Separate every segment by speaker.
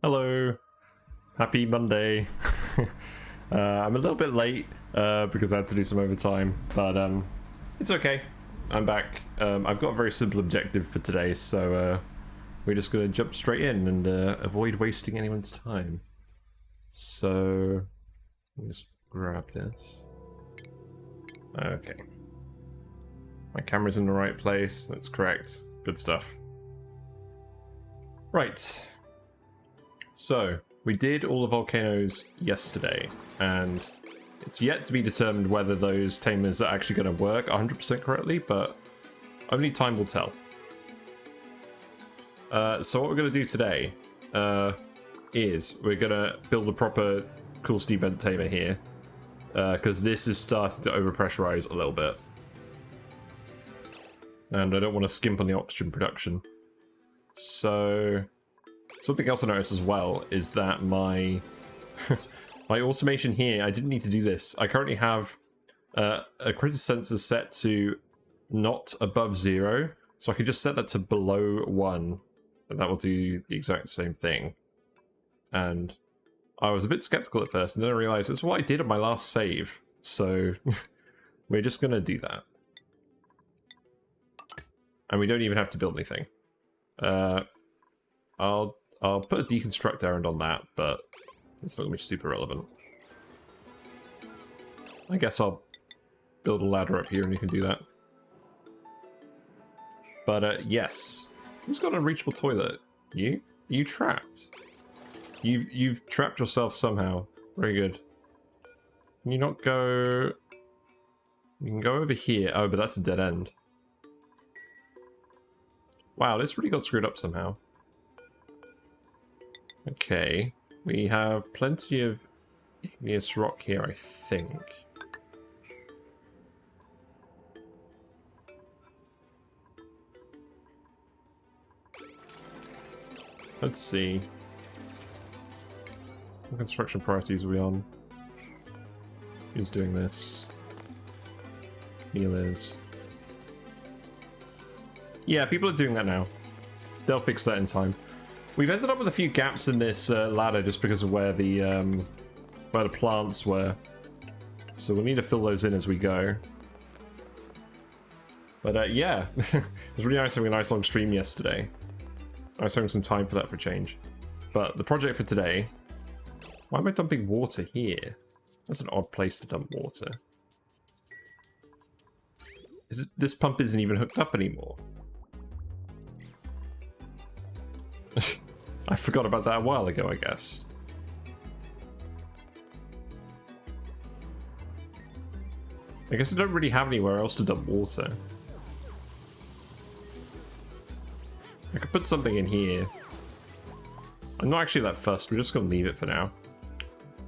Speaker 1: Hello, happy Monday. I'm a little bit late because I had to do some overtime, but it's okay. I'm back. I've got a very simple objective for today, so we're just going to jump straight in and avoid wasting anyone's time. So, let me just grab this. Okay. My camera's in the right place, that's correct. Good stuff. Right. So, we did all the volcanoes yesterday, and it's yet to be determined whether those tamers are actually going to work 100% correctly, but only time will tell. So what we're going to do today is we're going to build a proper cool steam vent tamer here, because this is starting to overpressurize a little bit. And I don't want to skimp on the oxygen production. So... something else I noticed as well is that my my automation here, I didn't need to do this. I currently have a critter sensor set to not above 0, so I can just set that to below 1, and that will do the exact same thing. And I was a bit skeptical at first, and then I realized that's what I did on my last save, so we're just going to do that. And we don't even have to build anything. I'll put a deconstruct errand on that, but it's not going to be super relevant. I guess I'll build a ladder up here and you can do that. But yes. Who's got an unreachable toilet? You? Are you trapped? You've trapped yourself somehow. Very good. Can you not go... You can go over here. Oh, but that's a dead end. Wow, this really got screwed up somehow. Okay, we have plenty of igneous rock here, I think. Let's see. What construction priorities are we on? Who's doing this? Neil is. Yeah, people are doing that now. They'll fix that in time. We've ended up with a few gaps in this ladder just because of where the plants were. So we'll need to fill those in as we go. But yeah, it was really nice having a nice long stream yesterday. I was having some time for that for change. But the project for today... Why am I dumping water here? That's an odd place to dump water. This pump isn't even hooked up anymore. I forgot about that a while ago, I guess. I guess I don't really have anywhere else to dump water. I could put something in here. I'm not actually that fussed, we're just going to leave it for now.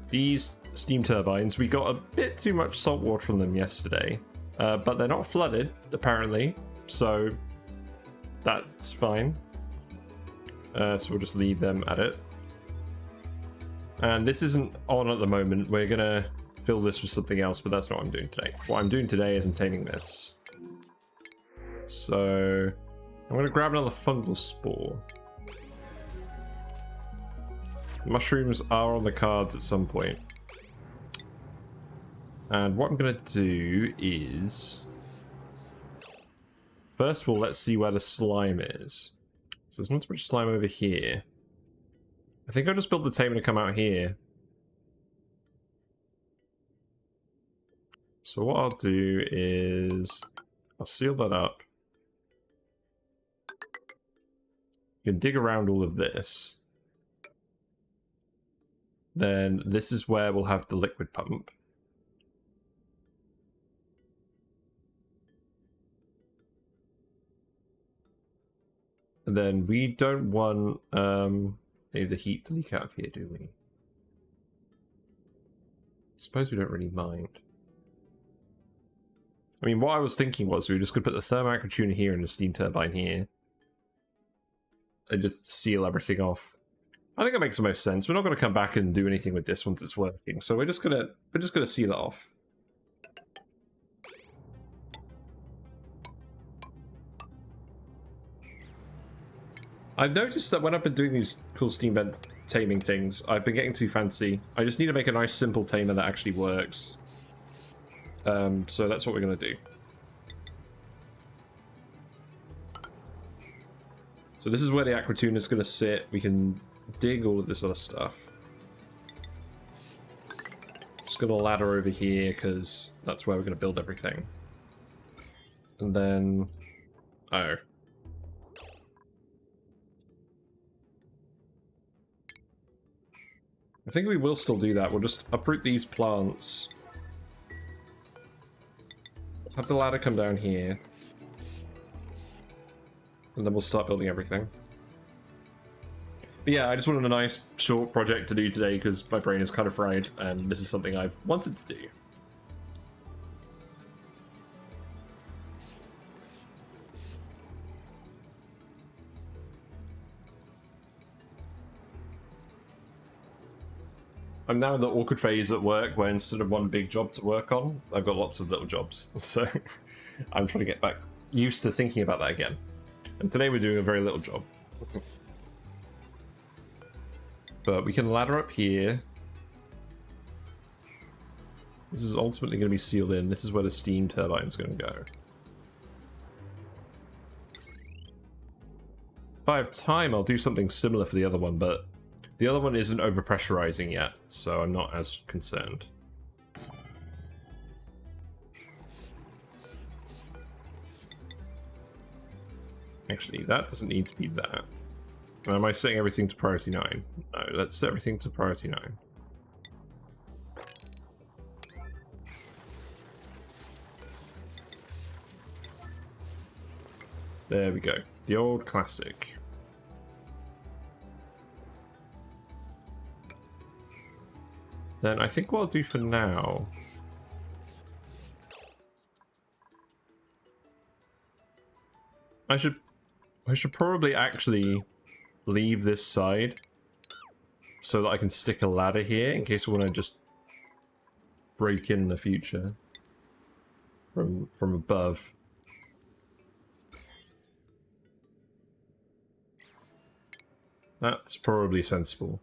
Speaker 1: These steam turbines, we got a bit too much salt water from them yesterday. But they're not flooded, apparently, so that's fine. So we'll just leave them at it. And this isn't on at the moment. We're going to fill this with something else, but that's not what I'm doing today. What I'm doing today is I'm taming this. So I'm going to grab another fungal spore. Mushrooms are on the cards at some point. And what I'm going to do is... First of all, let's see where the slime is. So there's not too much slime over here. I think I'll just build the tamer to come out here. So what I'll do is... I'll seal that up. You can dig around all of this. Then this is where we'll have the liquid pump. And then we don't want any of the heat to leak out of here, do we? Suppose we don't really mind. I mean, what I was thinking was we were just going to put the thermocratic tuner here and the steam turbine here. And just seal everything off. I think that makes the most sense. We're not going to come back and do anything with this once it's working. So we're just gonna seal it off. I've noticed that when I've been doing these cool steam vent taming things. I've been getting too fancy. I just need to make a nice simple tamer that actually works. So that's what we're going to do. So this is where the aquatuna is going to sit. We can dig all of this other stuff. Just going to ladder over here because that's where we're going to build everything. And then... oh. I think we will still do that. We'll just uproot these plants. Have the ladder come down here. And then we'll start building everything. But yeah, I just wanted a nice short project to do today because my brain is kind of fried and this is something I've wanted to do. I'm now in the awkward phase at work where instead of one big job to work on, I've got lots of little jobs. So I'm trying to get back used to thinking about that again. And today we're doing a very little job. But we can ladder up here. This is ultimately going to be sealed in. This is where the steam turbine is going to go. If I have time, I'll do something similar for the other one, but the other one isn't overpressurizing yet, so I'm not as concerned. Actually, that doesn't need to be that. Am I setting everything to priority 9? No, let's set everything to priority 9. There we go. The old classic. Then I think what I'll do for now... I should probably actually leave this side so that I can stick a ladder here in case I want to just break in the future from above. That's probably sensible.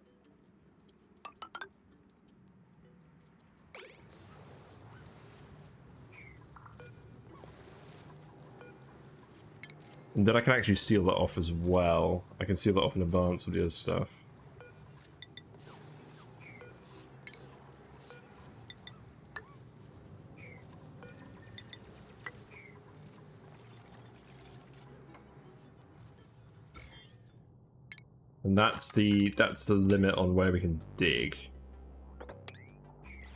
Speaker 1: And then I can actually seal that off as well. I can seal that off in advance of the other stuff. And that's the limit on where we can dig.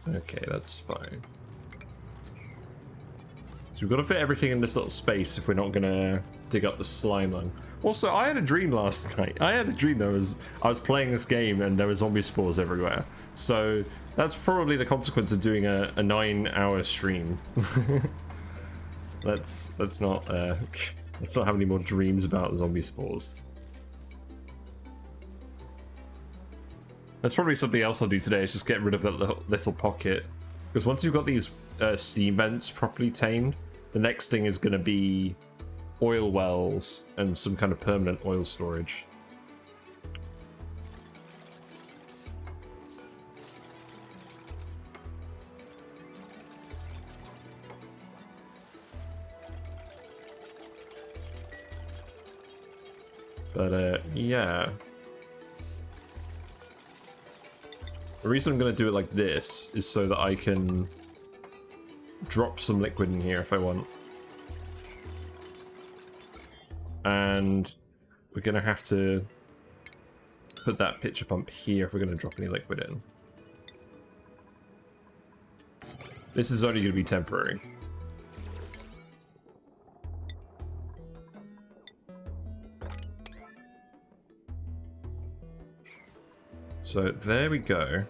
Speaker 1: Okay, that's fine. So we've got to fit everything in this little space if we're not gonna dig up the slime line. Also, I had a dream last night. I had a dream that I was playing this game and there were zombie spores everywhere. So that's probably the consequence of doing a 9-hour stream. let's not have any more dreams about zombie spores. That's probably something else I'll do today, is just get rid of that little pocket. Because once you've got these steam vents properly tamed, the next thing is going to be oil wells and some kind of permanent oil storage. But yeah. The reason I'm going to do it like this is so that I can drop some liquid in here if I want. And we're going to have to put that pitcher pump here if we're going to drop any liquid in. This is only going to be temporary. So there we go.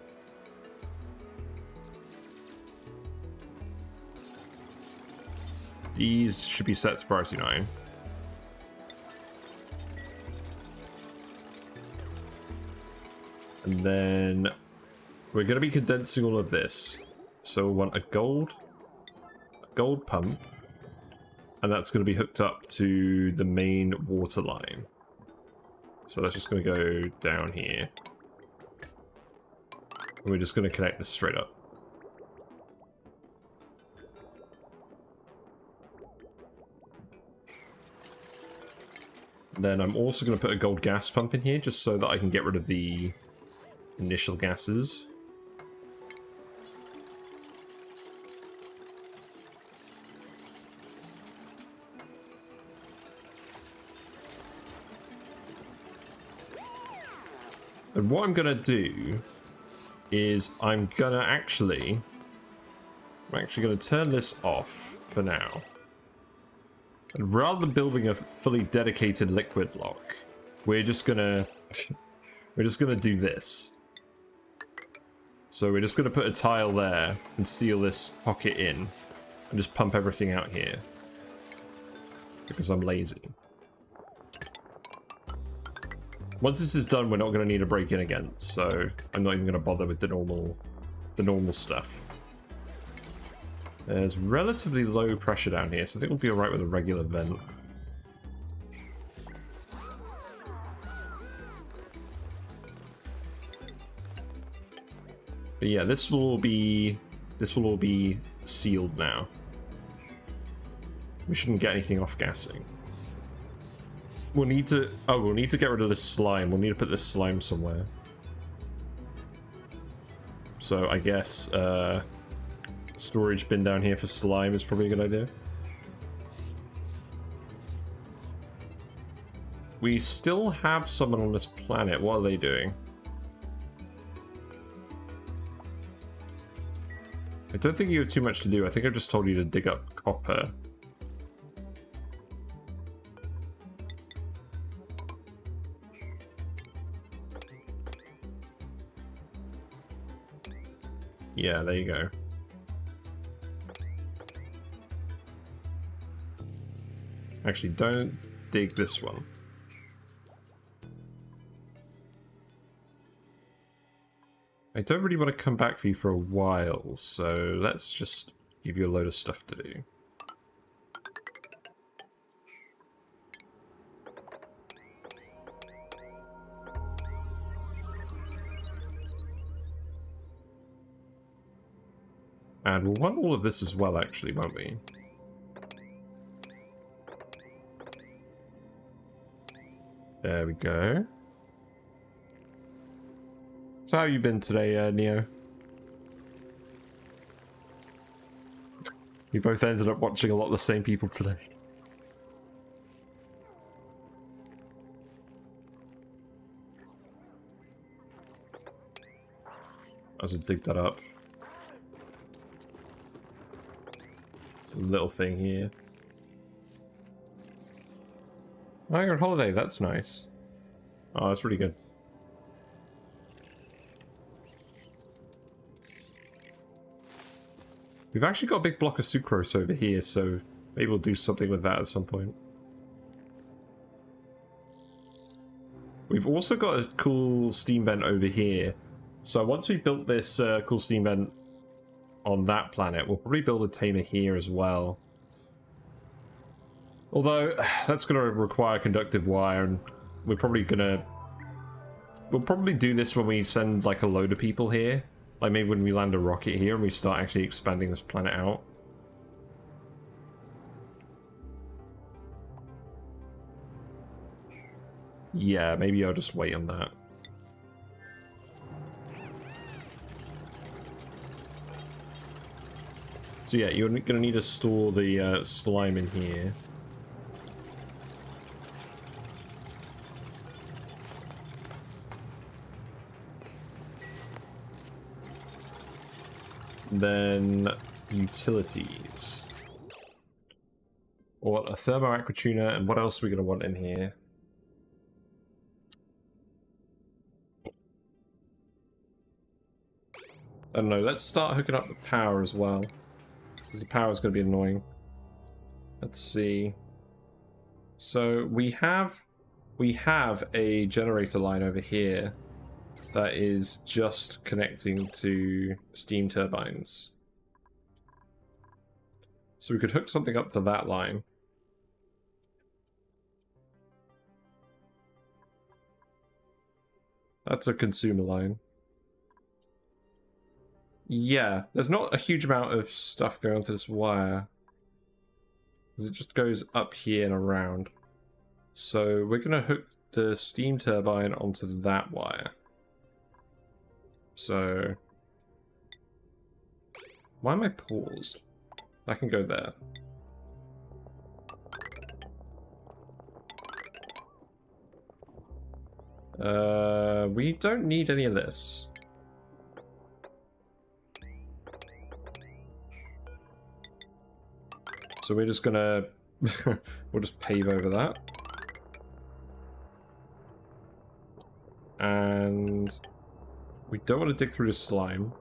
Speaker 1: These should be set to priority 9. And then we're going to be condensing all of this. So we'll want a gold pump. And that's going to be hooked up to the main water line. So that's just going to go down here. And we're just going to connect this straight up. Then I'm also going to put a gold gas pump in here just so that I can get rid of the initial gases. And what I'm going to do is I'm actually going to turn this off for now. And rather than building a fully dedicated liquid lock, we're just gonna do this. So we're just gonna put a tile there and seal this pocket in and just pump everything out here. Because I'm lazy. Once this is done, we're not gonna need a break in again, so I'm not even gonna bother with the normal stuff. There's relatively low pressure down here, so I think we'll be alright with a regular vent. But yeah, this will all be sealed now. We shouldn't get anything off gassing. We'll need to get rid of this slime. We'll need to put this slime somewhere. So I guess storage bin down here for slime is probably a good idea. We still have someone on this planet. What are they doing? I don't think you have too much to do. I think I just told you to dig up copper. Yeah, there you go. Actually, don't dig this one. I don't really want to come back for you for a while, so let's just give you a load of stuff to do. And we'll want all of this as well, actually, won't we? There we go. So how have you been today, Neo? We both ended up watching a lot of the same people today. I will dig that up. It's a little thing here. Oh, you're on holiday, that's nice. Oh, that's really good. We've actually got a big block of sucrose over here, so maybe we'll do something with that at some point. We've also got a cool steam vent over here. So once we built this cool steam vent on that planet, we'll probably build a tamer here as well. Although, that's going to require conductive wire, and we'll probably do this when we send like a load of people here. Like maybe when we land a rocket here and we start actually expanding this planet out. Yeah, maybe I'll just wait on that. So yeah, you're going to need to store the slime in here. Then utilities. Or a thermo aquatuner, and what else are we going to want in here? I don't know, let's start hooking up the power as well. Because the power is going to be annoying. Let's see. So we have a generator line over here that is just connecting to steam turbines. So we could hook something up to that line. That's a consumer line. Yeah, there's not a huge amount of stuff going onto this wire. Because it just goes up here and around. So we're going to hook the steam turbine onto that wire. So... why am I paused? I can go there. We don't need any of this. So we're just gonna... we'll just pave over that. And... we don't want to dig through the slime.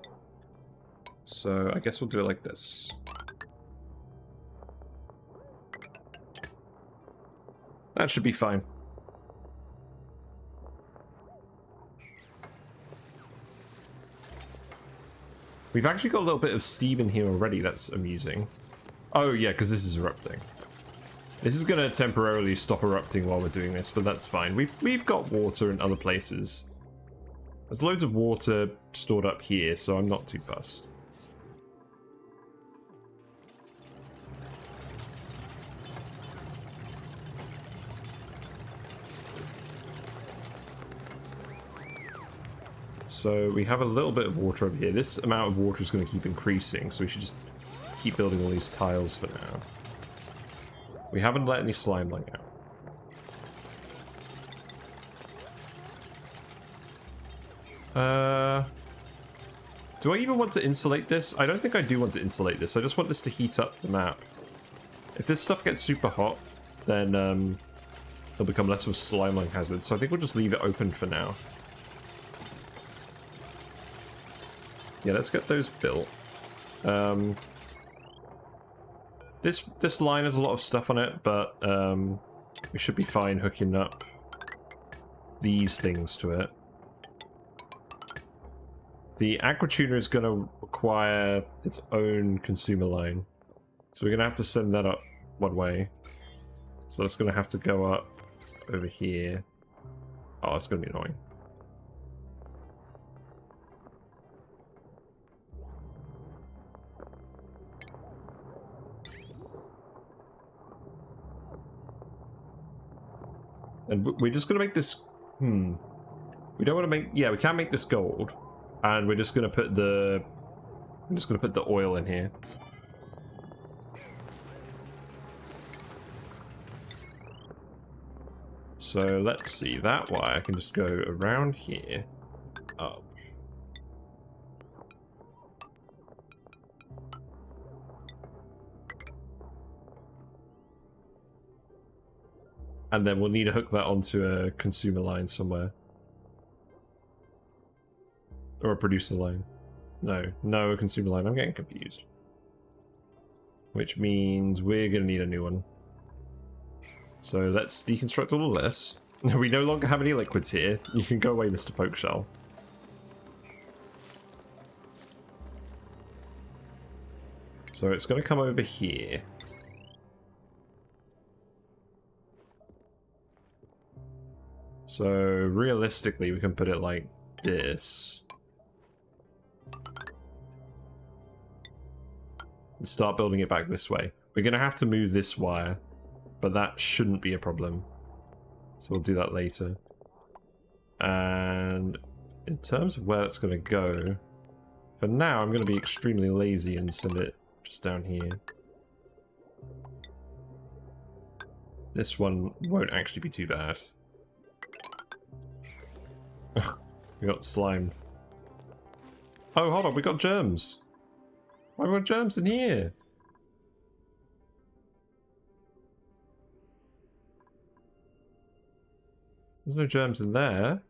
Speaker 1: So I guess we'll do it like this. That should be fine. We've actually got a little bit of steam in here already. That's amusing. Oh yeah, because this is erupting. This is going to temporarily stop erupting while we're doing this, but that's fine. We've got water in other places. There's loads of water stored up here, so I'm not too fussed. So we have a little bit of water over here. This amount of water is going to keep increasing, so we should just keep building all these tiles for now. We haven't let any slime line out. Do I even want to insulate this? I don't think I do want to insulate this. I just want this to heat up the map. If this stuff gets super hot, then it'll become less of a slime line hazard. So I think we'll just leave it open for now. Yeah, let's get those built. This line has a lot of stuff on it, but we should be fine hooking up these things to it. The aqua tuner is going to require its own consumer line, so we're going to have to send that up one way. So that's going to have to go up over here. Oh, that's going to be annoying. And we're just going to make this... We don't want to make... yeah, we can make this gold. And we're just going to put the... I'm just going to put the oil in here. So let's see. That wire can just go around here. Up. And then we'll need to hook that onto a consumer line somewhere. Or a producer line. No, a consumer line. I'm getting confused. Which means we're going to need a new one. So let's deconstruct all of this. We no longer have any liquids here. You can go away, Mr. Pokeshell. So it's going to come over here. So realistically, we can put it like this. And start building it back this way. We're going to have to move this wire, but that shouldn't be a problem. So we'll do that later. And in terms of where it's going to go, for now I'm going to be extremely lazy and send it just down here. This one won't actually be too bad. We got slimed. Oh, hold on, we got germs. Why have we got germs in here? There's no germs in there.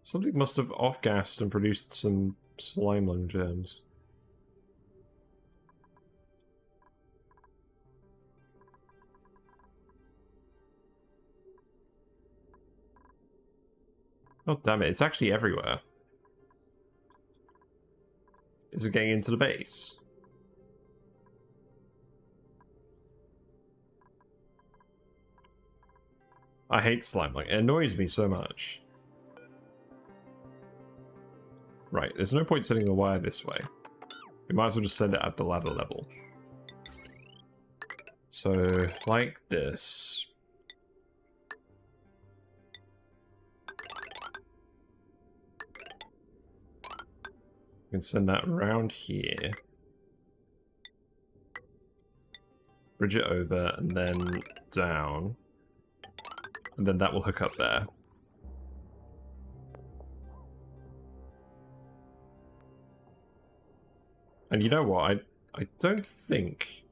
Speaker 1: Something must have off-gassed and produced some slime lung germs. Oh, damn it. It's actually everywhere. Is it getting into the base? I hate slime. Like, it annoys me so much. Right, there's no point sending the wire this way. We might as well just send it at the ladder level. So, like this. We can send that around here. Bridge it over, and then down. And then that will hook up there. And you know what? I don't think...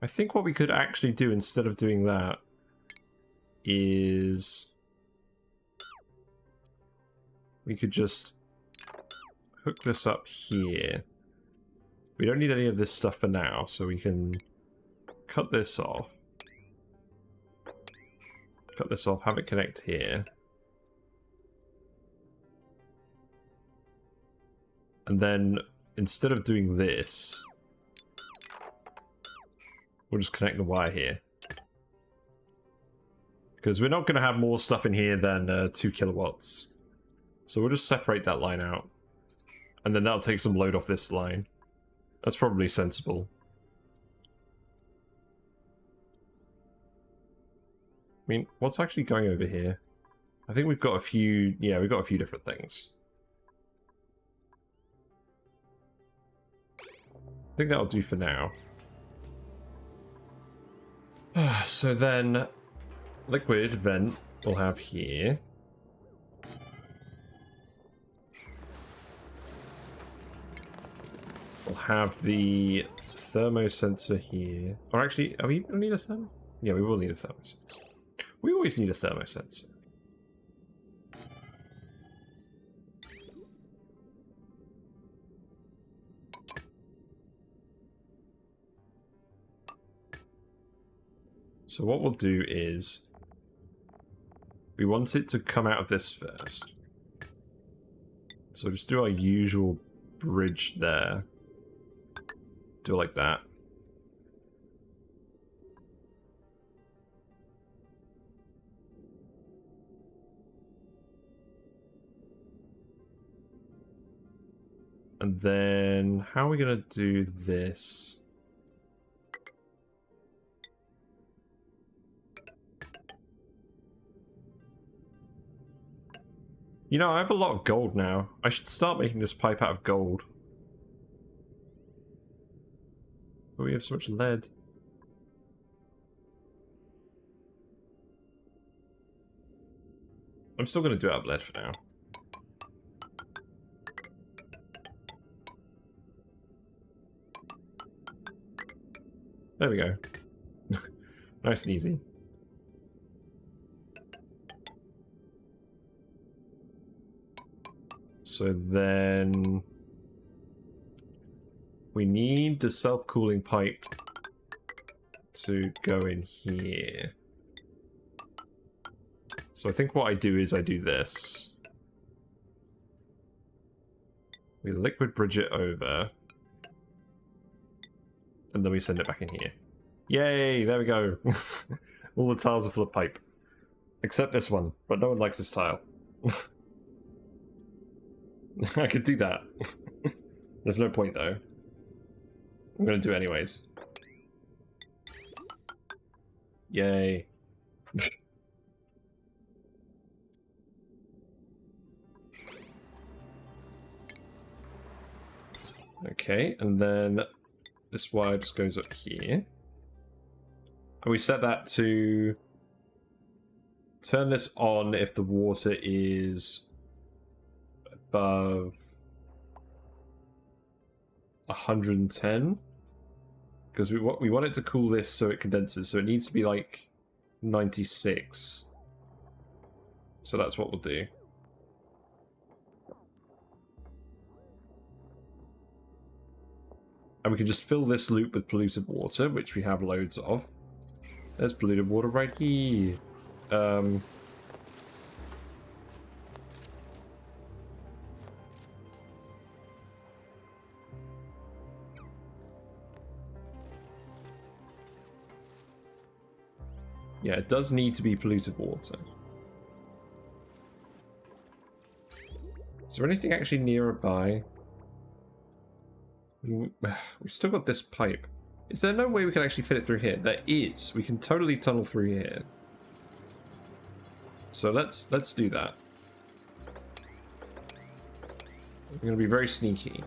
Speaker 1: I think what we could actually do instead of doing that is... we could just hook this up here. We don't need any of this stuff for now, so we can cut this off. Cut this off, have it connect here. And then, instead of doing this, we'll just connect the wire here. Because we're not going to have more stuff in here than 2 kilowatts. So we'll just separate that line out. And then that'll take some load off this line. That's probably sensible. I mean, what's actually going over here? I think we've got a few... yeah, we've got a few different things. I think that'll do for now. So then, liquid vent we'll have here. We'll have the thermosensor here. Or actually, are we going to need a thermosensor? Yeah, we will need a thermosensor. We always need a thermosensor. So what we'll do is, we want it to come out of this first. So just do our usual bridge there. Do it like that. And then, how are we going to do this? You know, I have a lot of gold now. I should start making this pipe out of gold. But we have so much lead. I'm still going to do it out of lead for now. There we go. Nice and easy. So then we need the self-cooling pipe to go in here. So I think what I do is I do this. We liquid bridge it over. And then we send it back in here. Yay, there we go. All the tiles are full of pipe. Except this one, but no one likes this tile. I could do that. There's no point though. I'm gonna do it anyways. Yay. Okay, and then this wire just goes up here. And we set that to turn this on if the water is above 110, because we want it to cool this so it condenses, so it needs to be like 96. So that's what we'll do. And we can just fill this loop with polluted water, which we have loads of. There's polluted water right here. Yeah, it does need to be polluted water. Is there anything actually nearby? We've still got this pipe. Is there no way we can actually fit it through here? There is. We can totally tunnel through here. So let's do that. We're going to be very sneaky.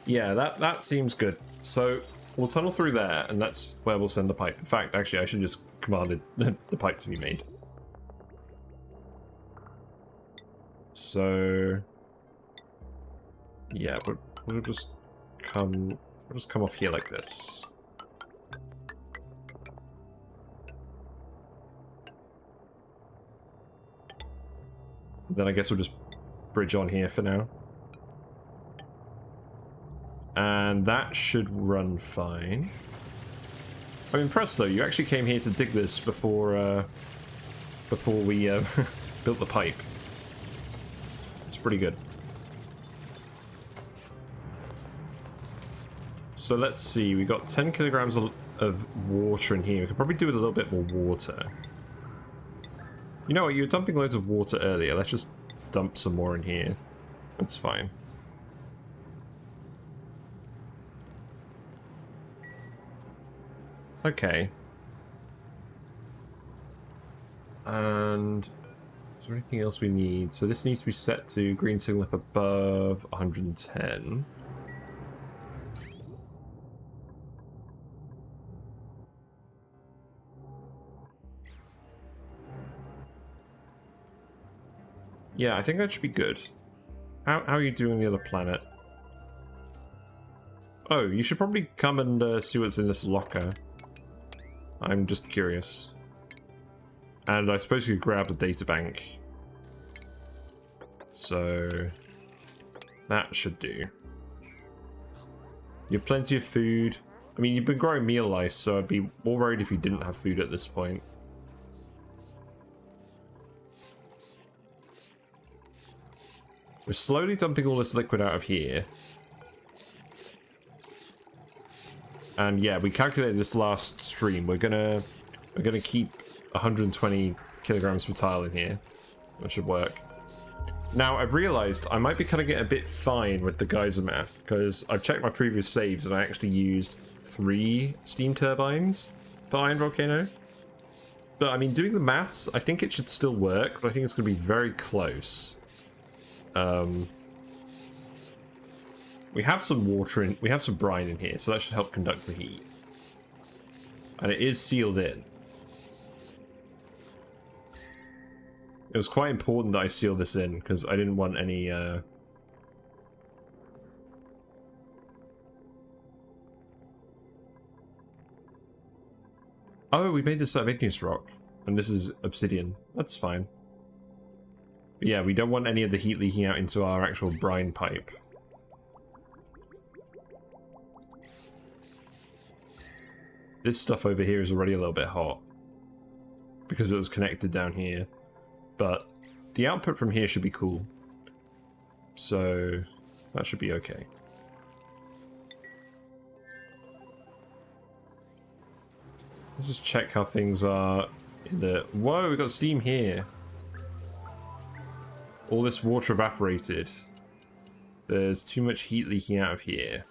Speaker 1: Yeah, that seems good. So we'll tunnel through there, and that's where we'll send the pipe. In fact, actually, I should just commanded the pipe to be made. So yeah, we'll just come off here like this. Then I guess we'll just bridge on here for now. And that should run fine. I'm impressed though, you actually came here to dig this before we built the pipe. It's pretty good. So let's see, we got 10 kilograms of water in here. We could probably do with a little bit more water. You know what, you were dumping loads of water earlier. Let's just dump some more in here. That's fine. Okay. And is there anything else we need? So this needs to be set to green signal up above 110. Yeah, I think that should be good. How are you doing on the other planet? Oh, you should probably come and see what's in this locker. I'm just curious. And I suppose you could grab the data bank. So that should do. You have plenty of food. I mean, you've been growing meal ice, so I'd be more worried if you didn't have food at this point. We're slowly dumping all this liquid out of here. And yeah, we calculated this last stream. We're gonna keep 120 kilograms per tile in here. That should work. Now, I've realized I might be kind of getting a bit fine with the geyser math, because I've checked my previous saves and I actually used 3 steam turbines per Iron Volcano. But I mean, doing the maths, I think it should still work, but I think it's going to be very close. We have some water in, we have some brine in here, so that should help conduct the heat. And it is sealed in. It was quite important that I seal this in, because I didn't want any, Oh, we made this out of igneous rock, and this is obsidian. That's fine. But yeah, we don't want any of the heat leaking out into our actual brine pipe. This stuff over here is already a little bit hot, because it was connected down here. But the output from here should be cool. So that should be okay. Let's just check how things are in the... Whoa, we've got steam here. All this water evaporated. There's too much heat leaking out of here.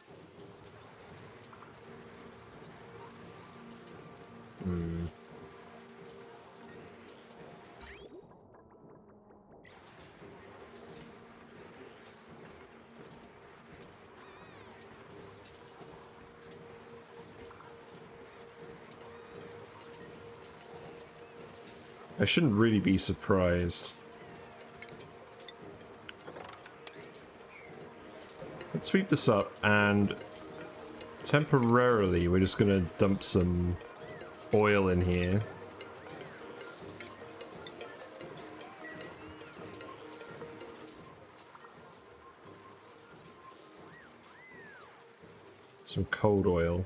Speaker 1: I shouldn't really be surprised. Let's sweep this up, and temporarily we're just gonna dump some oil in here. Some cold oil.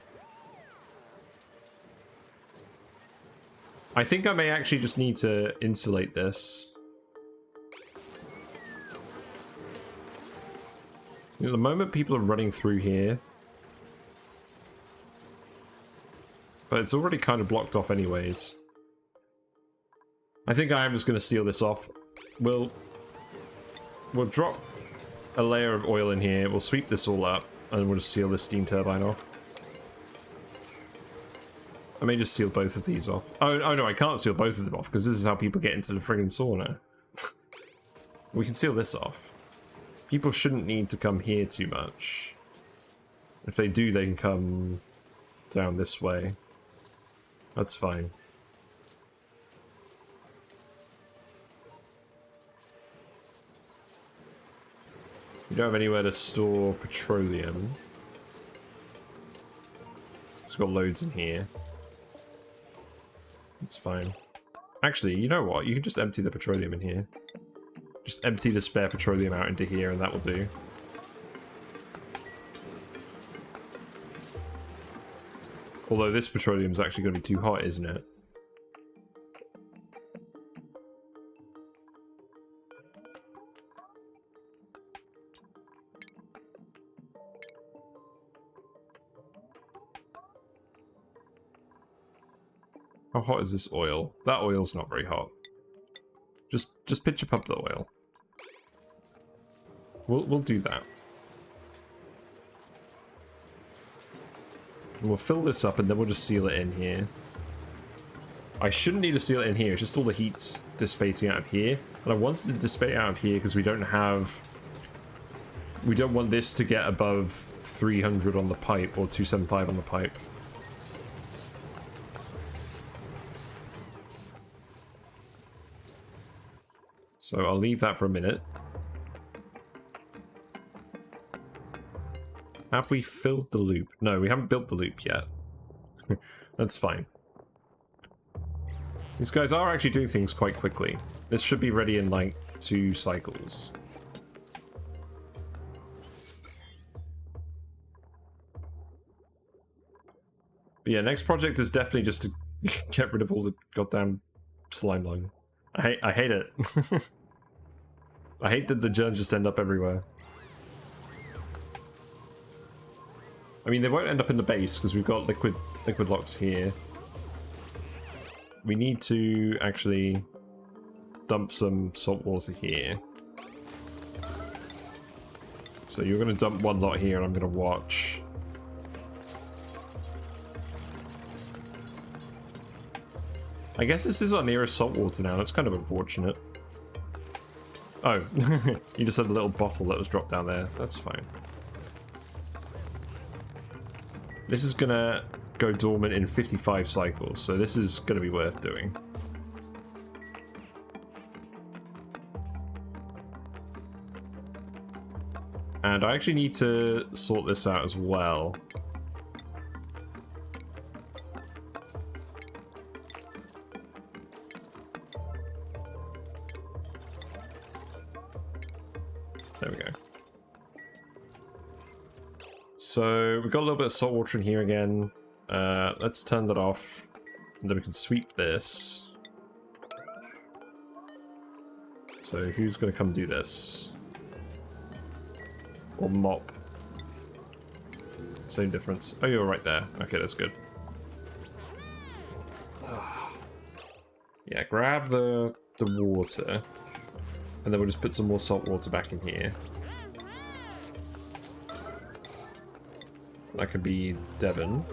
Speaker 1: I think I may actually just need to insulate this. At the moment people are running through here, but it's already kind of blocked off anyways. I think I am just going to seal this off. We'll drop a layer of oil in here, we'll sweep this all up, and we'll just seal this steam turbine off. I may just seal both of these off. Oh no, I can't seal both of them off, because this is how people get into the friggin' sauna. We can seal this off. People shouldn't need to come here too much. If they do, they can come down this way. That's fine. We don't have anywhere to store petroleum. It's got loads in here. It's fine. Actually, you know what? You can just empty the petroleum in here. Just empty the spare petroleum out into here and that will do. Although this petroleum is actually going to be too hot, isn't it? How hot is this oil? That oil's not very hot. Just pitch up the oil. We'll do that. And we'll fill this up and then we'll just seal it in here. I shouldn't need to seal it in here, it's just all the heat's dissipating out of here. And I wanted to dissipate out of here because we don't want this to get above 300 on the pipe or 275 on the pipe. So I'll leave that for a minute. Have we filled the loop? No, we haven't built the loop yet. That's fine. These guys are actually doing things quite quickly. This should be ready in like 2 cycles. But yeah, next project is definitely just to get rid of all the goddamn slime lung. I hate it. I hate that the germs just end up everywhere. I mean, they won't end up in the base because we've got liquid locks here. We need to actually dump some salt water here. So you're going to dump one lot here and I'm going to watch. I guess this is our nearest salt water now. That's kind of unfortunate. Oh, you just had a little bottle that was dropped down there. That's fine. This is gonna go dormant in 55 cycles, so this is gonna be worth doing. And I actually need to sort this out as well. There we go. So we've got a little bit of salt water in here again. Let's turn that off. And then we can sweep this. So who's going to come do this? Or mop? Same difference. Oh, you're right there. Okay, that's good. Yeah, grab the water. And then we'll just put some more salt water back in here. That could be Devon.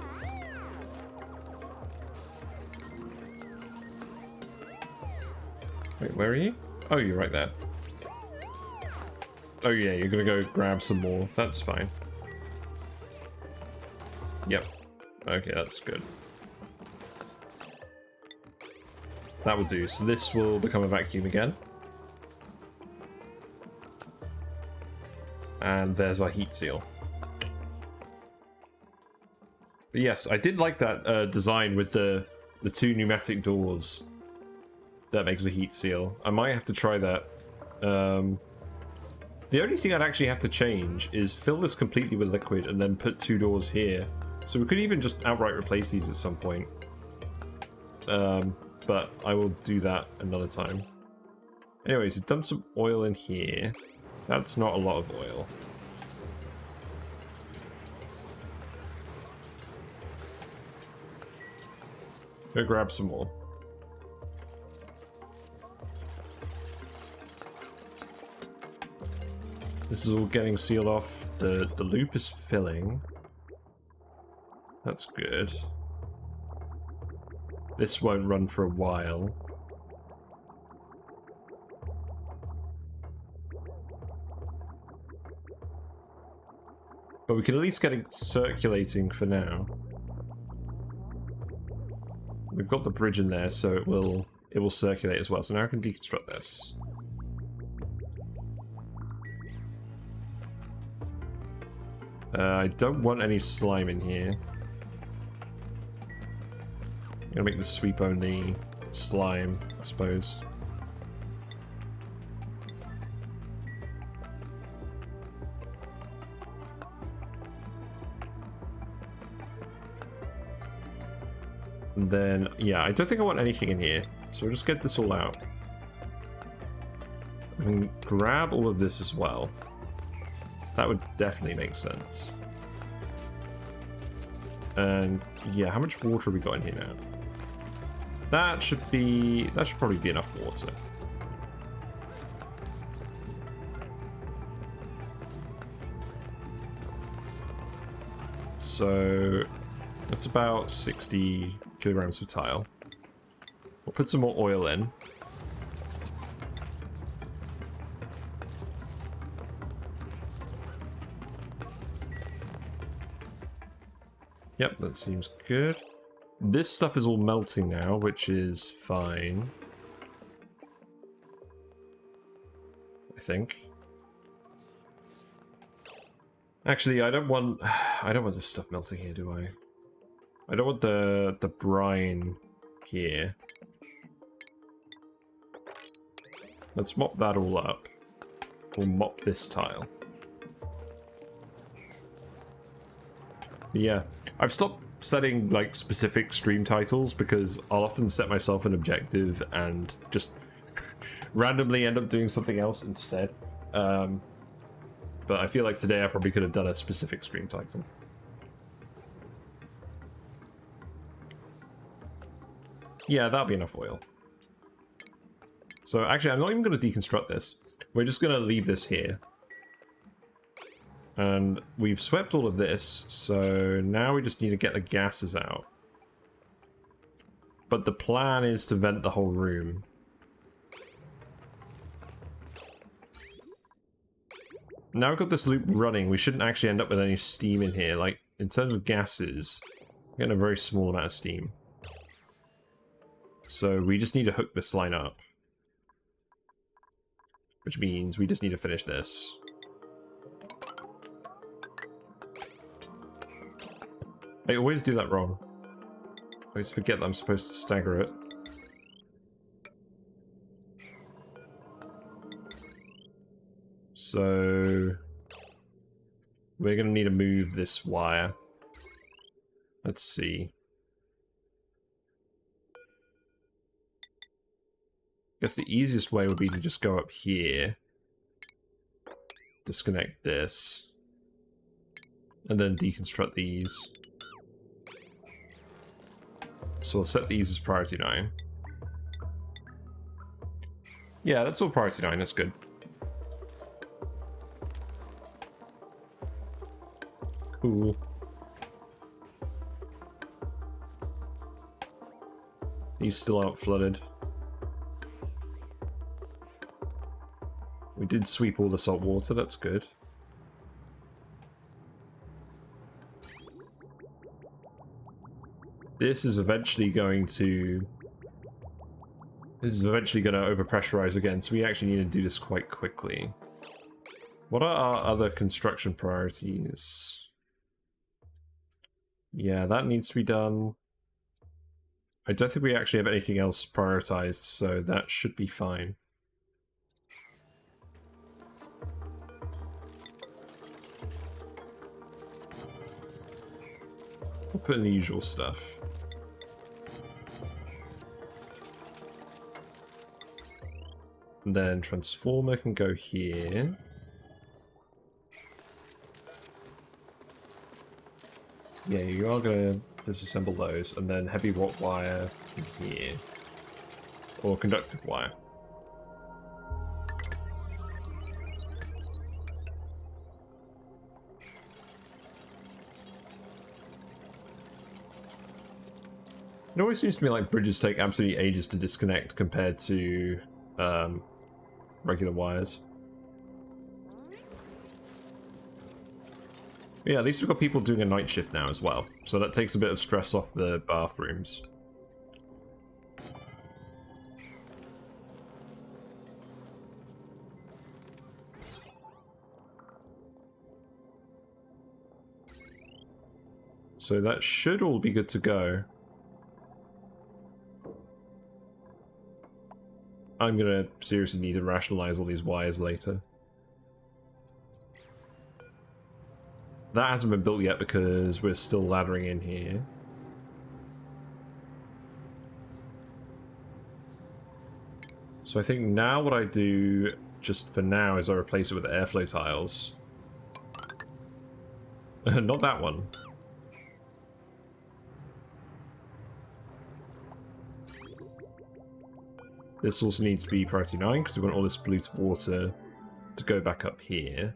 Speaker 1: Wait, where are you? Oh, you're right there. Oh yeah, you're gonna go grab some more. That's fine. Yep. Okay, that's good. That will do. So this will become a vacuum again. And there's our heat seal. But yes, I did like that design with the 2 pneumatic doors that makes a heat seal. I might have to try that. The only thing I'd actually have to change is fill this completely with liquid and then put 2 doors here. So we could even just outright replace these at some point. But I will do that another time. Anyways, we dump some oil in here. That's not a lot of oil. Go grab some more. This is all getting sealed off. The loop is filling. That's good. This won't run for a while. But we can at least get it circulating for now. We've got the bridge in there, so it will circulate as well. So now I can deconstruct this. I don't want any slime in here. I'm gonna make the sweep only slime, I suppose. And then, yeah, I don't think I want anything in here. So we'll just get this all out. I can grab all of this as well. That would definitely make sense. And yeah, how much water have we got in here now? That should probably be enough water. So that's about 60 kilograms of tile. We'll put some more oil in. Yep, that seems good. This stuff is all melting now, which is fine. I think. Actually, I don't want this stuff melting here, do I? I don't want the brine here. Let's mop that all up. We'll mop this tile. Yeah, I've stopped setting like specific stream titles because I'll often set myself an objective and just randomly end up doing something else instead. But I feel like today I probably could have done a specific stream title. Yeah, that'll be enough oil. So actually, I'm not even going to deconstruct this. We're just going to leave this here. And we've swept all of this, so now we just need to get the gases out. But the plan is to vent the whole room. Now we've got this loop running, we shouldn't actually end up with any steam in here. Like, in terms of gases, we're getting a very small amount of steam. So we just need to hook this line up. Which means we just need to finish this. I always do that wrong. I always forget that I'm supposed to stagger it. So we're going to need to move this wire. Let's see. I guess the easiest way would be to just go up here, disconnect this, and then deconstruct these. So we'll set these as priority 9. Yeah, that's all priority 9, that's good. Cool. These still aren't flooded. We did sweep all the salt water, that's good. This is eventually going to overpressurize again, so we actually need to do this quite quickly. What are our other construction priorities? Yeah, that needs to be done. I don't think we actually have anything else prioritized, so that should be fine. We'll put in the usual stuff. And then transformer can go here. Yeah, you are gonna disassemble those, and then heavy wrought wire in here. Or conductive wire. It always seems to me like bridges take absolutely ages to disconnect compared to regular wires. Yeah, at least we've got people doing a night shift now as well, so that takes a bit of stress off the bathrooms. So that should all be good to go. I'm gonna seriously need to rationalize all these wires later. That hasn't been built yet because we're still laddering in here. So I think now what I do, just for now, is I replace it with airflow tiles. Not that one. This also needs to be priority 9 because we want all this polluted water to go back up here.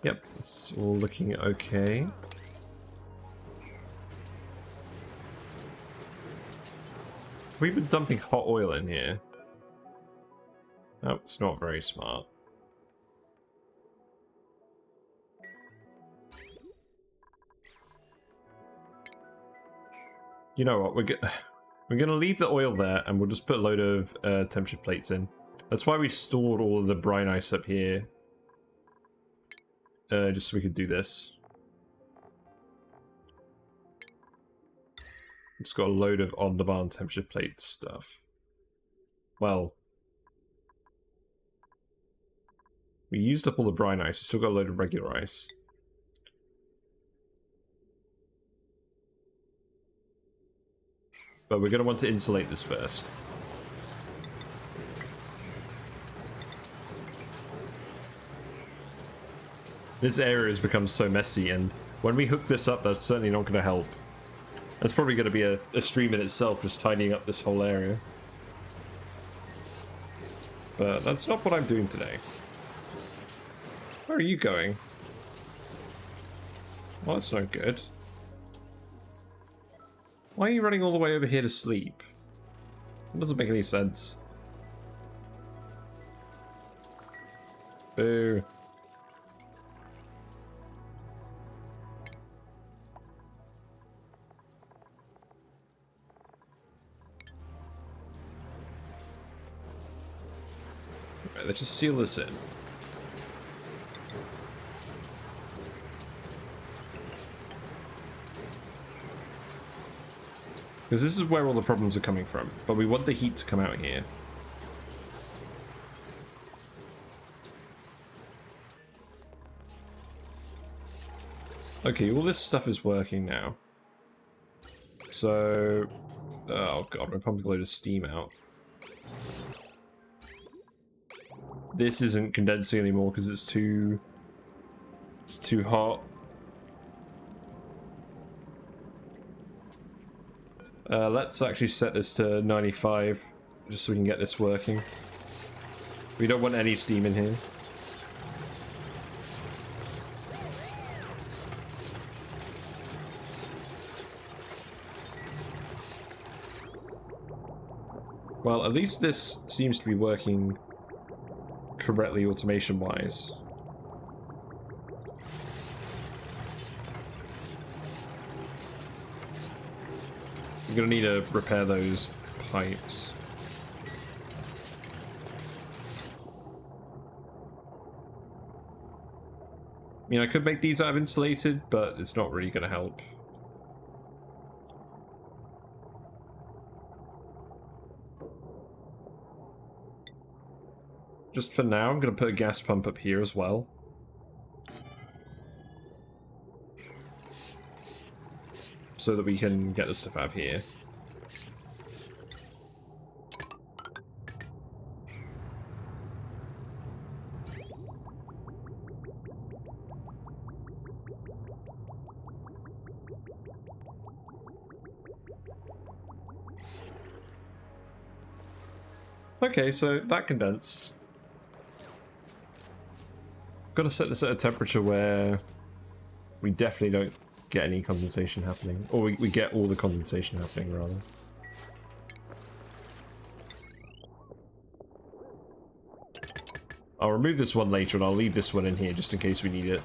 Speaker 1: Yep, it's all looking okay. We've been dumping hot oil in here. Oh, it's not very smart. You know what, we're gonna leave the oil there and we'll just put a load of temperature plates in. That's why we stored all of the brine ice up here. Just so we could do this. It's got a load of on-demand temperature plate stuff. Well, we used up all the brine ice. We still got a load of regular ice. But we're going to want to insulate this first. This area has become so messy, and when we hook this up, that's certainly not going to help. That's probably going to be a stream in itself, just tidying up this whole area. But that's not what I'm doing today. Where are you going? Well, that's not good. Why are you running all the way over here to sleep? It doesn't make any sense. Boo. Right, let's just seal this in. Because this is where all the problems are coming from, but we want the heat to come out here. Okay, all this stuff is working now. So... oh god, we're pumping a load of steam out. This isn't condensing anymore because it's too hot. Let's actually set this to 95, just so we can get this working. We don't want any steam in here. Well, at least this seems to be working correctly automation-wise. I'm gonna need to repair those pipes. I mean, I could make these out of insulated, but it's not really gonna help. Just for now, I'm gonna put a gas pump up here as well. so that we can get the stuff out of here. Okay, so that condensed. Gotta set this at a temperature where we definitely don't get any condensation happening. Or we get all the condensation happening, rather. I'll remove this one later and I'll leave this one in here just in case we need it.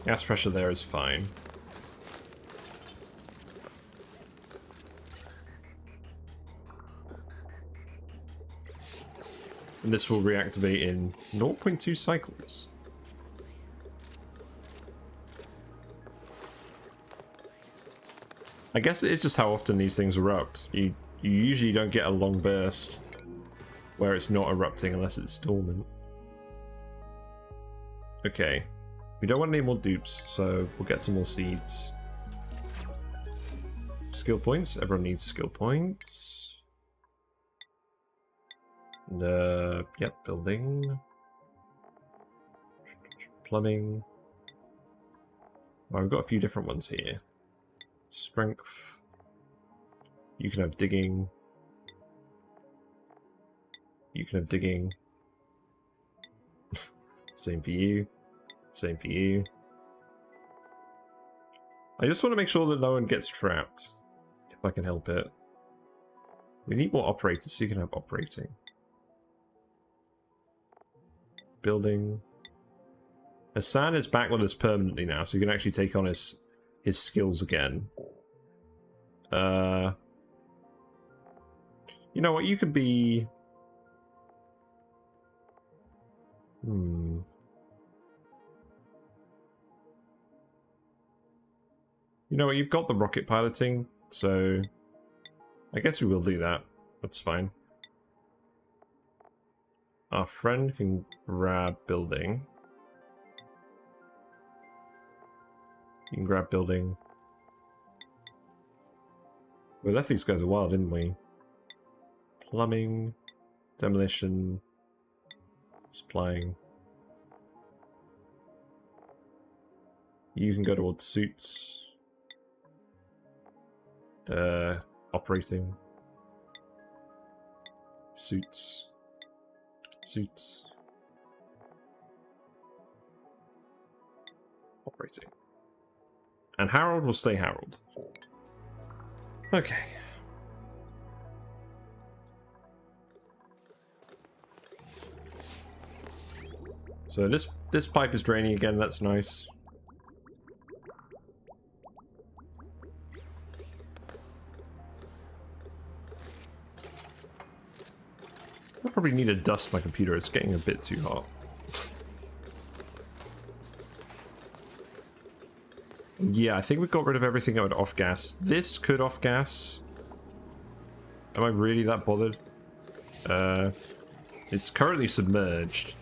Speaker 1: Gas pressure there is fine. And this will reactivate in 0.2 cycles. I guess it is just how often these things erupt. You usually don't get a long burst where it's not erupting unless it's dormant. Okay. We don't want any more dupes, so we'll get some more seeds. Skill points. Everyone needs skill points. And, yep, building. Plumbing. Well, I've got a few different ones here. Strength. You can have digging. You can have digging. Same for you. Same for you. I just want to make sure that no one gets trapped, if I can help it. We need more operators so you can have operating. Building. Hassan is back with us permanently now, so you can actually take on his skills again. You know what? You could be. You know what? You've got the rocket piloting, so I guess we will do that. That's fine. Our friend can grab building. You can grab building. We left these guys a while, didn't we? Plumbing, demolition, supplying. You can go towards suits. Operating. Suits. Suits. Operating. And Harold will stay Harold. Okay. So this pipe is draining again, that's nice. I probably need to dust my computer, it's getting a bit too hot. Yeah, I think we got rid of everything that would off gas. This could off gas. Am I really that bothered? It's currently submerged.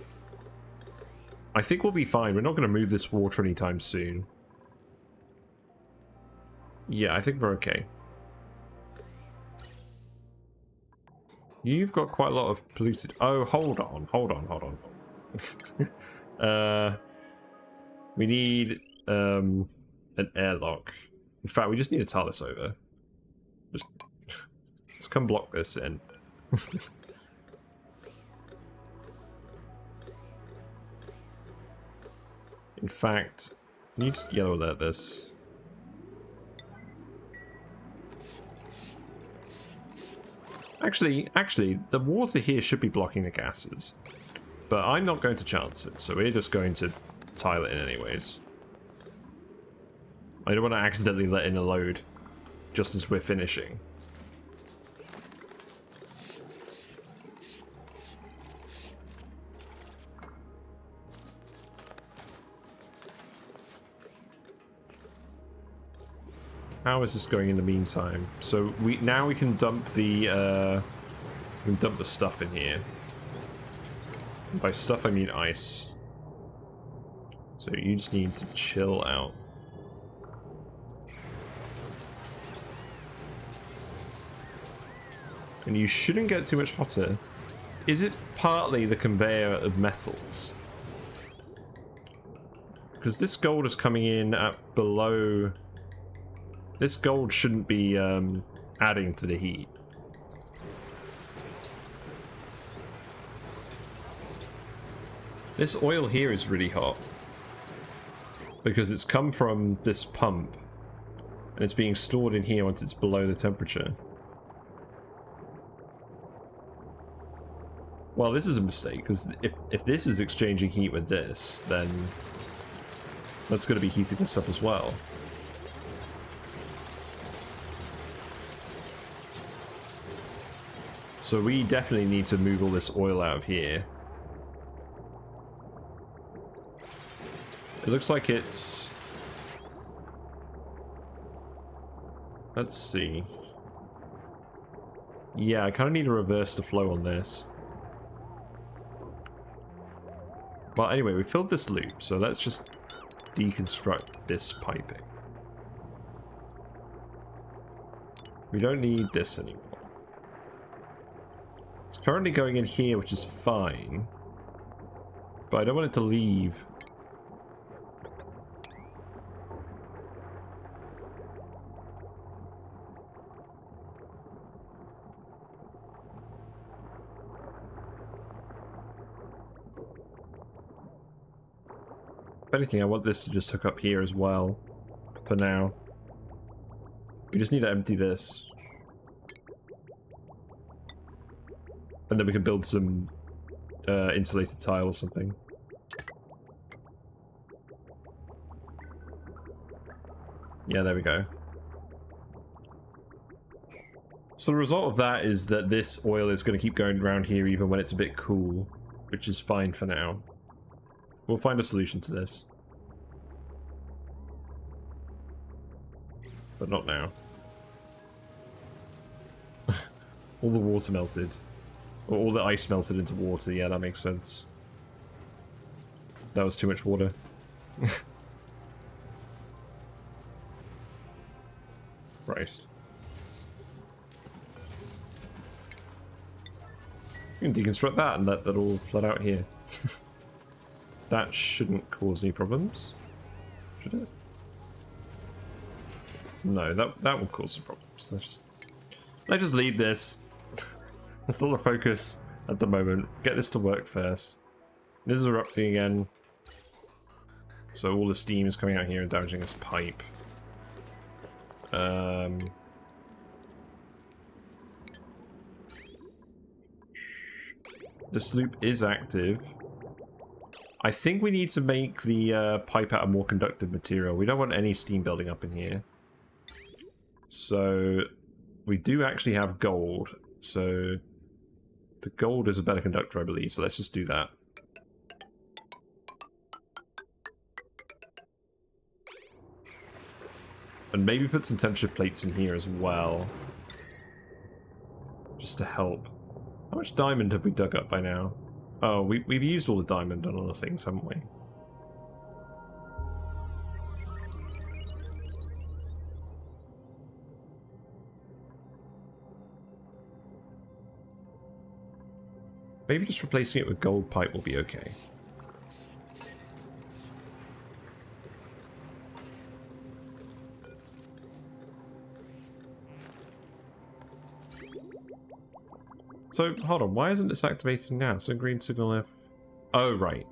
Speaker 1: I think we'll be fine. We're not going to move this water anytime soon. Yeah, I think we're okay. You've got quite a lot of polluted... Oh, hold on. We need an airlock. In fact, we just need to tile this over. Just come block this in. In fact, can you just yellow alert this? Actually, the water here should be blocking the gases. But I'm not going to chance it, so we're just going to tile it in anyways. I don't want to accidentally let in a load just as we're finishing. How is this going in the meantime? So we can dump the stuff in here. By stuff I mean ice. So you just need to chill out. And you shouldn't get too much hotter. Is it partly the conveyor of metals? Because this gold is coming in at below... This gold shouldn't be adding to the heat. This oil here is really hot. Because it's come from this pump. And it's being stored in here once it's below the temperature. Well, this is a mistake, because if this is exchanging heat with this, then that's going to be heating this up as well. So we definitely need to move all this oil out of here. It looks like it's... Let's see. Yeah, I kind of need to reverse the flow on this. But anyway, we filled this loop, so let's just deconstruct this piping. We don't need this anymore. It's currently going in here, which is fine. But I don't want it to leave. If anything, I want this to just hook up here as well, for now. We just need to empty this. And then we can build some insulated tile or something. Yeah, there we go. So the result of that is that this oil is going to keep going around here even when it's a bit cool, which is fine for now. We'll find a solution to this. But not now. All the water melted. Or all the ice melted into water, yeah, that makes sense. That was too much water. Christ. You can deconstruct that and let that all flood out here. That shouldn't cause any problems. Should it? No, that will cause some problems. Let's just leave this. That's not the focus at the moment. Get this to work first. This is erupting again. So all the steam is coming out here and damaging this pipe. This loop is active. I think we need to make the pipe out of more conductive material. We don't want any steam building up in here. So we do actually have gold. So the gold is a better conductor, I believe. So let's just do that. And maybe put some temperature plates in here as well. Just to help. How much diamond have we dug up by now? Oh, we've used all the diamond on other things, haven't we? Maybe just replacing it with gold pipe will be okay. So, hold on, why isn't this activating now? So green signal F... Oh, right.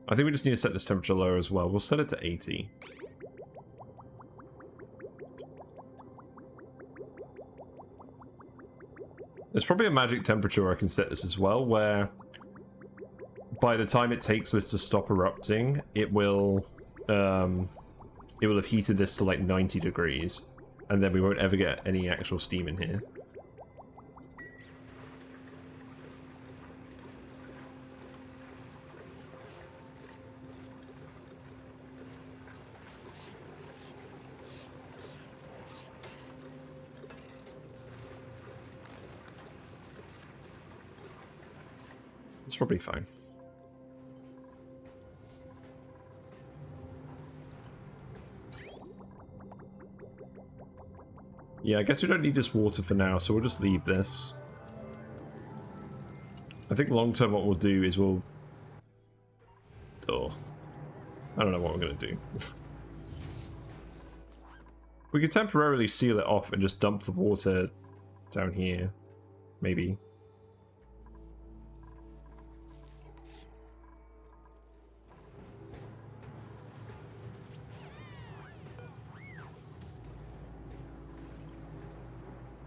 Speaker 1: I think we just need to set this temperature lower as well. We'll set it to 80. There's probably a magic temperature where I can set this as well, where by the time it takes this to stop erupting, it will have heated this to like 90 degrees, and then we won't ever get any actual steam in here. It's probably fine. Yeah, I guess we don't need this water for now, so we'll just leave this. I think long term what we'll do is we'll... Oh. I don't know what we're going to do. We could temporarily seal it off and just dump the water down here. Maybe.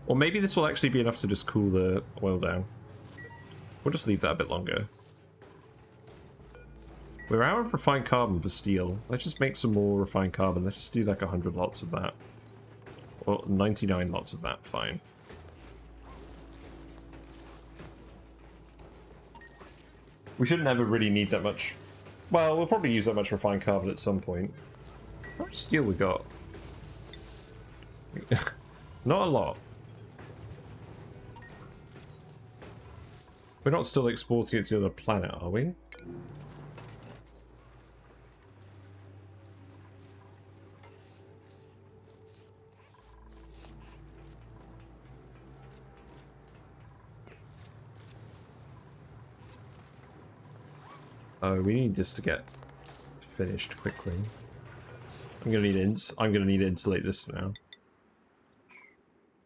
Speaker 1: Or maybe this will actually be enough to just cool the oil down. We'll just leave that a bit longer. We're out of refined carbon for steel. Let's just make some more refined carbon. Let's just do like 100 lots of that. Or 99 lots of that, fine. We shouldn't ever really need that much. Well, we'll probably use that much refined carbon at some point. How much steel we got? Not a lot. We're not still exporting it to the other planet, are we? Oh, we need this to get finished quickly. I'm gonna need to insulate this now.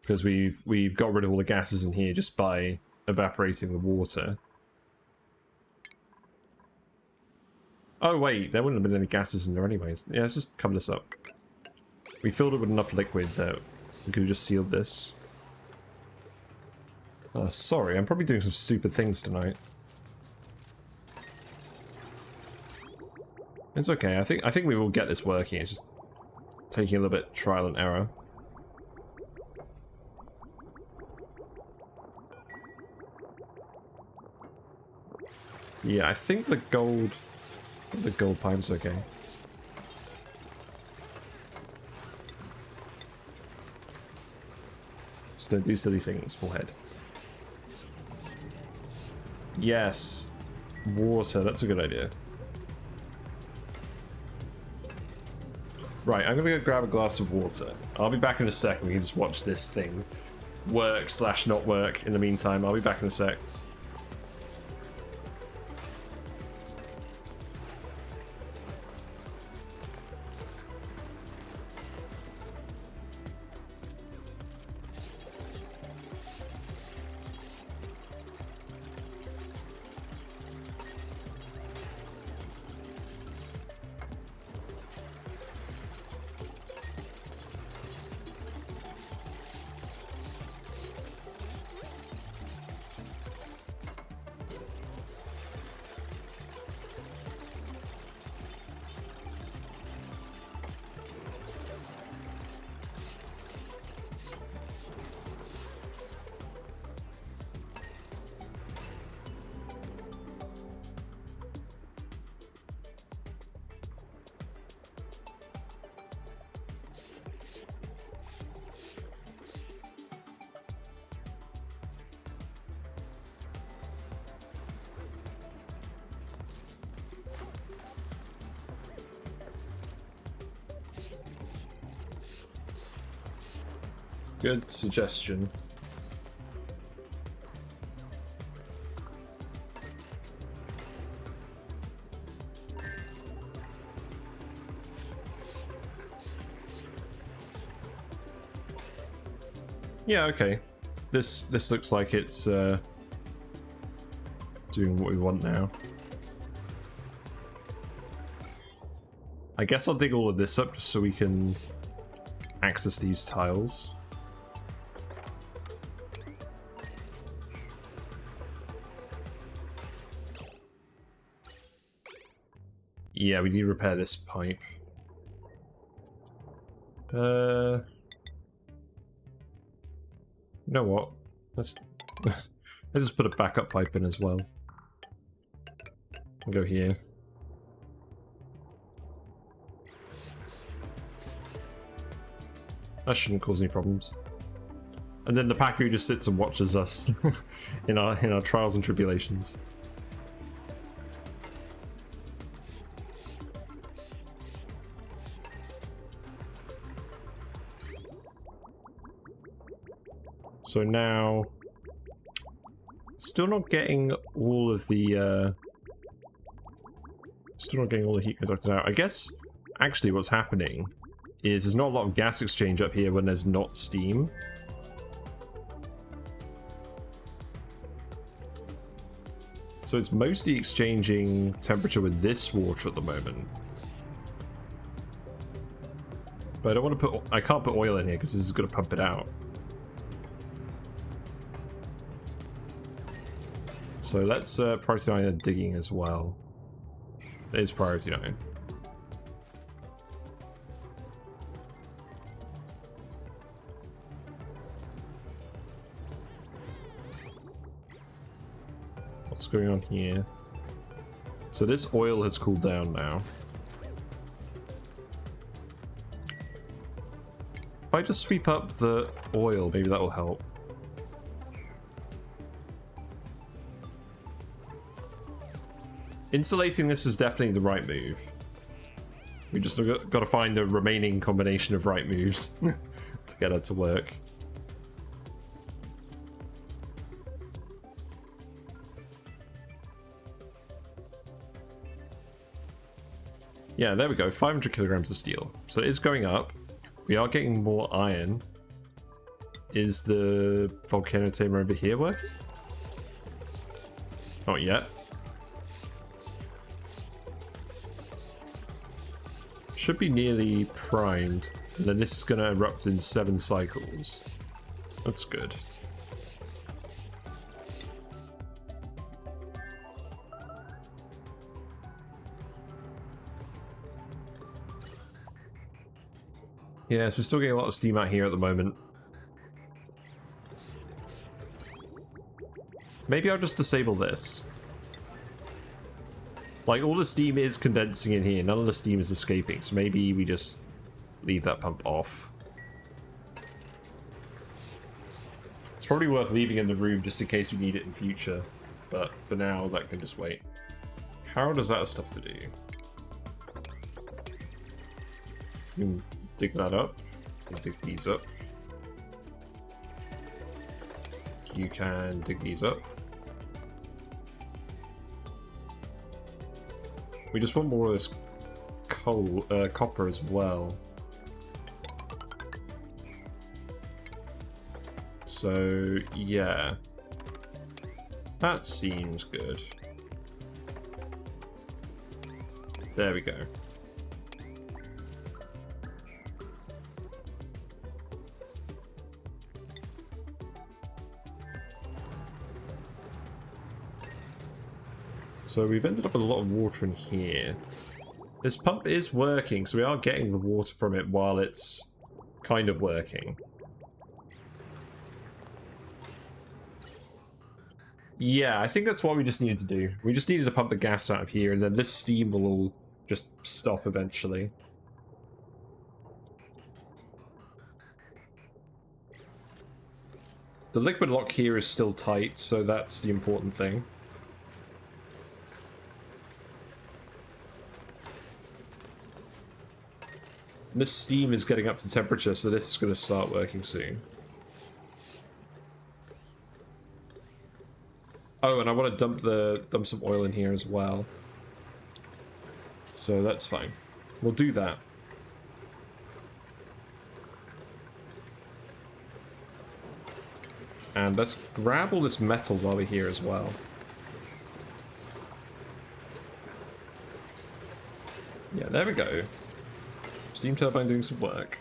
Speaker 1: Because we've got rid of all the gases in here just by evaporating the water. Oh wait, there wouldn't have been any gases in there anyways. Yeah, let's just cover this up. We filled it with enough liquid that we could have just sealed this. Oh, sorry, I'm probably doing some stupid things tonight. It's okay, I think we will get this working, it's just taking a little bit trial and error. Yeah, I think the gold pipe's okay. Just don't do silly things, forehead. Yes, water, that's a good idea. Right, I'm gonna go grab a glass of water. I'll be back in a second. We can just watch this thing work / not work in the meantime. I'll be back in a sec. Good suggestion. Yeah, okay. This looks like it's doing what we want now. I guess I'll dig all of this up just so we can access these tiles. Yeah, we need to repair this pipe. You know what? Let's just put a backup pipe in as well. And go here. That shouldn't cause any problems. And then the Paku just sits and watches us in our trials and tribulations. So now, still not getting all of the heat conducted out. I guess actually what's happening is there's not a lot of gas exchange up here when there's not steam. So it's mostly exchanging temperature with this water at the moment. But I don't want to put, I can't put oil in here because this is going to pump it out. So let's priority 9 digging as well. It is priority 9. What's going on here? So this oil has cooled down now. If I just sweep up the oil, maybe that will help. Insulating this is definitely the right move. We just got to find the remaining combination of right moves to get it to work. Yeah, there we go. 500 kilograms of steel. So it is going up. We are getting more iron. Is the volcano tamer over here working? Not yet. Should be nearly primed. And then this is going to erupt in 7 cycles. That's good. Yeah, so still getting a lot of steam out here at the moment. Maybe I'll just disable this. Like, all the steam is condensing in here. None of the steam is escaping. So maybe we just leave that pump off. It's probably worth leaving in the room just in case we need it in future. But for now, that can just wait. How does that have stuff to do? You can dig that up. You can dig these up. You can dig these up. We just want more of this coal, copper as well. So, yeah. That seems good. There we go. So we've ended up with a lot of water in here. This pump is working, so we are getting the water from it while it's kind of working. Yeah, I think that's what we just needed to do. We just needed to pump the gas out of here, and then this steam will all just stop eventually. The liquid lock here is still tight, so that's the important thing. This steam is getting up to temperature, so this is going to start working soon. Oh, and I want to dump some oil in here as well. So that's fine. We'll do that. And let's grab all this metal while we're here as well. Yeah, there we go. Steam turbine doing some work.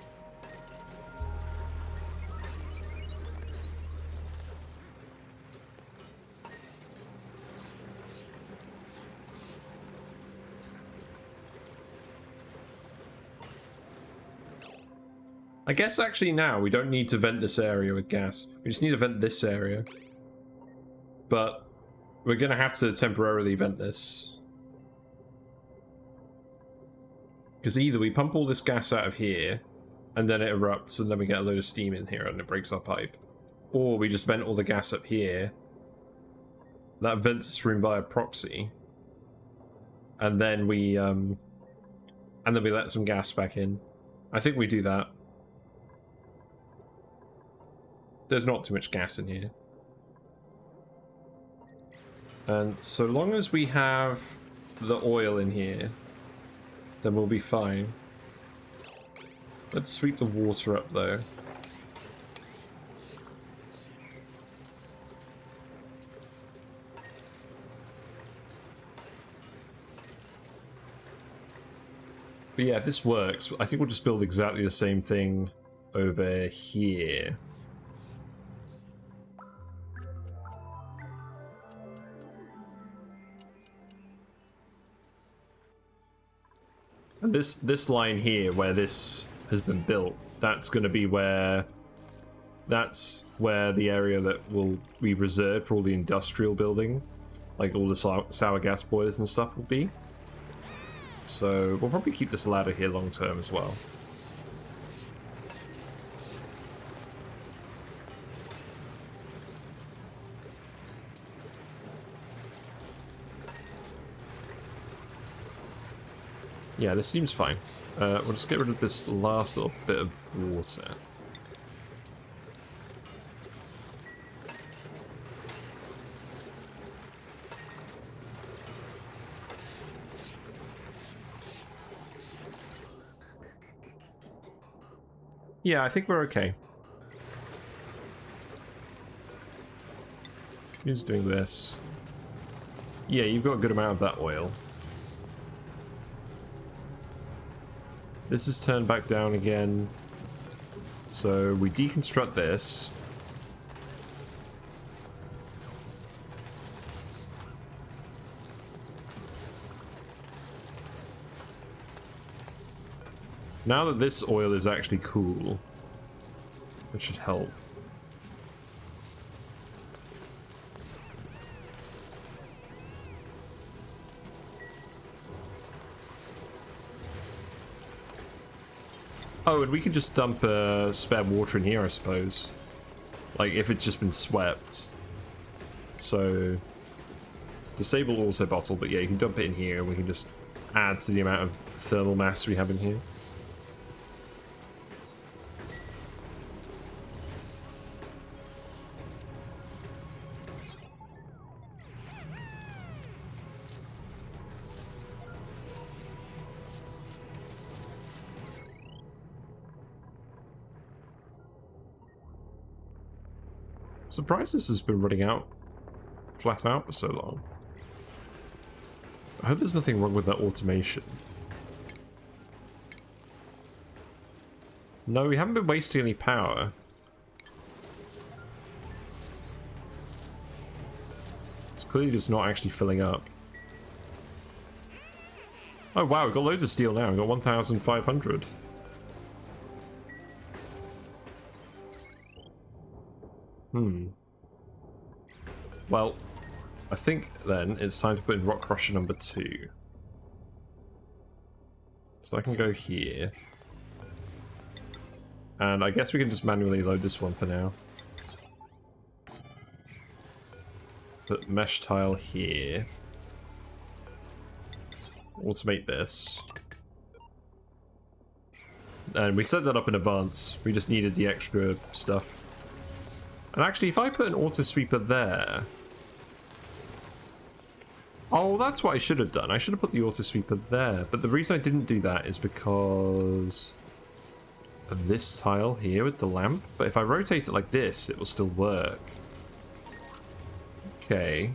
Speaker 1: I guess actually now we don't need to vent this area with gas. We just need to vent this area. But we're going to have to temporarily vent this. Because either we pump all this gas out of here, and then it erupts, and then we get a load of steam in here, and it breaks our pipe. Or we just vent all the gas up here. That vents this room by a proxy. And then we let some gas back in. I think we do that. there's not too much gas in here. And so long as we have the oil in here, then we'll be fine. Let's sweep the water up though. But yeah, if this works, I think we'll just build exactly the same thing over here. And this line here, where this has been built, that's going to be where... That's where the area that will be reserved for all the industrial building, like all the sour gas boilers and stuff, will be. So we'll probably keep this ladder here long term as well. Yeah, this seems fine. We'll just get rid of this last little bit of water. Yeah, I think we're okay. Who's doing this? Yeah, you've got a good amount of that oil. This is turned back down again. So we deconstruct this. Now that this oil is actually cool, it should help. Oh, and we can just dump spare water in here, I suppose. Like, if it's just been swept. So, disable auto bottle, but yeah, you can dump it in here, and we can just add to the amount of thermal mass we have in here. Surprised this has been running out flat out for so long. I hope there's nothing wrong with that automation. No, we haven't been wasting any power. It's clearly just not actually filling up. Oh wow, we've got loads of steel now. We've got 1,500. Well, I think then it's time to put in Rock Crusher number 2. So I can go here. And I guess we can just manually load this one for now. Put mesh tile here. Automate this. And we set that up in advance. We just needed the extra stuff. And actually, if I put an auto sweeper there... Oh, that's what I should have done. I should have put the auto sweeper there. But the reason I didn't do that is because of this tile here with the lamp. But if I rotate it like this, it will still work. Okay.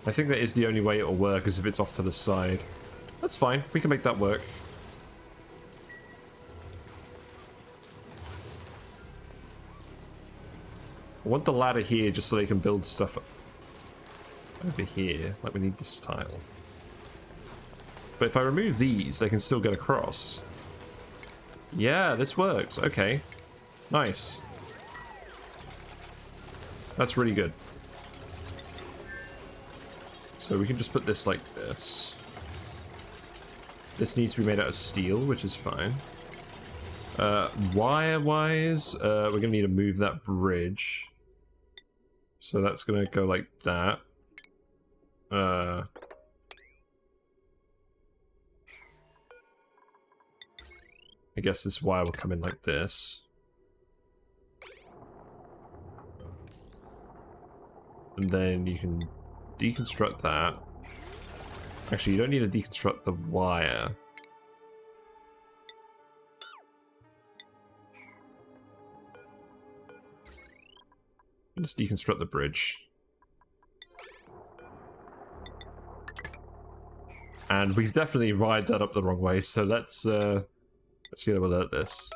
Speaker 1: I think that is the only way it will work, is if it's off to the side. That's fine. We can make that work. I want the ladder here just so they can build stuff over here. Like, we need this tile. But if I remove these, they can still get across. Yeah, this works. Okay. Nice. That's really good. So we can just put this like this. This needs to be made out of steel, which is fine. Wire-wise, we're going to need to move that bridge. So that's going to go like that. I guess this wire will come in like this. And then you can deconstruct that. Actually, you don't need to deconstruct the wire. Just deconstruct the bridge. And we've definitely wired that up the wrong way, so let's go alert this.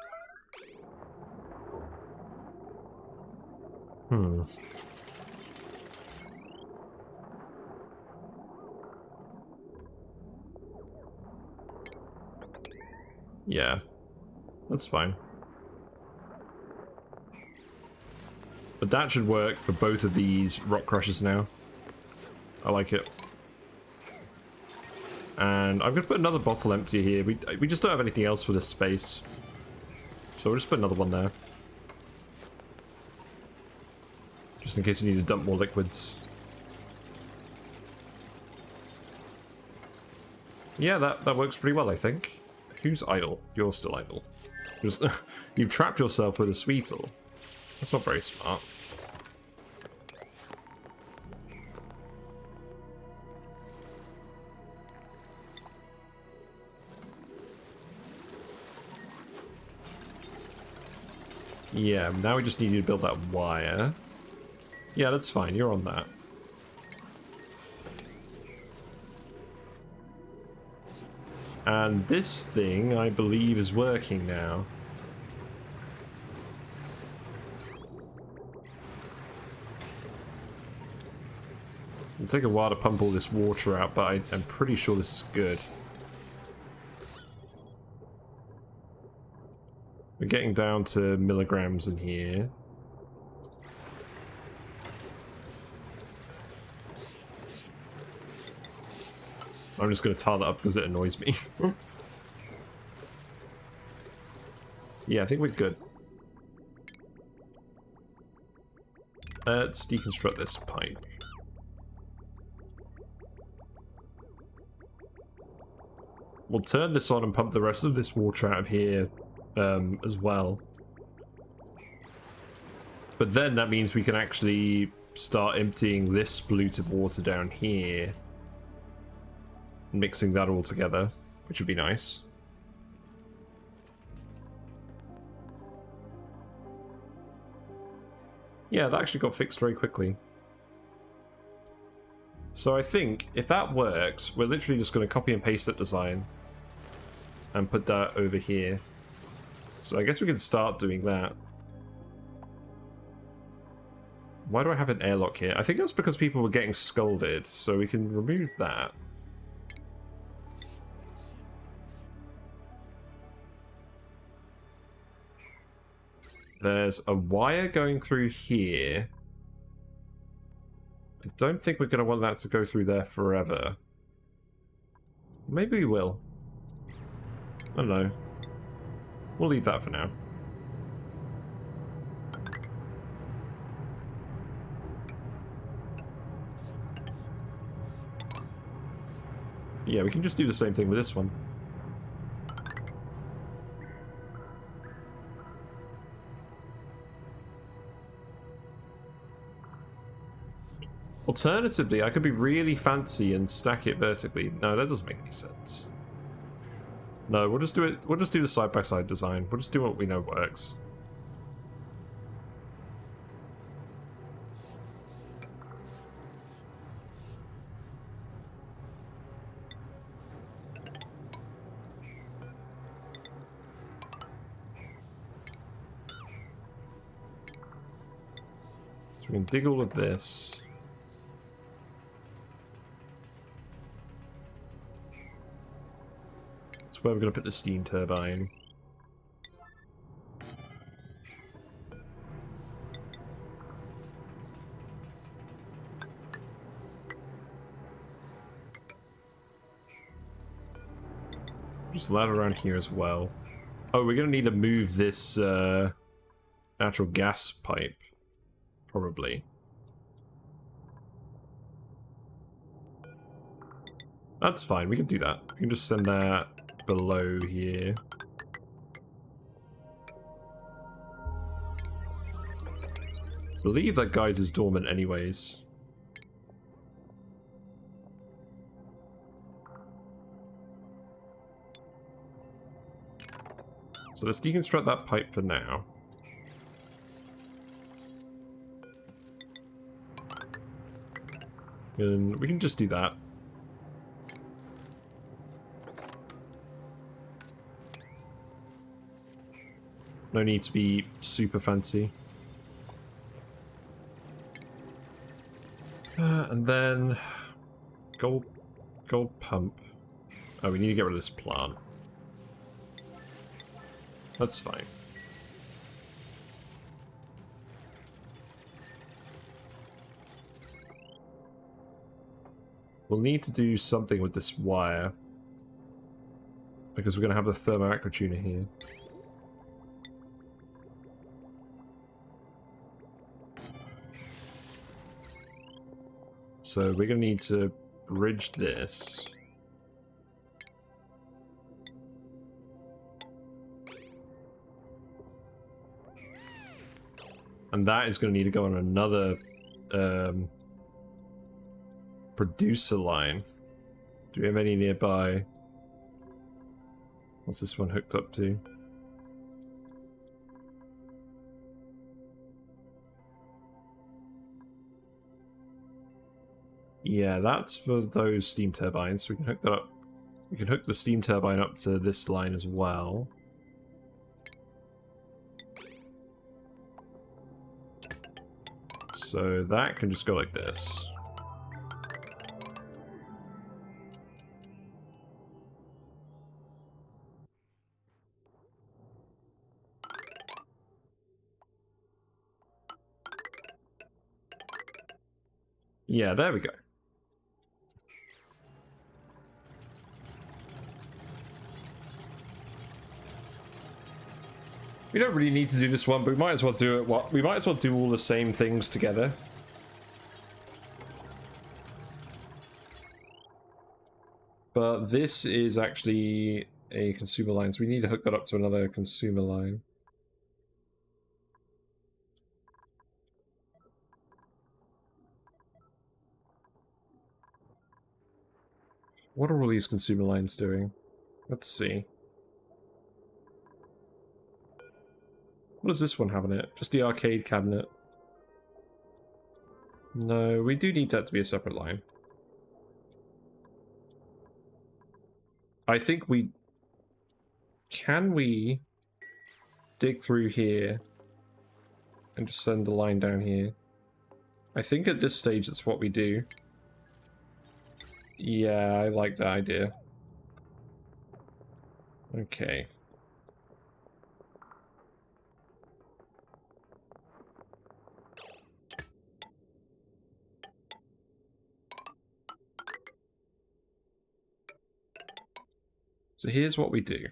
Speaker 1: Yeah, that's fine. But that should work for both of these rock crushers now. I like it. And I'm going to put another bottle empty here. We just don't have anything else for this space. So we'll just put another one there. Just in case we need to dump more liquids. Yeah, that works pretty well, I think. Who's idle? You're still idle. Just, you've trapped yourself with a sweetle. That's not very smart. Yeah, now we just need you to build that wire. Yeah, that's fine. You're on that. And this thing, I believe, is working now. It'll take a while to pump all this water out, but I'm pretty sure this is good. We're getting down to milligrams in here. I'm just going to tar that up because it annoys me. Yeah, I think we're good. Let's deconstruct this pipe. We'll turn this on and pump the rest of this water out of here as well. But then that means we can actually start emptying this polluted water down here. Mixing that all together, which would be nice. Yeah, that actually got fixed very quickly. So I think if that works, we're literally just going to copy and paste that design and put that over here. So I guess we can start doing that. Why do I have an airlock here? I think that's because people were getting scolded, so we can remove that. There's a wire going through here. I don't think we're going to want that to go through there forever. Maybe we will. I don't know. We'll leave that for now. Yeah, we can just do the same thing with this one. Alternatively, I could be really fancy and stack it vertically. No, that doesn't make any sense. No, we'll just do it. We'll just do the side-by-side design. We'll just do what we know works. So we can dig all of this. Where we're going to put the steam turbine. Just ladder around here as well. Oh, we're going to need to move this natural gas pipe. Probably. That's fine, we can do that. We can just send that below here. I believe that guy's is dormant anyways. So let's deconstruct that pipe for now. And we can just do that. No need to be super fancy. And then gold pump. Oh, we need to get rid of this plant. That's fine. We'll need to do something with this wire, because we're going to have a thermoacrotuner here. So we're going to need to bridge this. And that is going to need to go on another producer line. Do we have any nearby? What's this one hooked up to? Yeah, that's for those steam turbines. So we can hook that up. We can hook the steam turbine up to this line as well. So that can just go like this. Yeah, there we go. We don't really need to do this one, but we might as well do it. We might as well do all the same things together. But this is actually a consumer line, so we need to hook that up to another consumer line. What are all these consumer lines doing? Let's see. What does this one have in it? Just the arcade cabinet. No, we do need that to be a separate line. I think we... Can we dig through here and just send the line down here? I think at this stage that's what we do. Yeah, I like that idea. Okay. So here's what we do.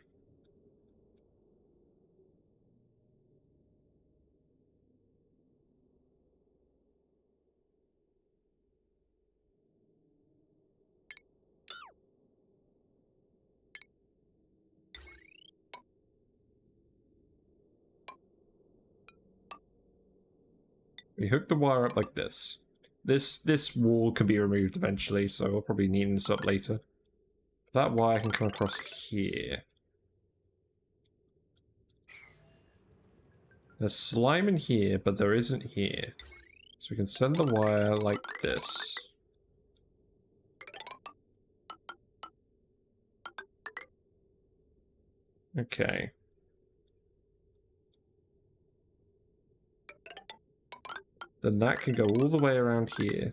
Speaker 1: We hook the wire up like this. This wall can be removed eventually, so we'll probably need this up later. That wire can come across here. There's slime in here, but there isn't here. So we can send the wire like this. Okay. Then that can go all the way around here.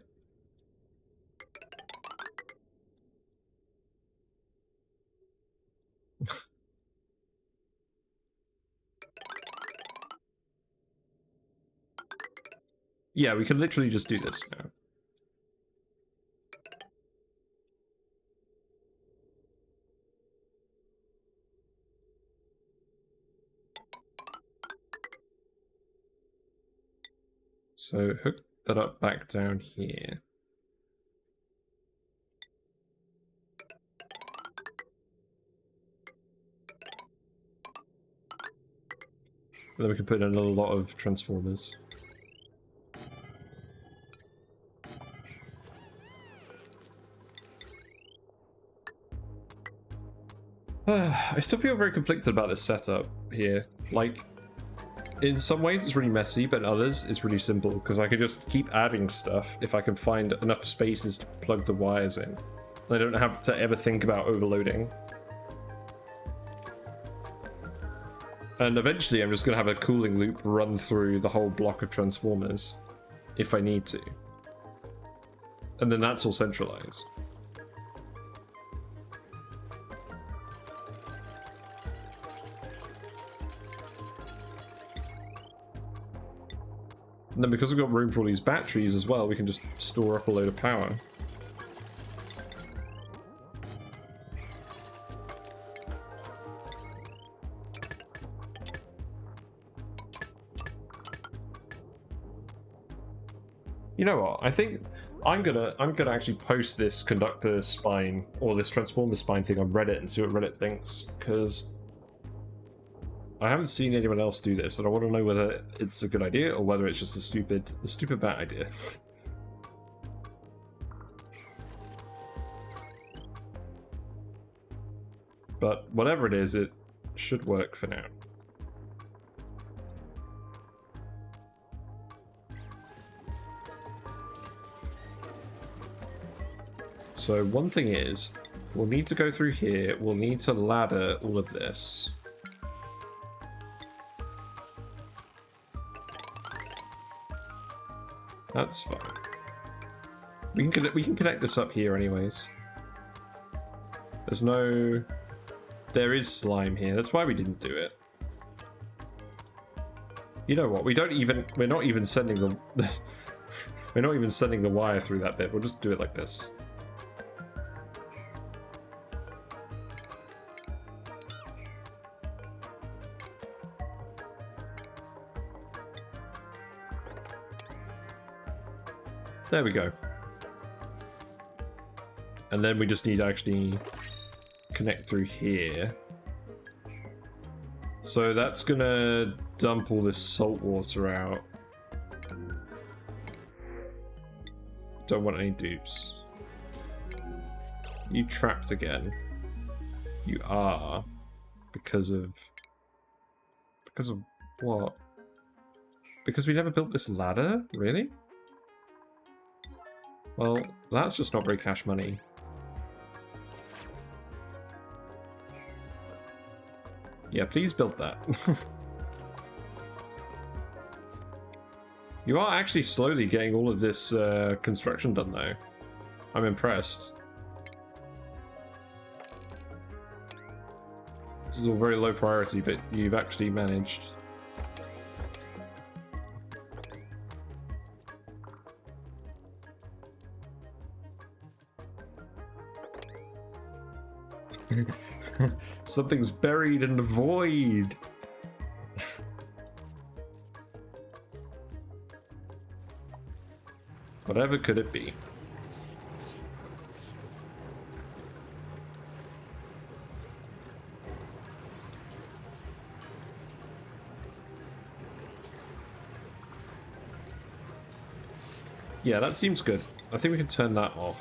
Speaker 1: Yeah, we can literally just do this now. So hook that up back down here. And then we can put in a lot of transformers. I still feel very conflicted about this setup here. Like, in some ways it's really messy, but in others it's really simple, because I can just keep adding stuff if I can find enough spaces to plug the wires in. I don't have to ever think about overloading. And eventually I'm just going to have a cooling loop run through the whole block of transformers, if I need to. And then that's all centralized. And then because we've got room for all these batteries as well, we can just store up a load of power. You know what? I think I'm gonna actually post this conductor spine or this transformer spine thing on Reddit and see what Reddit thinks, because I haven't seen anyone else do this, and I want to know whether it's a good idea or whether it's just a stupid bad idea. But whatever it is, it should work for now. So one thing is, we'll need to go through here, we'll need to ladder all of this. That's fine. We can connect this up here anyways. There's no... There is slime here, that's why we didn't do it. You know what, we're not even sending the... we're not even sending the wire through that bit, we'll just do it like this. There we go. And then we just need to actually connect through here. So that's gonna dump all this salt water out. Don't want any dupes. You trapped again. You are. Because of what? Because we never built this ladder? Really? Well, that's just not very cash money. Yeah, please build that. You are actually slowly getting all of this construction done, though. I'm impressed. This is all very low priority, but you've actually managed. Something's buried in the void. Whatever could it be? Yeah, that seems good. I think we can turn that off.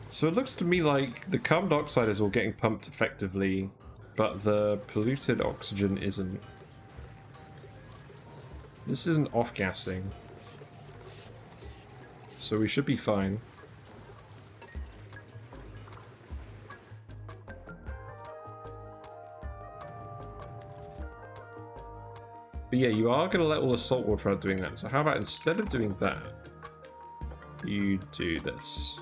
Speaker 1: So it looks to me like the carbon dioxide is all getting pumped effectively, but the polluted oxygen isn't. This isn't off-gassing. So we should be fine. But yeah, you are going to let all the salt water out doing that. So how about instead of doing that, you do this.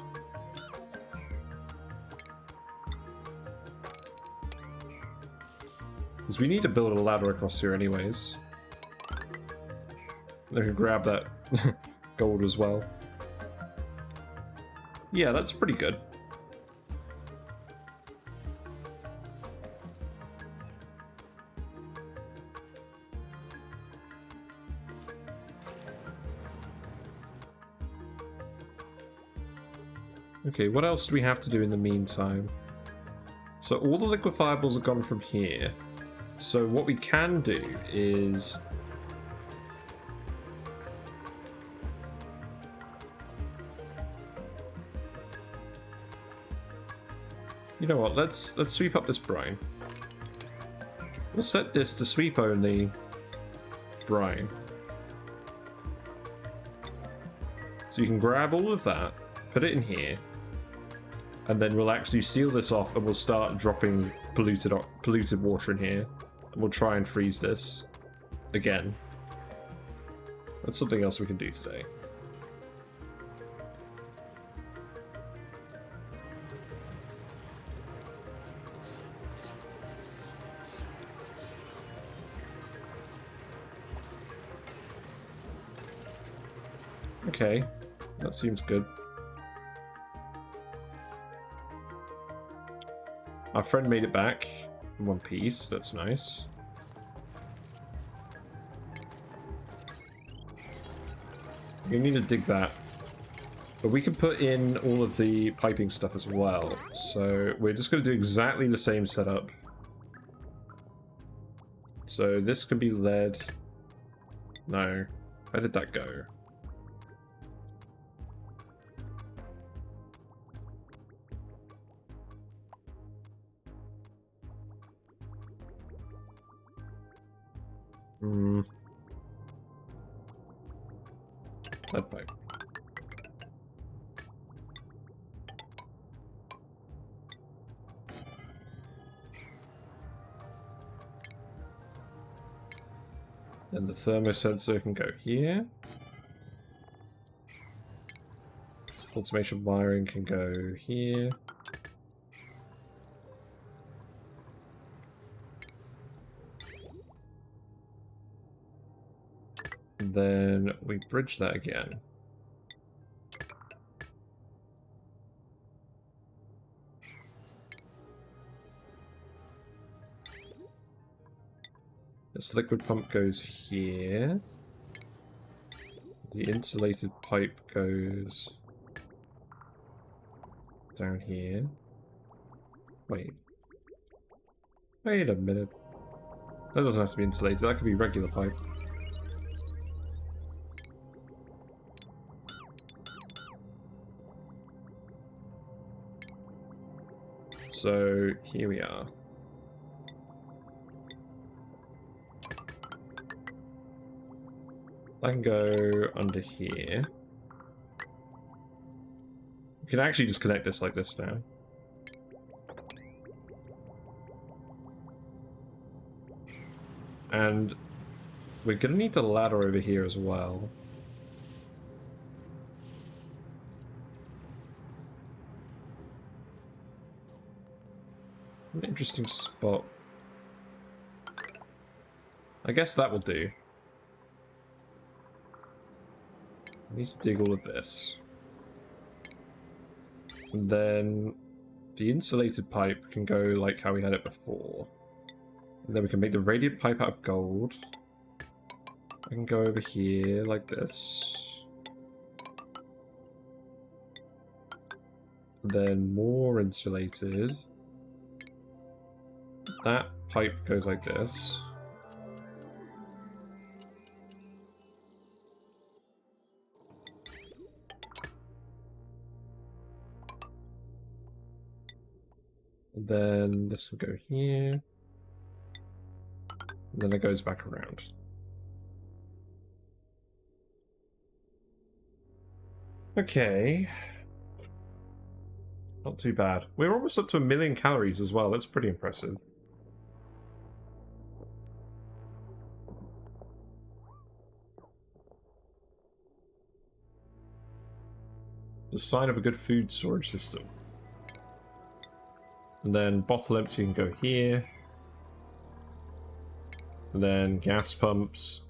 Speaker 1: Because we need to build a ladder across here anyways. Then we can grab that gold as well. Yeah, that's pretty good. Okay, what else do we have to do in the meantime? So all the liquefiables are gone from here. So what we can do is... You know what, let's sweep up this brine. We'll set this to sweep only brine. So you can grab all of that, put it in here, and then we'll actually seal this off and we'll start dropping polluted water in here. And we'll try and freeze this again. That's something else we can do today. Okay, that seems good. Our friend made it back in one piece, that's nice. We need to dig that. But we can put in all of the piping stuff as well. So we're just going to do exactly the same setup. So this can be lead. No. Where did that go? Lead pipe. Then the thermosensor can go here. Automation wiring can go here. And then we bridge that again. This liquid pump goes here. The insulated pipe goes down here. Wait a minute. That doesn't have to be insulated, that could be regular pipe. So here we are. I can go under here. We can actually just connect this like this now. And we're gonna need the ladder over here as well. An interesting spot. I guess that will do. I need to dig all of this. And then the insulated pipe can go like how we had it before. And then we can make the radiant pipe out of gold. I can go over here like this. Then more insulated. That pipe goes like this. And then this will go here. And then it goes back around. Okay. Not too bad. We're almost up to 1,000,000 calories as well. That's pretty impressive. The sign of a good food storage system. And then bottle empty can go here. And then gas pumps.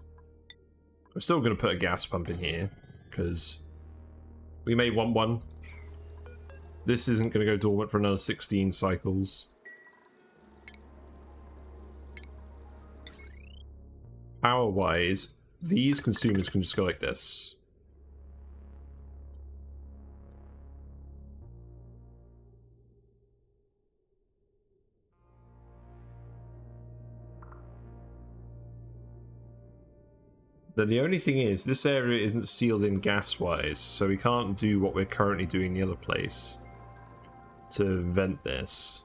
Speaker 1: I'm still going to put a gas pump in here, because we may want one. This isn't going to go dormant for another 16 cycles. Power-wise, these consumers can just go like this. Then the only thing is, this area isn't sealed in gas-wise, so we can't do what we're currently doing in the other place to vent this.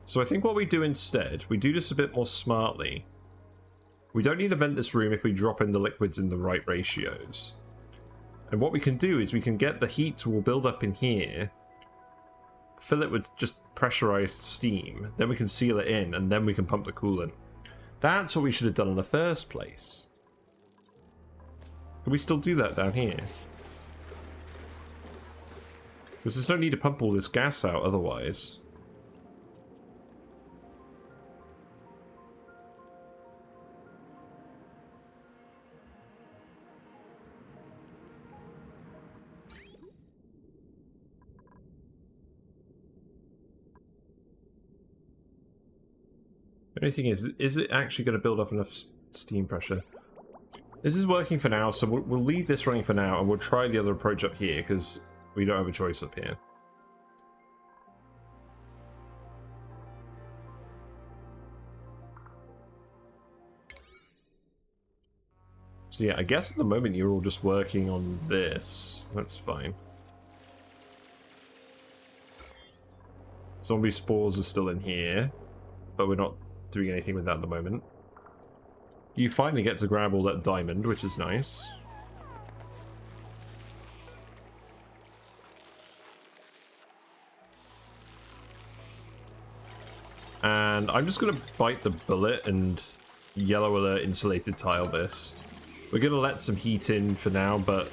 Speaker 1: So I think what we do instead, we do this a bit more smartly. We don't need to vent this room if we drop in the liquids in the right ratios. And what we can do is we can get the heat to build up in here, fill it with just pressurized steam, then we can seal it in, and then we can pump the coolant. That's what we should have done in the first place. Can we still do that down here? Because there's no need to pump all this gas out otherwise. The only thing is it actually going to build up enough steam pressure? This is working for now, so we'll leave this running for now, and we'll try the other approach up here, because we don't have a choice up here. So yeah, I guess at the moment you're all just working on this. That's fine. Zombie spores are still in here, but we're not doing anything with that at the moment. You finally get to grab all that diamond, which is nice. And I'm just going to bite the bullet and yellow alert insulated tile this. We're going to let some heat in for now, but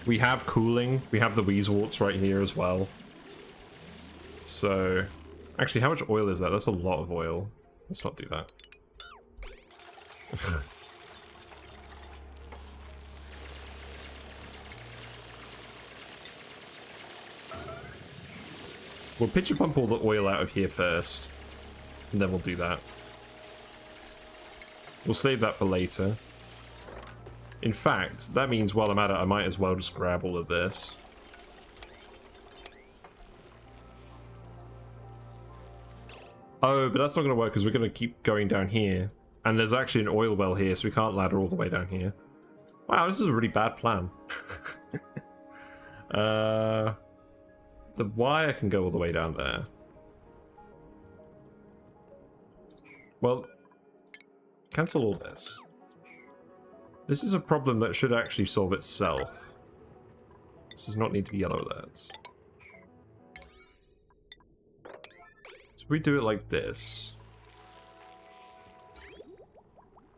Speaker 1: we have cooling. We have the weezeworts right here as well. So, actually, how much oil is that? That's a lot of oil. Let's not do that. We'll pitcher pump all the oil out of here first, and then we'll do that. We'll save that for later. In fact, that means while I'm at it, I might as well just grab all of this. Oh, but that's not going to work because we're going to keep going down here. And there's actually an oil well here, so we can't ladder all the way down here. Wow, this is a really bad plan. The wire can go all the way down there. Well, cancel all this. This is a problem that should actually solve itself. This does not need to be yellow alerts. So we do it like this.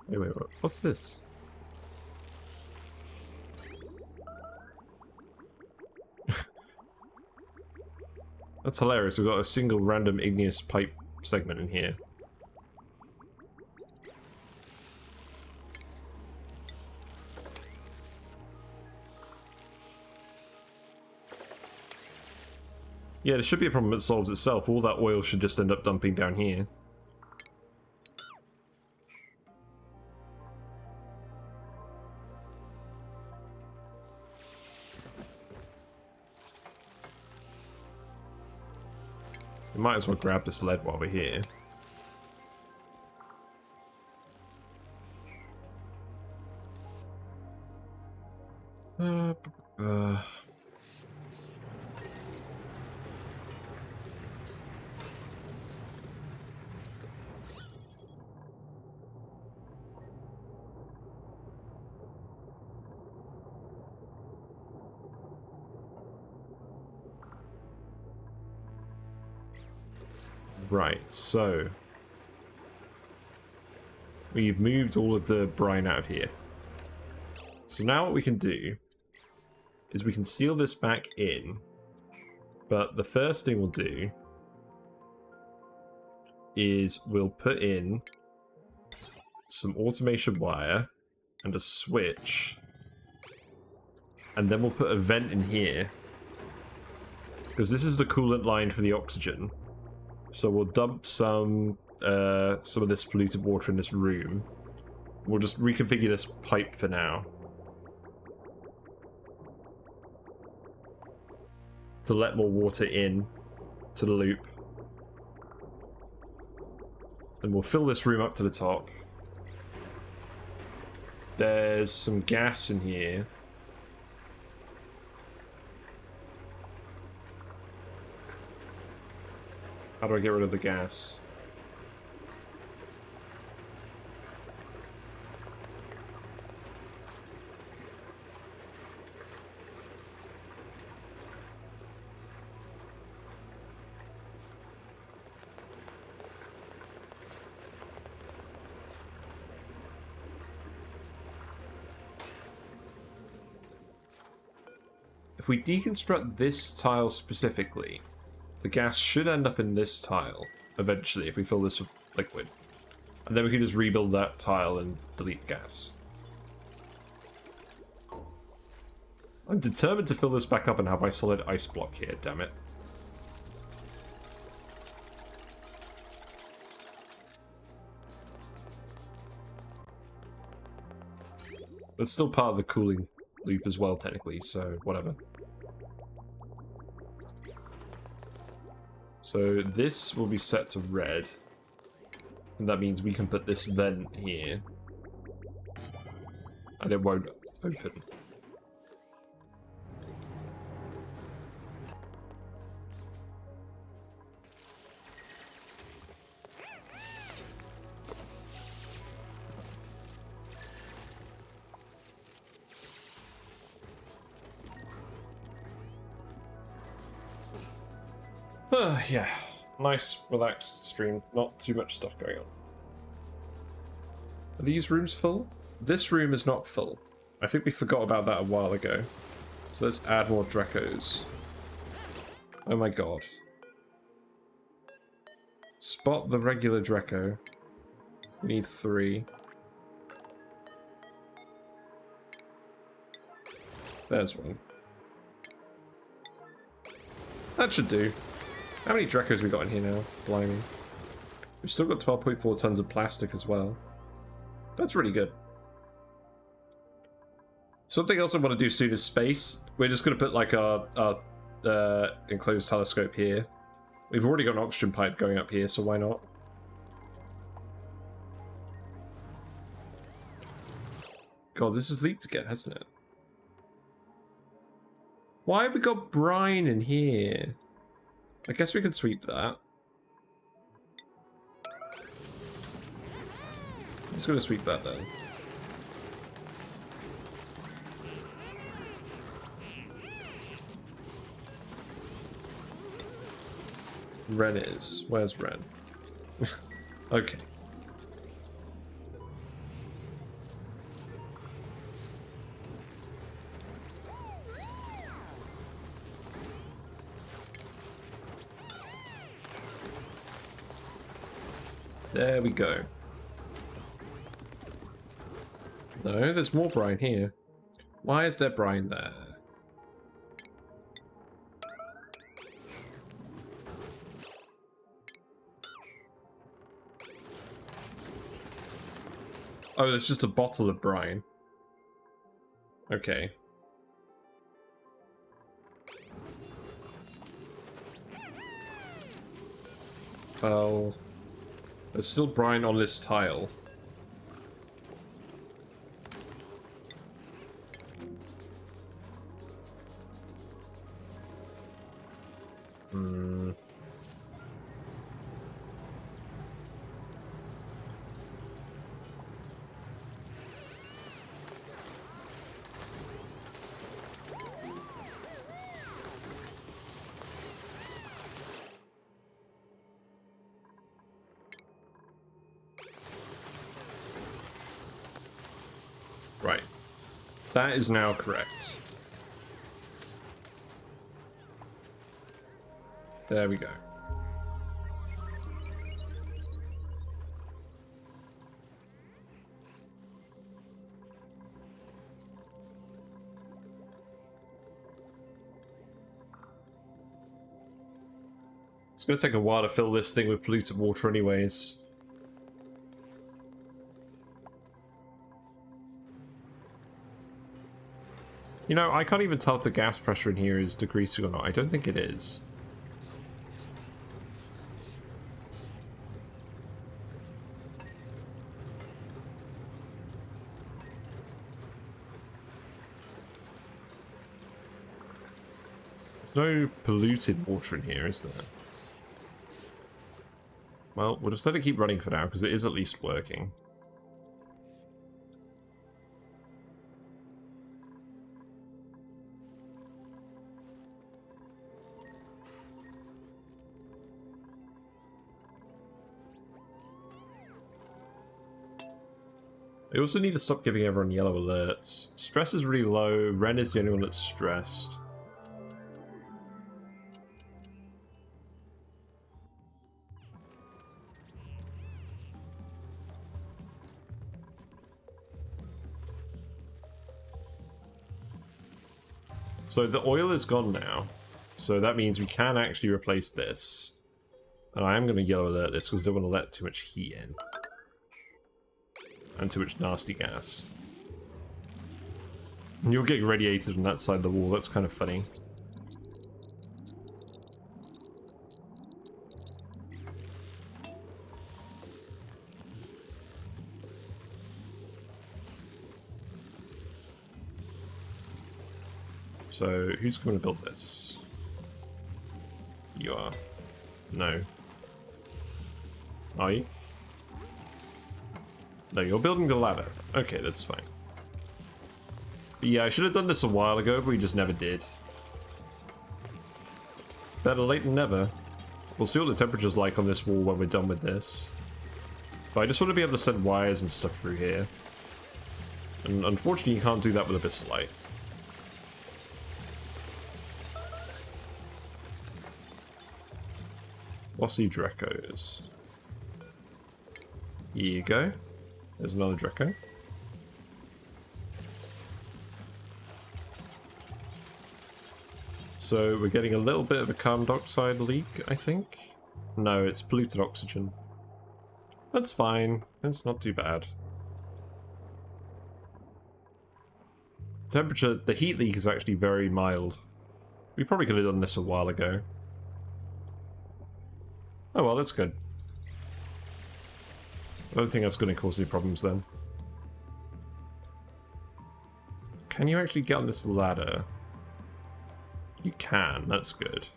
Speaker 1: Wait, what's this? That's hilarious. We've got a single random igneous pipe segment in here. Yeah, there should be a problem that solves itself. All that oil should just end up dumping down here. We might as well grab this lead while we're here. Right, so we've moved all of the brine out of here. So now what we can do is we can seal this back in, but the first thing we'll do is we'll put in some automation wire and a switch, and then we'll put a vent in here, because this is the coolant line for the oxygen. So we'll dump some of this polluted water in this room. We'll just reconfigure this pipe for now to let more water in to the loop. And we'll fill this room up to the top. There's some gas in here. How do I get rid of the gas? If we deconstruct this tile specifically, the gas should end up in this tile eventually if we fill this with liquid. And then we can just rebuild that tile and delete gas. I'm determined to fill this back up and have my solid ice block here, damn it. It's still part of the cooling loop as well, technically, so whatever. So this will be set to red. And that means we can put this vent here. And it won't open. Yeah, nice, relaxed stream. Not too much stuff going on. Are these rooms full? This room is not full. I think we forgot about that a while ago. So let's add more Drecos. Oh my god. Spot the regular Dreco. We need 3. There's one. That should do. How many Drecos we got in here now? Blimey. We've still got 12.4 tons of plastic as well. That's really good. Something else I want to do soon is space. We're just going to put like a enclosed telescope here. We've already got an oxygen pipe going up here, so why not? God, this has leaked again, hasn't it? Why have we got brine in here? I guess we can sweep that. I'm just going to sweep that then. Ren is. Where's Ren? Okay. There we go. No, there's more brine here. Why is there brine there? Oh, there's just a bottle of brine. Okay. Well, there's still brine on this tile. Right. That is now correct. There we go. It's going to take a while to fill this thing with polluted water anyways. You know, I can't even tell if the gas pressure in here is decreasing or not. I don't think it is. There's no polluted water in here, is there? Well, we'll just let it keep running for now, because it is at least working. I also need to stop giving everyone yellow alerts. Stress is really low. Ren is the only one that's stressed. So the oil is gone now. So that means we can actually replace this. And I am going to yellow alert this because I don't want to let too much heat in. And too much nasty gas. And you're getting radiated on that side of the wall, that's kind of funny. So, who's going to build this? You are. No. Are you? No, you're building the ladder. Okay, that's fine. But yeah, I should have done this a while ago, but we just never did. Better late than never. We'll see what the temperature's like on this wall when we're done with this. But I just want to be able to send wires and stuff through here. And unfortunately, you can't do that with a Abyss Light. Bossy Drecos. Here you go. There's another Dreco. So we're getting a little bit of a carbon dioxide leak, I think. No, it's polluted oxygen. That's fine. It's not too bad. Temperature, the heat leak is actually very mild. We probably could have done this a while ago. Oh well, that's good. I don't think that's going to cause any problems then. Can you actually get on this ladder? You can, that's good.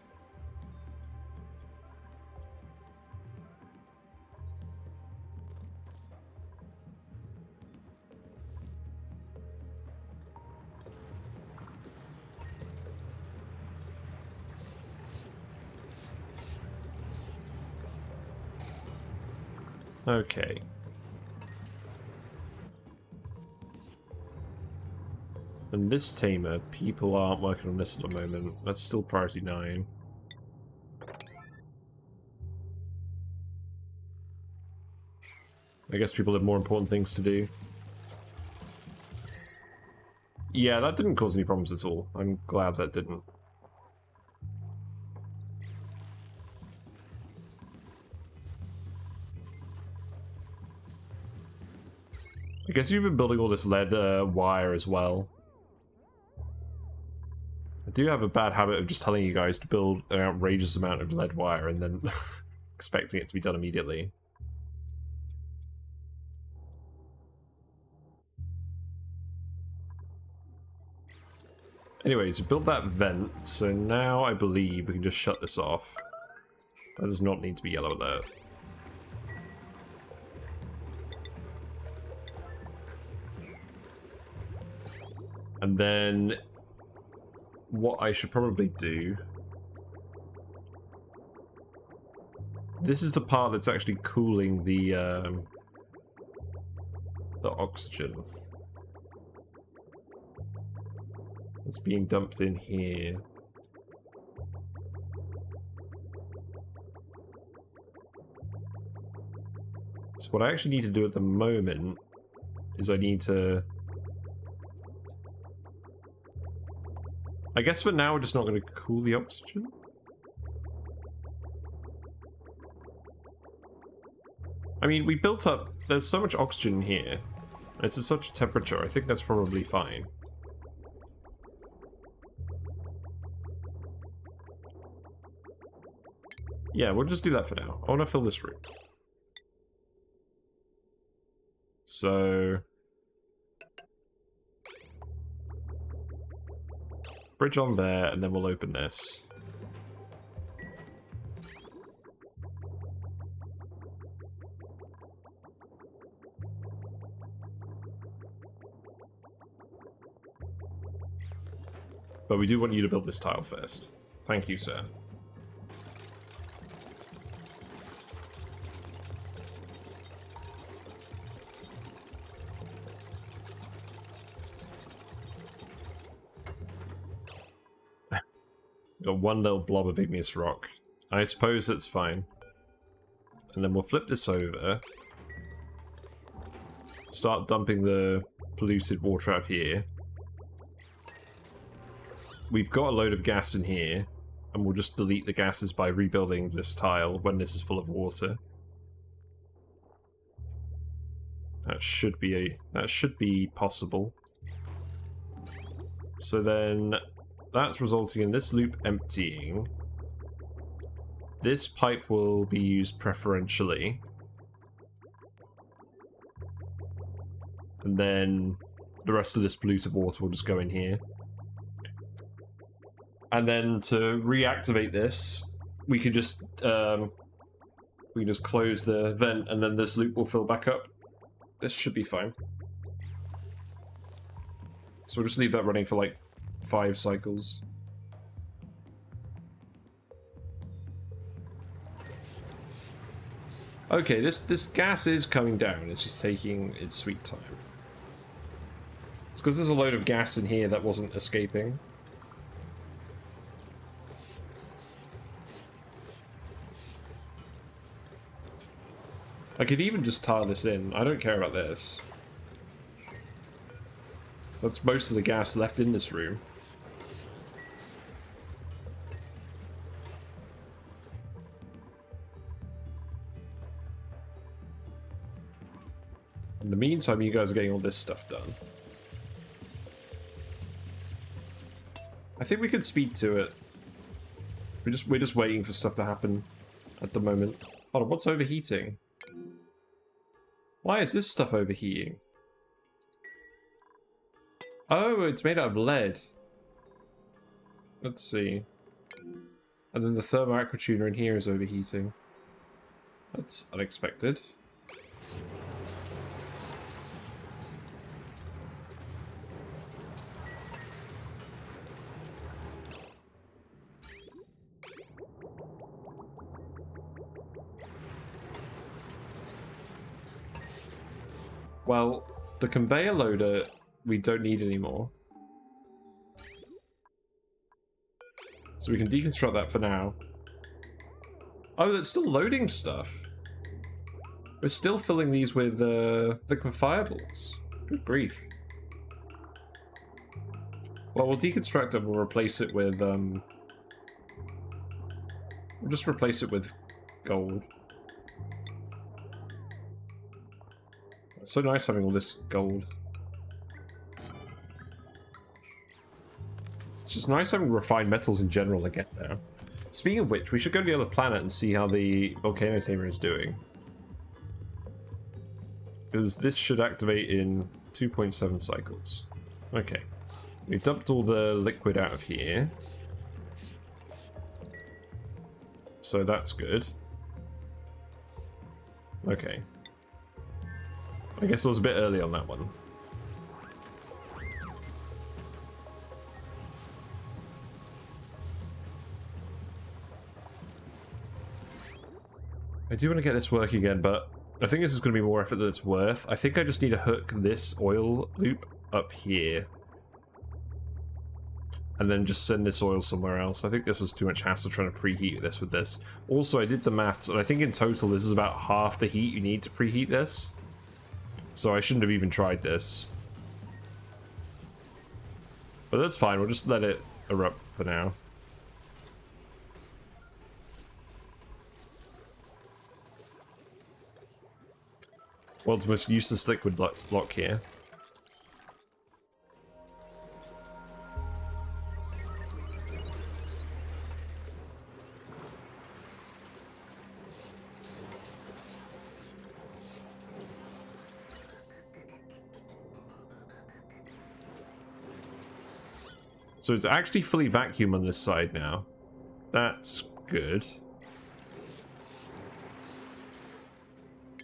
Speaker 1: Okay. And this tamer, people aren't working on this at the moment. That's still priority 9. I guess people have more important things to do. Yeah, that didn't cause any problems at all. I'm glad that didn't. I guess you've been building all this lead wire as well. I do have a bad habit of just telling you guys to build an outrageous amount of lead wire and then expecting it to be done immediately. Anyways, we built that vent, so now I believe we can just shut this off. That does not need to be yellow alert. And then what I should probably do... This is the part that's actually cooling the oxygen. It's being dumped in here. So what I actually need to do at the moment is I need to... I guess for now we're just not going to cool the oxygen. I mean, we built up... There's so much oxygen in here. It's at such a temperature, I think that's probably fine. Yeah, we'll just do that for now. I want to fill this room. So... bridge on there, and then we'll open this. But we do want you to build this tile first. Thank you, sir. Got one little blob of igneous rock. I suppose that's fine. And then we'll flip this over. Start dumping the polluted water out here. We've got a load of gas in here, and we'll just delete the gases by rebuilding this tile when this is full of water. That should be possible. So then that's resulting in this loop emptying. This pipe will be used preferentially. And then the rest of this polluted water will just go in here. And then to reactivate this, we can just close the vent, and then this loop will fill back up. This should be fine. So we'll just leave that running for like 5 cycles. Okay, this gas is coming down. It's just taking its sweet time. It's because there's a load of gas in here that wasn't escaping. I could even just tile this in. I don't care about this. That's most of the gas left in this room. In the meantime, you guys are getting all this stuff done. I think we could speed to it. We're just waiting for stuff to happen at the moment. Hold on, what's overheating? Why is this stuff overheating? Oh, it's made out of lead. Let's see. And then the thermoaquatuner in here is overheating. That's unexpected. Well, the conveyor loader we don't need anymore. So we can deconstruct that for now. Oh, that's still loading stuff. We're still filling these with liquefiables. Good grief. Well, we'll deconstruct it, we'll replace it with we'll just replace it with gold. It's so nice having all this gold. It's just nice having refined metals in general again now. Speaking of which, we should go to the other planet and see how the volcano tamer is doing. Because this should activate in 2.7 cycles. Okay. We've dumped all the liquid out of here. So that's good. Okay. I guess I was a bit early on that one. I do want to get this working again, but I think this is going to be more effort than it's worth. I think I just need to hook this oil loop up here. And then just send this oil somewhere else. I think this was too much hassle trying to preheat this with this. Also, I did the maths, and I think in total this is about half the heat you need to preheat this. So I shouldn't have even tried this. But that's fine, we'll just let it erupt for now. World's most useless liquid block here. So it's actually fully vacuum on this side now. That's good.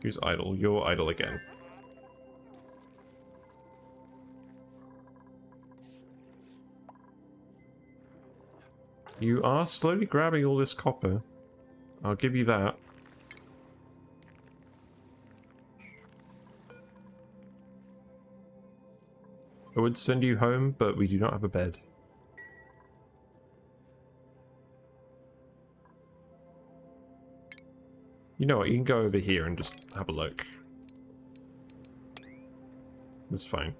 Speaker 1: Who's idle? You're idle again. You are slowly grabbing all this copper. I'll give you that. I would send you home, but we do not have a bed. You know what, you can go over here and just have a look. That's fine.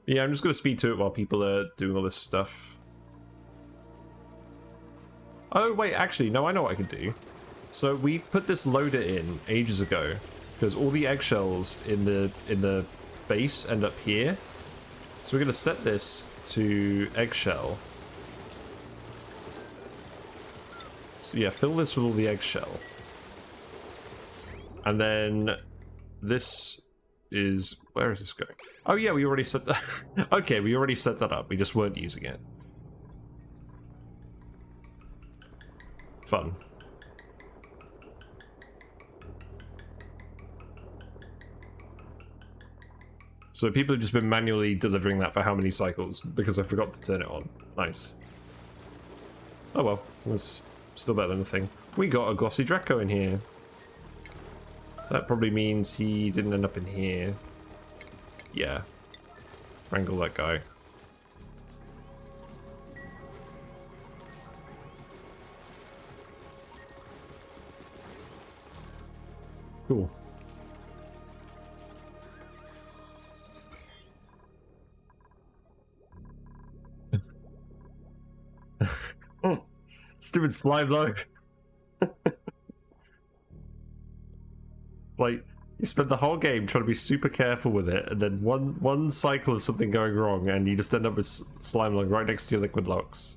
Speaker 1: Yeah, I'm just going to speed to it while people are doing all this stuff. Oh, wait, actually, no, I know what I can do. So we put this loader in ages ago, because all the eggshells in the base end up here. So we're going to set this to eggshell. So yeah, fill this with all the eggshell. And then this is... Where is this going? Oh yeah, we already set that... Okay, we already set that up. We just weren't using it. Fun. So people have just been manually delivering that for how many cycles? Because I forgot to turn it on. Nice. Oh well, that's still better than nothing. We got a glossy Draco in here. That probably means he didn't end up in here. Yeah. Wrangle that guy. Cool. Stupid slime log. Like, you spend the whole game trying to be super careful with it, and then one cycle of something going wrong, and you just end up with slime log right next to your liquid locks.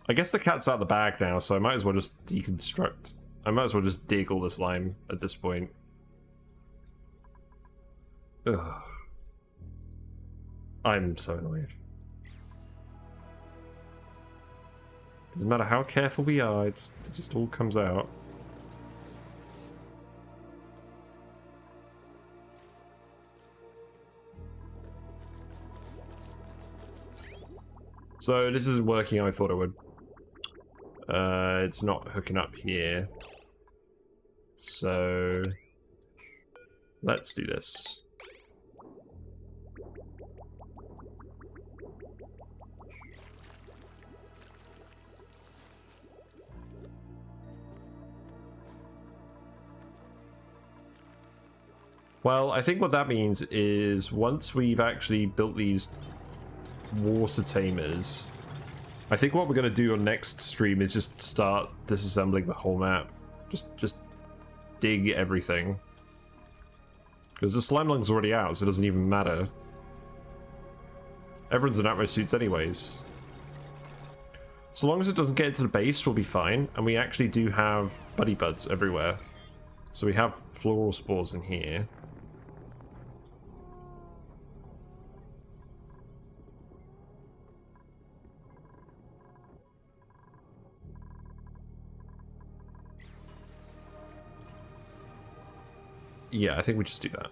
Speaker 1: I guess the cat's out of the bag now, so I might as well just deconstruct. I might as well just dig all the slime at this point. Ugh. I'm so annoyed. Doesn't matter how careful we are, it just all comes out. So this isn't working how I thought it would. It's not hooking up here. So let's do this. Well, I think what that means is once we've actually built these water tamers, I think what we're going to do on next stream is just start disassembling the whole map. Just dig everything. Because the slime lung's already out, so it doesn't even matter. Everyone's in Atmos suits anyways. So long as it doesn't get into the base, we'll be fine. And we actually do have buddy buds everywhere. So we have floral spores in here. Yeah, I think we just do that.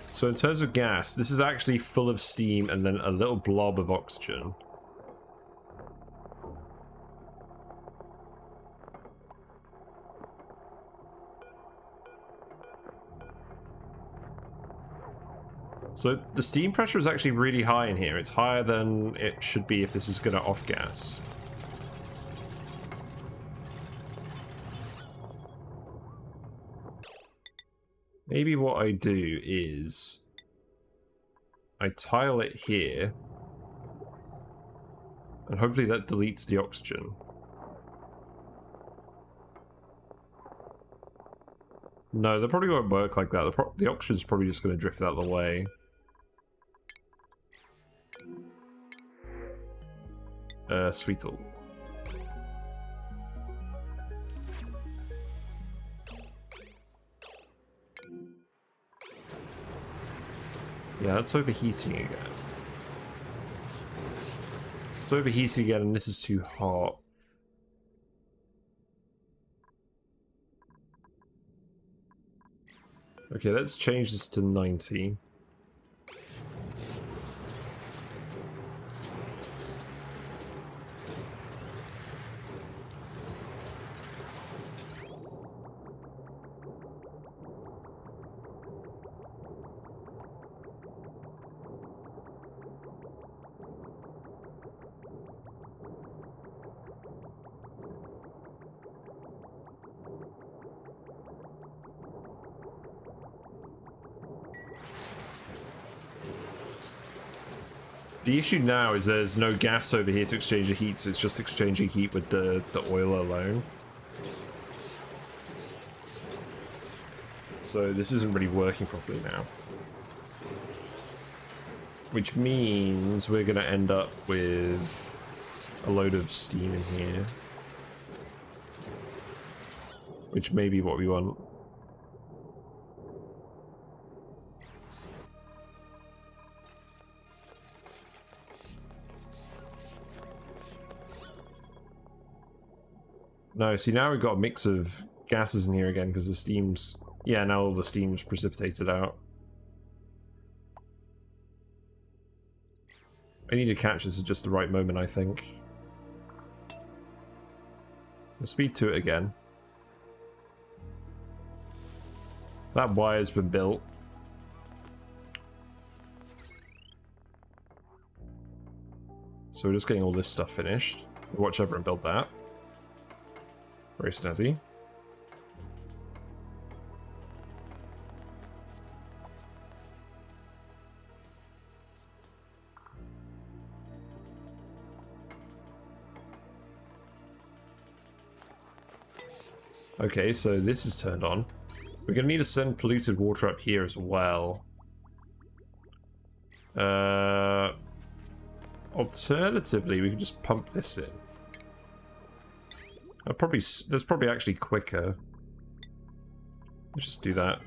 Speaker 1: So in terms of gas, this is actually full of steam and then a little blob of oxygen. So the steam pressure is actually really high in here. It's higher than it should be if this is going to off-gas. Maybe what I do is I tile it here, and hopefully that deletes the oxygen. No, that probably won't work like that. The oxygen's probably just going to drift out of the way. Sweetle. Yeah, that's overheating again. It's overheating again, and this is too hot. Okay, let's change this to 90. The issue now is there's no gas over here to exchange the heat, so it's just exchanging heat with the oil alone. So this isn't really working properly now. Which means we're going to end up with a load of steam in here. Which may be what we want. No, see now we've got a mix of gases in here again because the steam's... Yeah, now all the steam's precipitated out. I need to catch this at just the right moment, I think. Let's speed to it again. That wire's been built. So we're just getting all this stuff finished. Watch over and build that. Very snazzy. Okay, so this is turned on. We're going to need to send polluted water up here as well. Alternatively, we can just pump this in. That's probably actually quicker. Let's just do that.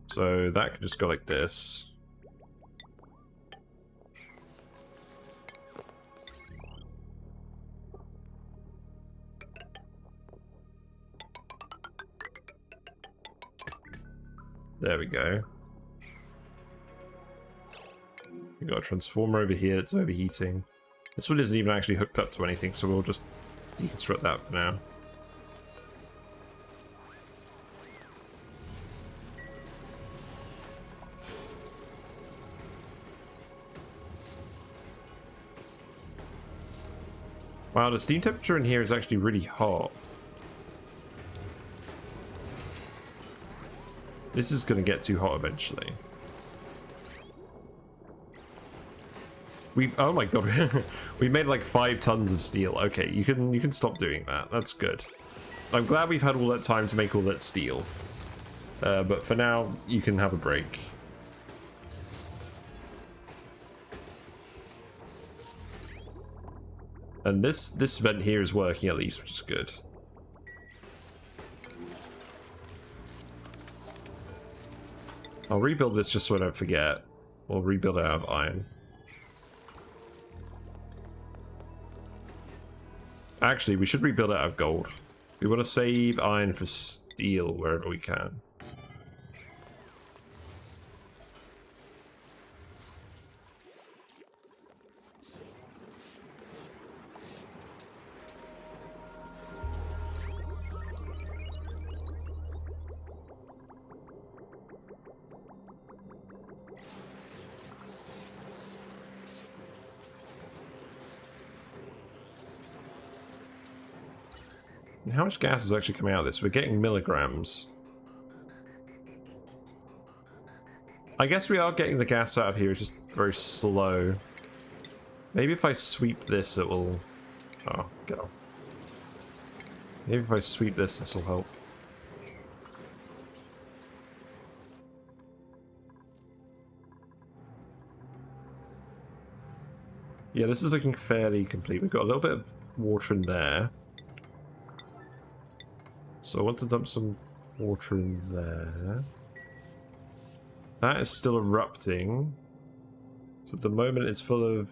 Speaker 1: So that can just go like this. There we go. We've got a transformer over here that's overheating. This one isn't even actually hooked up to anything, so we'll just deconstruct that for now. Wow, the steam temperature in here is actually really hot. This is going to get too hot eventually. Oh my god, we made like 5 tons of steel. Okay, you can stop doing that. That's good. I'm glad we've had all that time to make all that steel. But for now, you can have a break. And this vent here is working at least, which is good. I'll rebuild this just so I don't forget. We'll rebuild it out of iron. Actually, we should rebuild it out of gold. We want to save iron for steel wherever we can. And how much gas is actually coming out of this? We're getting milligrams. I guess we are getting the gas out of here, it's just very slow. Maybe if I sweep this, it will... Oh, go. Maybe if I sweep this will help. Yeah, this is looking fairly complete. We've got a little bit of water in there. So I want to dump some water in there. That is still erupting. So at the moment it's full of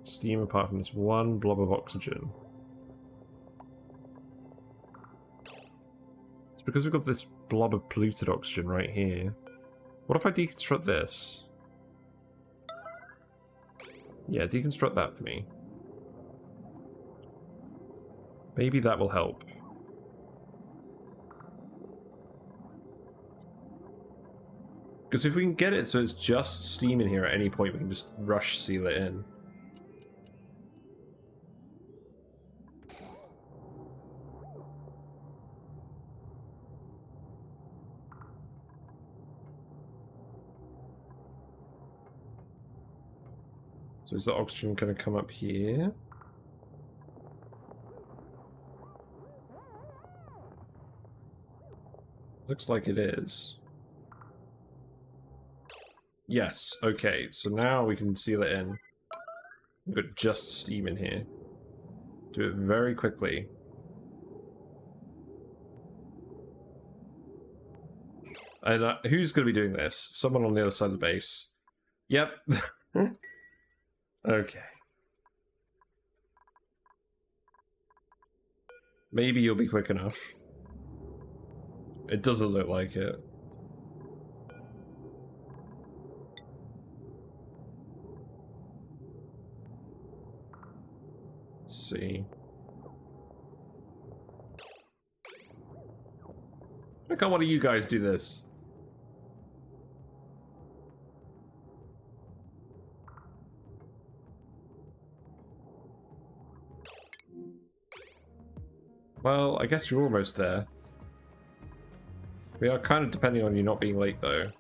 Speaker 1: steam apart from this one blob of oxygen. It's because we've got this blob of polluted oxygen right here. What if I deconstruct this? Yeah, deconstruct that for me. Maybe that will help. Because if we can get it so it's just steam in here at any point, we can just rush seal it in. So is the oxygen going to come up here? Looks like it is. Yes, okay, so now we can seal it in. We've got just steam in here. Do it very quickly. And who's going to be doing this? Someone on the other side of the base. Yep. Okay. Maybe you'll be quick enough. It doesn't look like it. Let's see. Why can't one of you guys do this? Well, I guess you're almost there. We are kind of depending on you not being late, though.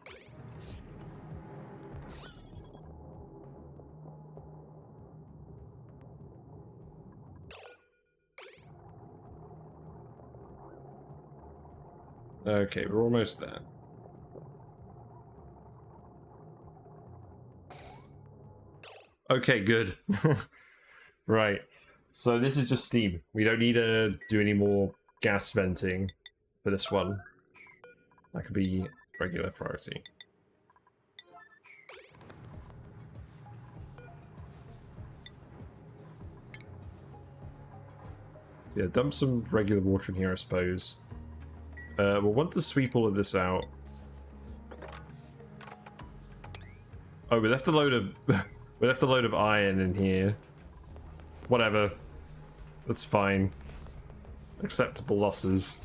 Speaker 1: Okay, we're almost there. Okay, good. Right. So this is just steam. We don't need to do any more gas venting for this one. That could be regular priority. So yeah, dump some regular water in here, I suppose. We'll want to sweep all of this out. Oh, we left a load of we left a load of iron in here. Whatever. That's fine. Acceptable losses.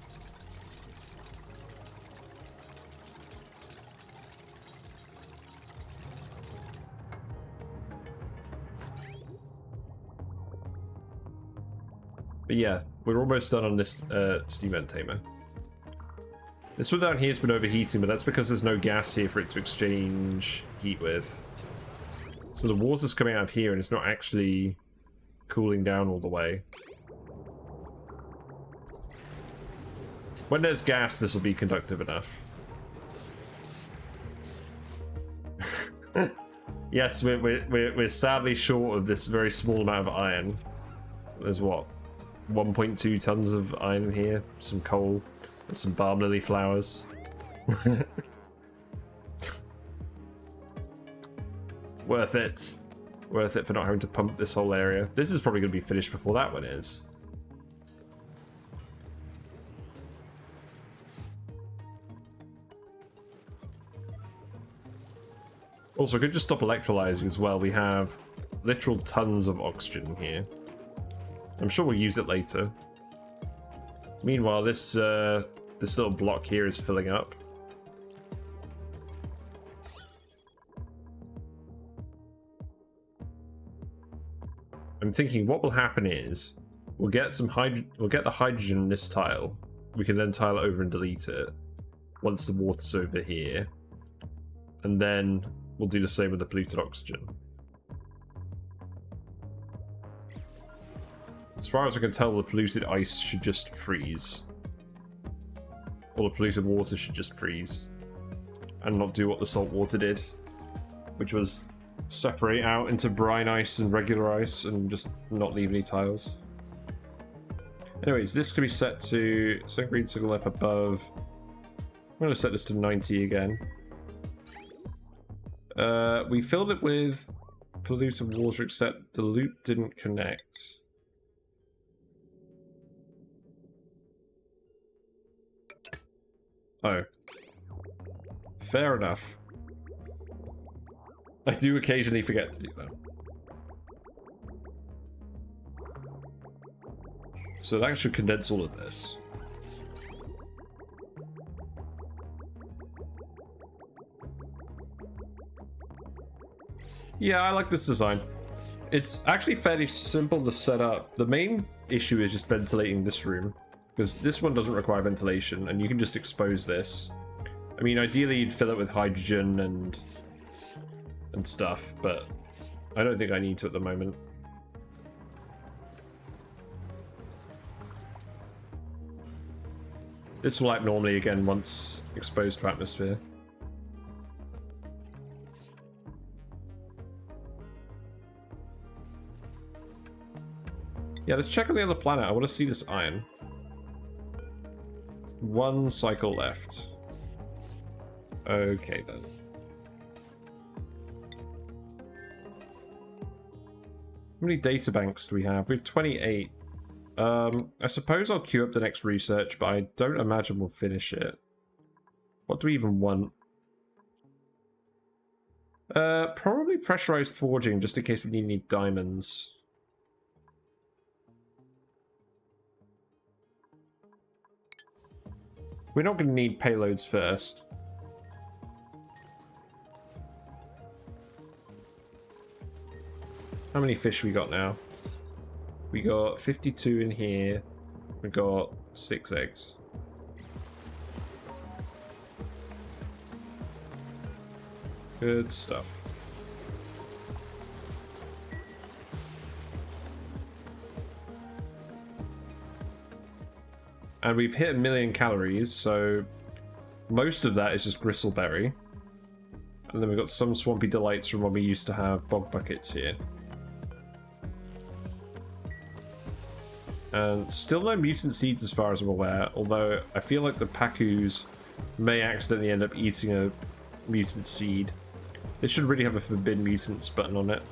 Speaker 1: But yeah, we're almost done on this steam vent tamer. This one down here has been overheating, but that's because there's no gas here for it to exchange heat with. So the water's coming out of here and it's not actually cooling down all the way. When there's gas, this will be conductive enough. Yes, we're sadly short of this very small amount of iron. There's what? 1.2 tons of iron in here, some coal, and some balm lily flowers. Worth it. Worth it for not having to pump this whole area. This is probably going to be finished before that one is. Also, I could just stop electrolyzing as well. We have literal tons of oxygen here. I'm sure we'll use it later. Meanwhile, this little block here is filling up. I'm thinking what will happen is We'll get some we'll get the hydrogen in this tile. We can then tile it over and delete it once the water's over here. And then we'll do the same with the polluted oxygen. As far as I can tell, the polluted ice should just freeze. Or the polluted water should just freeze. And not do what the salt water did, which was separate out into brine ice and regular ice and just not leave any tiles. Anyways, this can be set to set green signal life above. I'm going to set this to 90 again. We filled it with polluted water, except the loop didn't connect. Oh. Fair enough. I do occasionally forget to do that. So that should condense all of this. Yeah, I like this design. It's actually fairly simple to set up. The main issue is just ventilating this room, because this one doesn't require ventilation, and you can just expose this. I mean, ideally you'd fill it with hydrogen and stuff, but I don't think I need to at the moment. This will act normally again once exposed to atmosphere. Yeah, let's check on the other planet. I want to see this iron. One cycle left. Okay then. How many data banks do we have? We have 28. I suppose I'll queue up the next research, but I don't imagine we'll finish it. What do we even want? Probably pressurized forging, just in case we need any diamonds. We're not going to need payloads first. How many fish we got now? We got 52 in here. We got 6 eggs. Good stuff. And we've hit 1,000,000 calories, so most of that is just gristleberry. And then we've got some swampy delights from when we used to have bog buckets here. And still no mutant seeds as far as I'm aware, although I feel like the Pacus may accidentally end up eating a mutant seed. This should really have a forbid mutants button on it.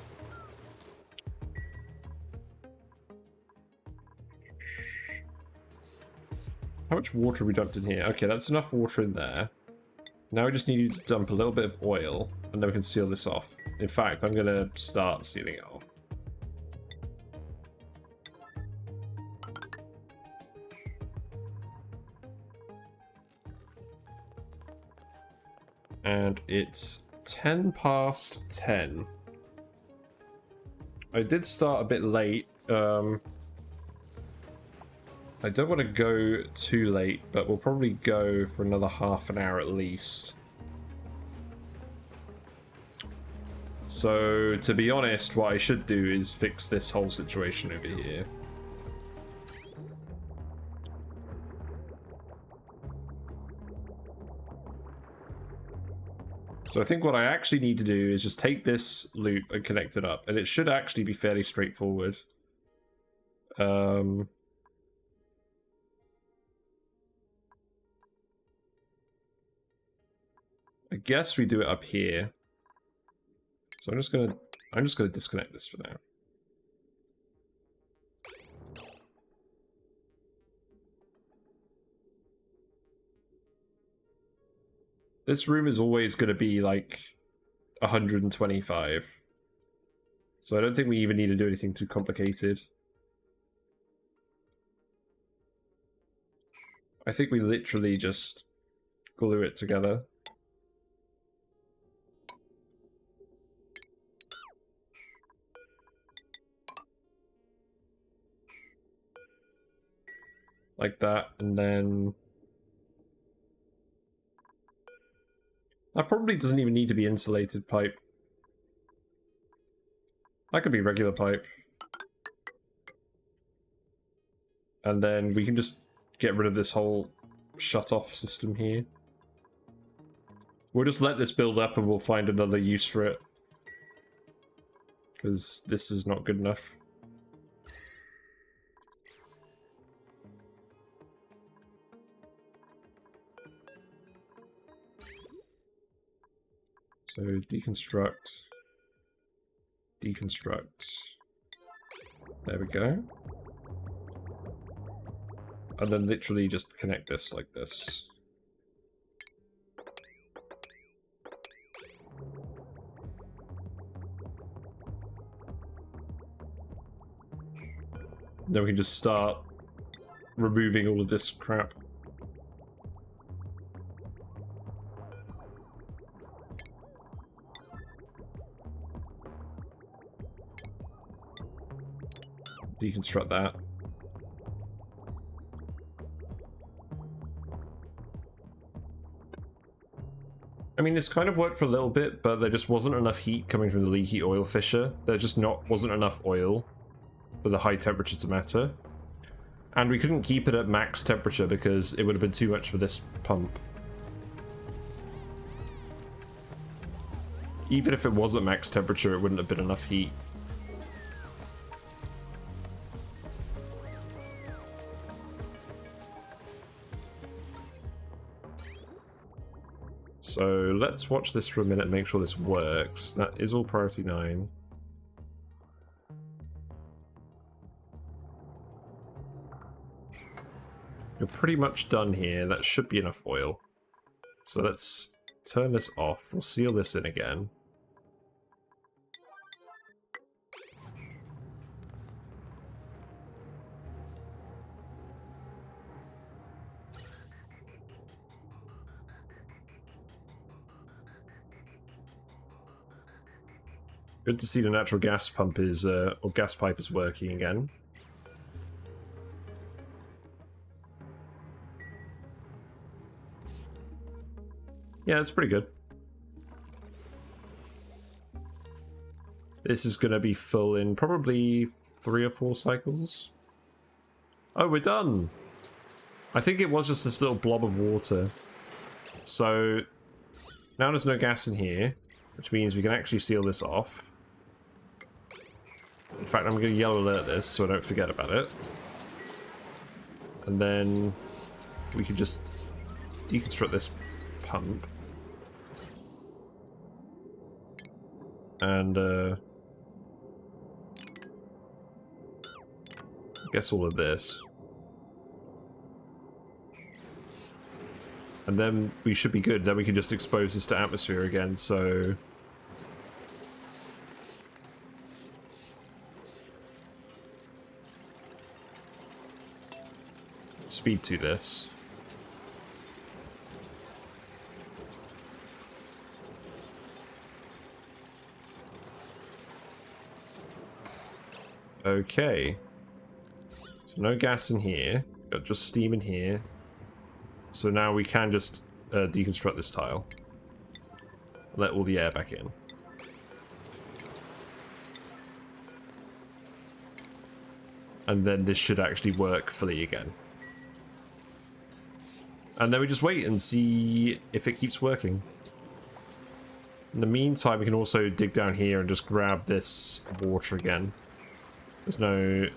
Speaker 1: How much water have we dumped in here? Okay, that's enough water in there. Now we just need to dump a little bit of oil, and then we can seal this off. In fact, I'm going to start sealing it off. And it's 10 past 10. I did start a bit late. I don't want to go too late, but we'll probably go for another half an hour at least. So, to be honest, what I should do is fix this whole situation over here. So I think what I actually need to do is just take this loop and connect it up, and it should actually be fairly straightforward. I guess we do it up here. So I'm just gonna disconnect this for now. This room is always going to be like 125. So I don't think we even need to do anything too complicated. I think we literally just glue it together. like that, and then that probably doesn't even need to be insulated pipe. That could be regular pipe. And then we can just get rid of this whole shut-off system here. We'll just let this build up and we'll find another use for it. Because this is not good enough. So deconstruct. Deconstruct. There we go. And then literally just connect this like this. Then we can just start removing all of this crap. Deconstruct that. I mean, this kind of worked for a little bit, but there just wasn't enough heat coming from the leaky oil fissure. There just wasn't enough oil for the high temperature to matter. And we couldn't keep it at max temperature because it would have been too much for this pump. Even if it was at max temperature, it wouldn't have been enough heat. So let's watch this for a minute and make sure this works. That is all priority 9. You're pretty much done here. That should be enough oil. So let's turn this off. We'll seal this in again. Good to see the natural gas pump is, or gas pipe is working again. Yeah, it's pretty good. This is going to be full in probably 3 or 4 cycles. Oh, we're done! I think it was just this little blob of water. So, now there's no gas in here, which means we can actually seal this off. In fact, I'm going to yellow alert this so I don't forget about it. And then we can just deconstruct this pump. And I guess all of this. And then we should be good. Then we can just expose this to atmosphere again, so... Speed to this. Okay. So no gas in here. Got just steam in here. So now we can just deconstruct this tile. Let all the air back in. And then this should actually work fully again. And then we just wait and see if it keeps working. In the meantime, we can also dig down here and just grab this water again. There's no...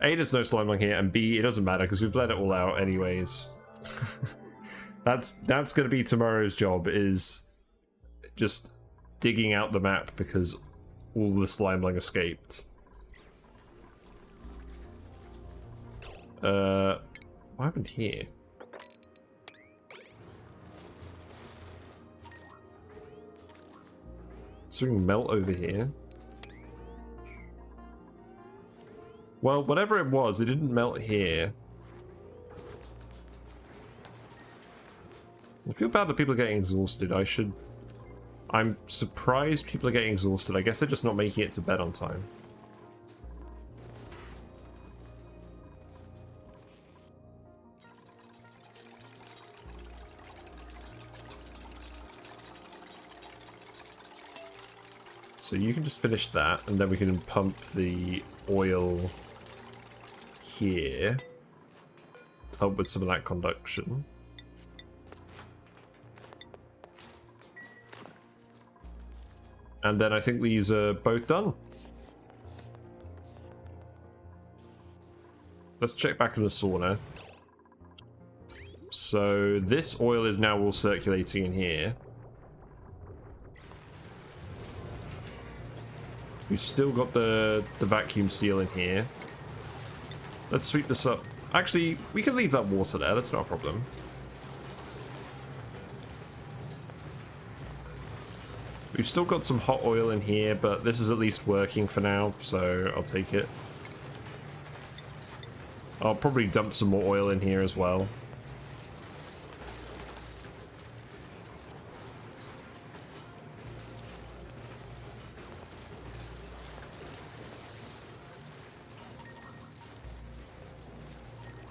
Speaker 1: A, there's no slime on here, and B, it doesn't matter because we've let it all out anyways. That's going to be tomorrow's job, is just digging out the map because all the slimeling escaped. What happened here? Something melt over here. Well, whatever it was, it didn't melt here. I feel bad that people are getting exhausted. I'm surprised people are getting exhausted. I guess they're just not making it to bed on time. So you can just finish that, and then we can pump the oil here. Help with some of that conduction. And then I think these are both done. Let's check back in the sauna. So this oil is now all circulating in here. We've still got the vacuum seal in here. Let's sweep this up. Actually, we can leave that water there. That's not a problem. We've still got some hot oil in here, but this is at least working for now, so I'll take it. I'll probably dump some more oil in here as well.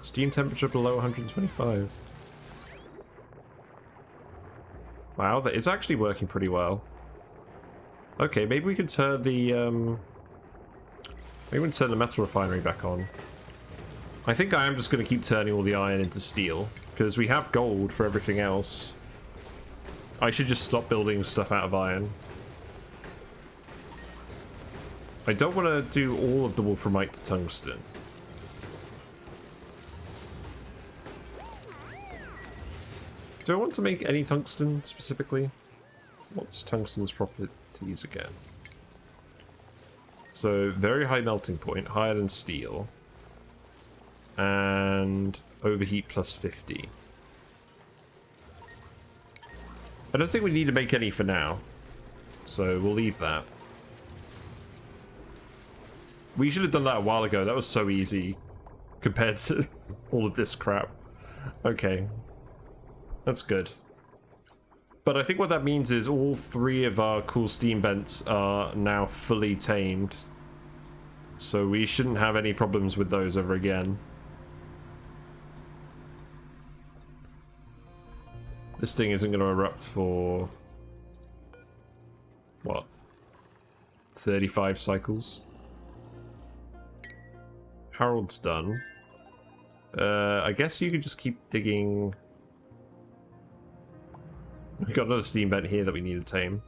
Speaker 1: Steam temperature below 125. Wow, that is actually working pretty well. Okay, maybe we could turn the maybe we can turn the metal refinery back on. I think I am just going to keep turning all the iron into steel, because we have gold for everything else. I should just stop building stuff out of iron. I don't want to do all of the wolframite to tungsten. Do I want to make any tungsten specifically? What's tungsten's properties again? So, very high melting point, higher than steel. And overheat plus 50. I don't think we need to make any for now. So, we'll leave that. We should have done that a while ago. That was so easy compared to all of this crap. Okay. That's good. But I think what that means is all three of our cool steam vents are now fully tamed. So we shouldn't have any problems with those ever again. This thing isn't going to erupt for... what? 35 cycles? Harold's done. I guess you could just keep digging... We've got another steam vent here that we need to tame.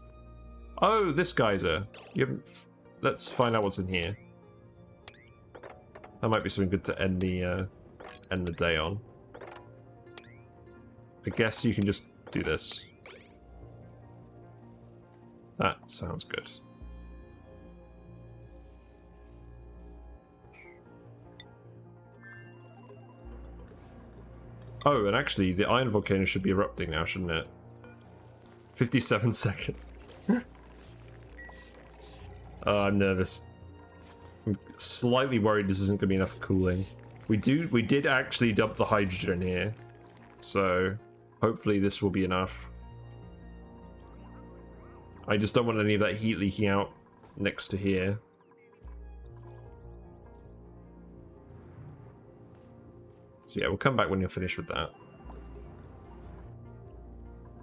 Speaker 1: Oh, this geyser. You haven't... Let's find out what's in here. That might be something good to end the day on. I guess you can just do this. That sounds good. Oh, and actually, the iron volcano should be erupting now, shouldn't it? 57 seconds. I'm nervous. I'm slightly worried this isn't going to be enough cooling. We did actually dump the hydrogen here, so hopefully this will be enough. I just don't want any of that heat leaking out next to here. So yeah, we'll come back when you're finished with that.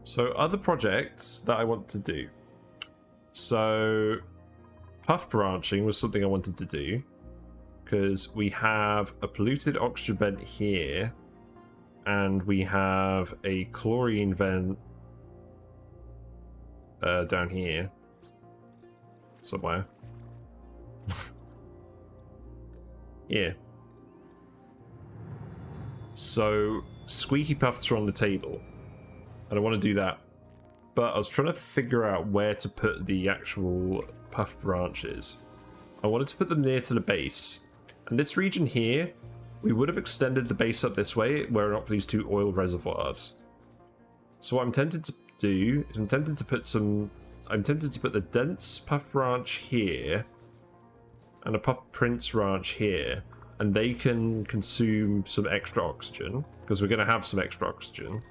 Speaker 1: So other projects that I want to do. So puff branching was something I wanted to do, because we have a polluted oxygen vent here, and we have a chlorine vent down here somewhere. Yeah. So squeaky puffs are on the table, and I want to do that, but I was trying to figure out where to put the actual puff branches. I wanted to put them near to the base, and this region here, we would have extended the base up this way were it not for these two oil reservoirs. So what I'm tempted to do is I'm tempted to put the dense puff ranch here and a puff prince ranch here, and they can consume some extra oxygen because we're going to have some extra oxygen.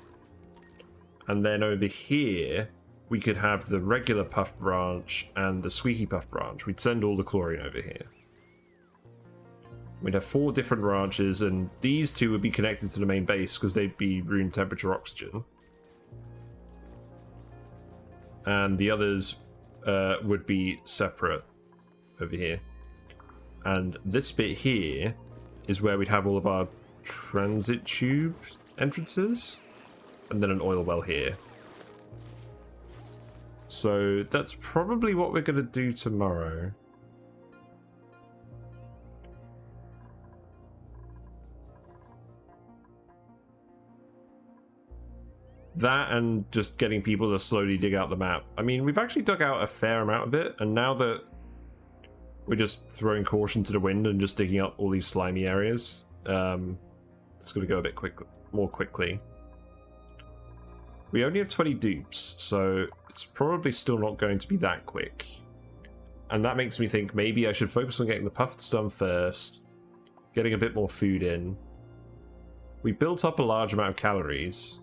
Speaker 1: And then over here we could have the regular puff branch and the squeaky puff branch. We'd send all the chlorine over here. We'd have 4 different ranches, and these two would be connected to the main base because they'd be room temperature oxygen. And the others would be separate over here. And this bit here is where we'd have all of our transit tube entrances, and then an oil well here. So that's probably what we're going to do tomorrow. That and just getting people to slowly dig out the map. I mean, we've actually dug out a fair amount of it, and now that we're just throwing caution to the wind and just digging up all these slimy areas, it's going to go a bit more quickly. We only have 20 dupes, so it's probably still not going to be that quick. And that makes me think maybe I should focus on getting the puffs done first, getting a bit more food in. We built up a large amount of calories.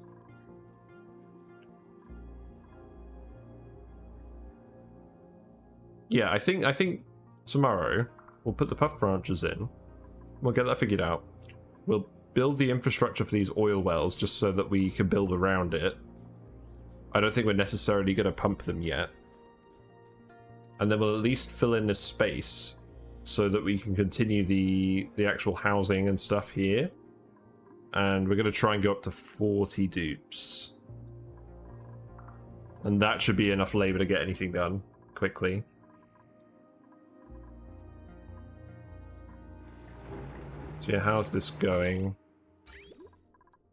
Speaker 1: Yeah, I think tomorrow we'll put the puff branches in. We'll get that figured out. We'll build the infrastructure for these oil wells just so that we can build around it. I don't think we're necessarily going to pump them yet. And then we'll at least fill in this space so that we can continue the actual housing and stuff here. And we're going to try and go up to 40 dupes. And that should be enough labor to get anything done quickly. So yeah, how's this going?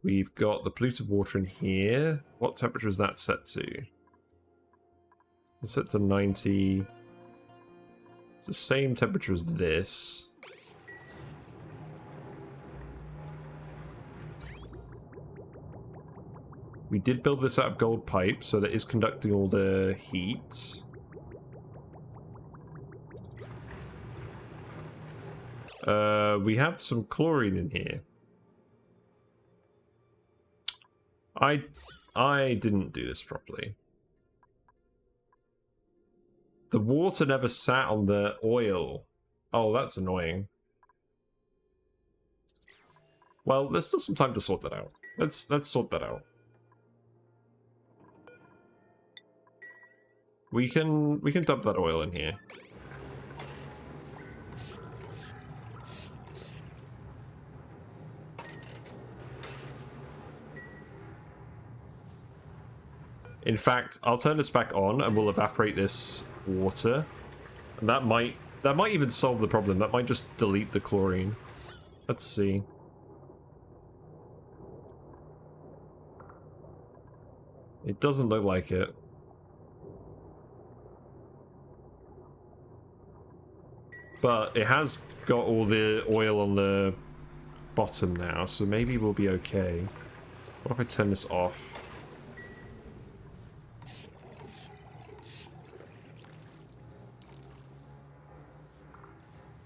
Speaker 1: We've got the polluted water in here. What temperature is that set to? It's set to 90. It's the same temperature as this. We did build this out of gold pipe, so that is conducting all the heat. We have some chlorine in here. I didn't do this properly. The water never sat on the oil. Oh, that's annoying. Well, there's still some time to sort that out. Let's sort that out. We can dump that oil in here. In fact, I'll turn this back on and we'll evaporate this water. And that might even solve the problem. That might just delete the chlorine. Let's see. It doesn't look like it. But it has got all the oil on the bottom now, so maybe we'll be okay. What if I turn this off?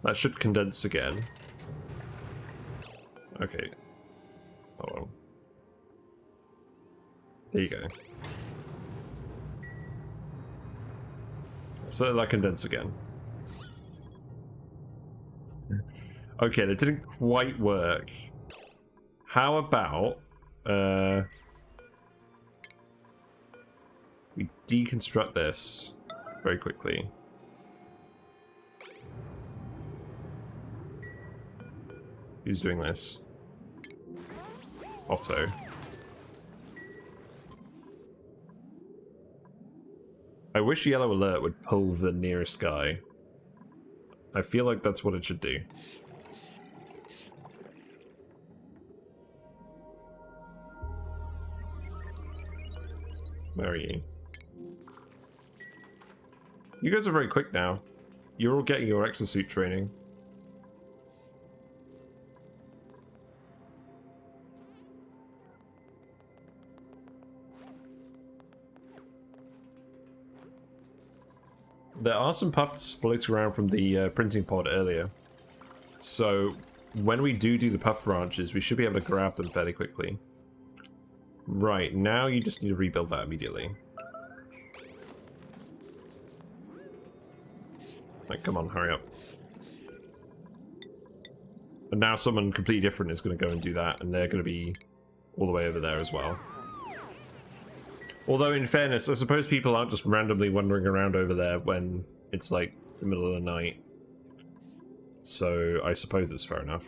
Speaker 1: That should condense again. Okay. Hold on. There you go. So that condense again. Okay, that didn't quite work. How about we deconstruct this very quickly. Who's doing this? Otto. I wish Yellow Alert would pull the nearest guy. I feel like that's what it should do. Where are you? You guys are very quick now. You're all getting your exosuit training. There are some puffs floating around from the printing pod earlier. So when we do the puff branches, we should be able to grab them fairly quickly. Right, now you just need to rebuild that immediately. Like, come on, hurry up. And now someone completely different is going to go and do that, and they're going to be all the way over there as well. Although, in fairness, I suppose people aren't just randomly wandering around over there when it's like the middle of the night. So I suppose it's fair enough.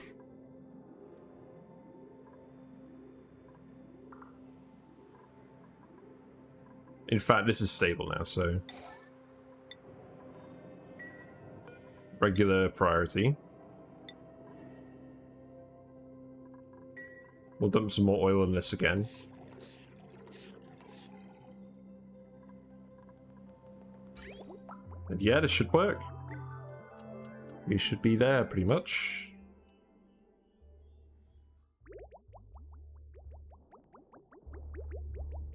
Speaker 1: In fact, this is stable now, so... Regular priority. We'll dump some more oil in this again. And yeah, this should work. We should be there, pretty much.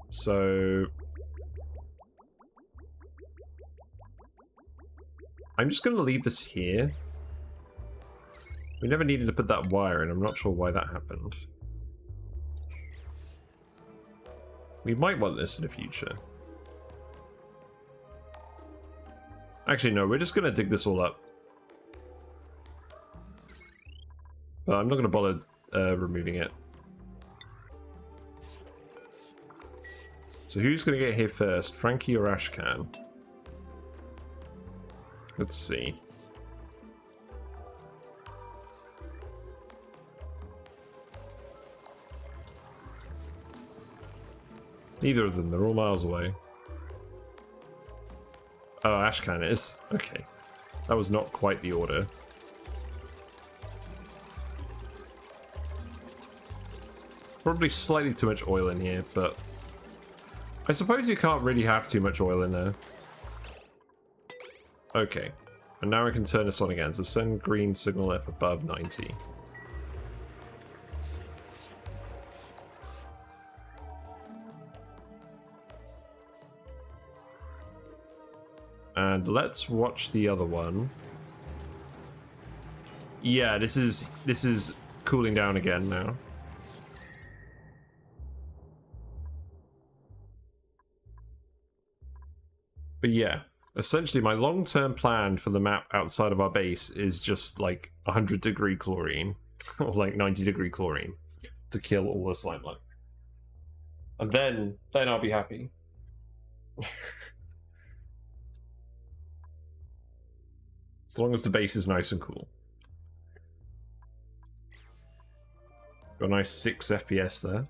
Speaker 1: So... I'm just going to leave this here. We never needed to put that wire in. I'm not sure why that happened. We might want this in the future. Actually, no, we're just going to dig this all up. But I'm not going to bother removing it. So who's going to get here first? Frankie or Ashcan? Let's see. Neither of them, they're all miles away. Oh, Ashcan is. Okay. That was not quite the order. Probably slightly too much oil in here, but... I suppose you can't really have too much oil in there. Okay. And now I can turn this on again, so send green signal if above 90. And let's watch the other one. Yeah, this is cooling down again now. But yeah, essentially my long-term plan for the map outside of our base is just like 100-degree chlorine, or like 90-degree chlorine, to kill all the slime life. And then I'll be happy. As long as the base is nice and cool. Got a nice 6 FPS there.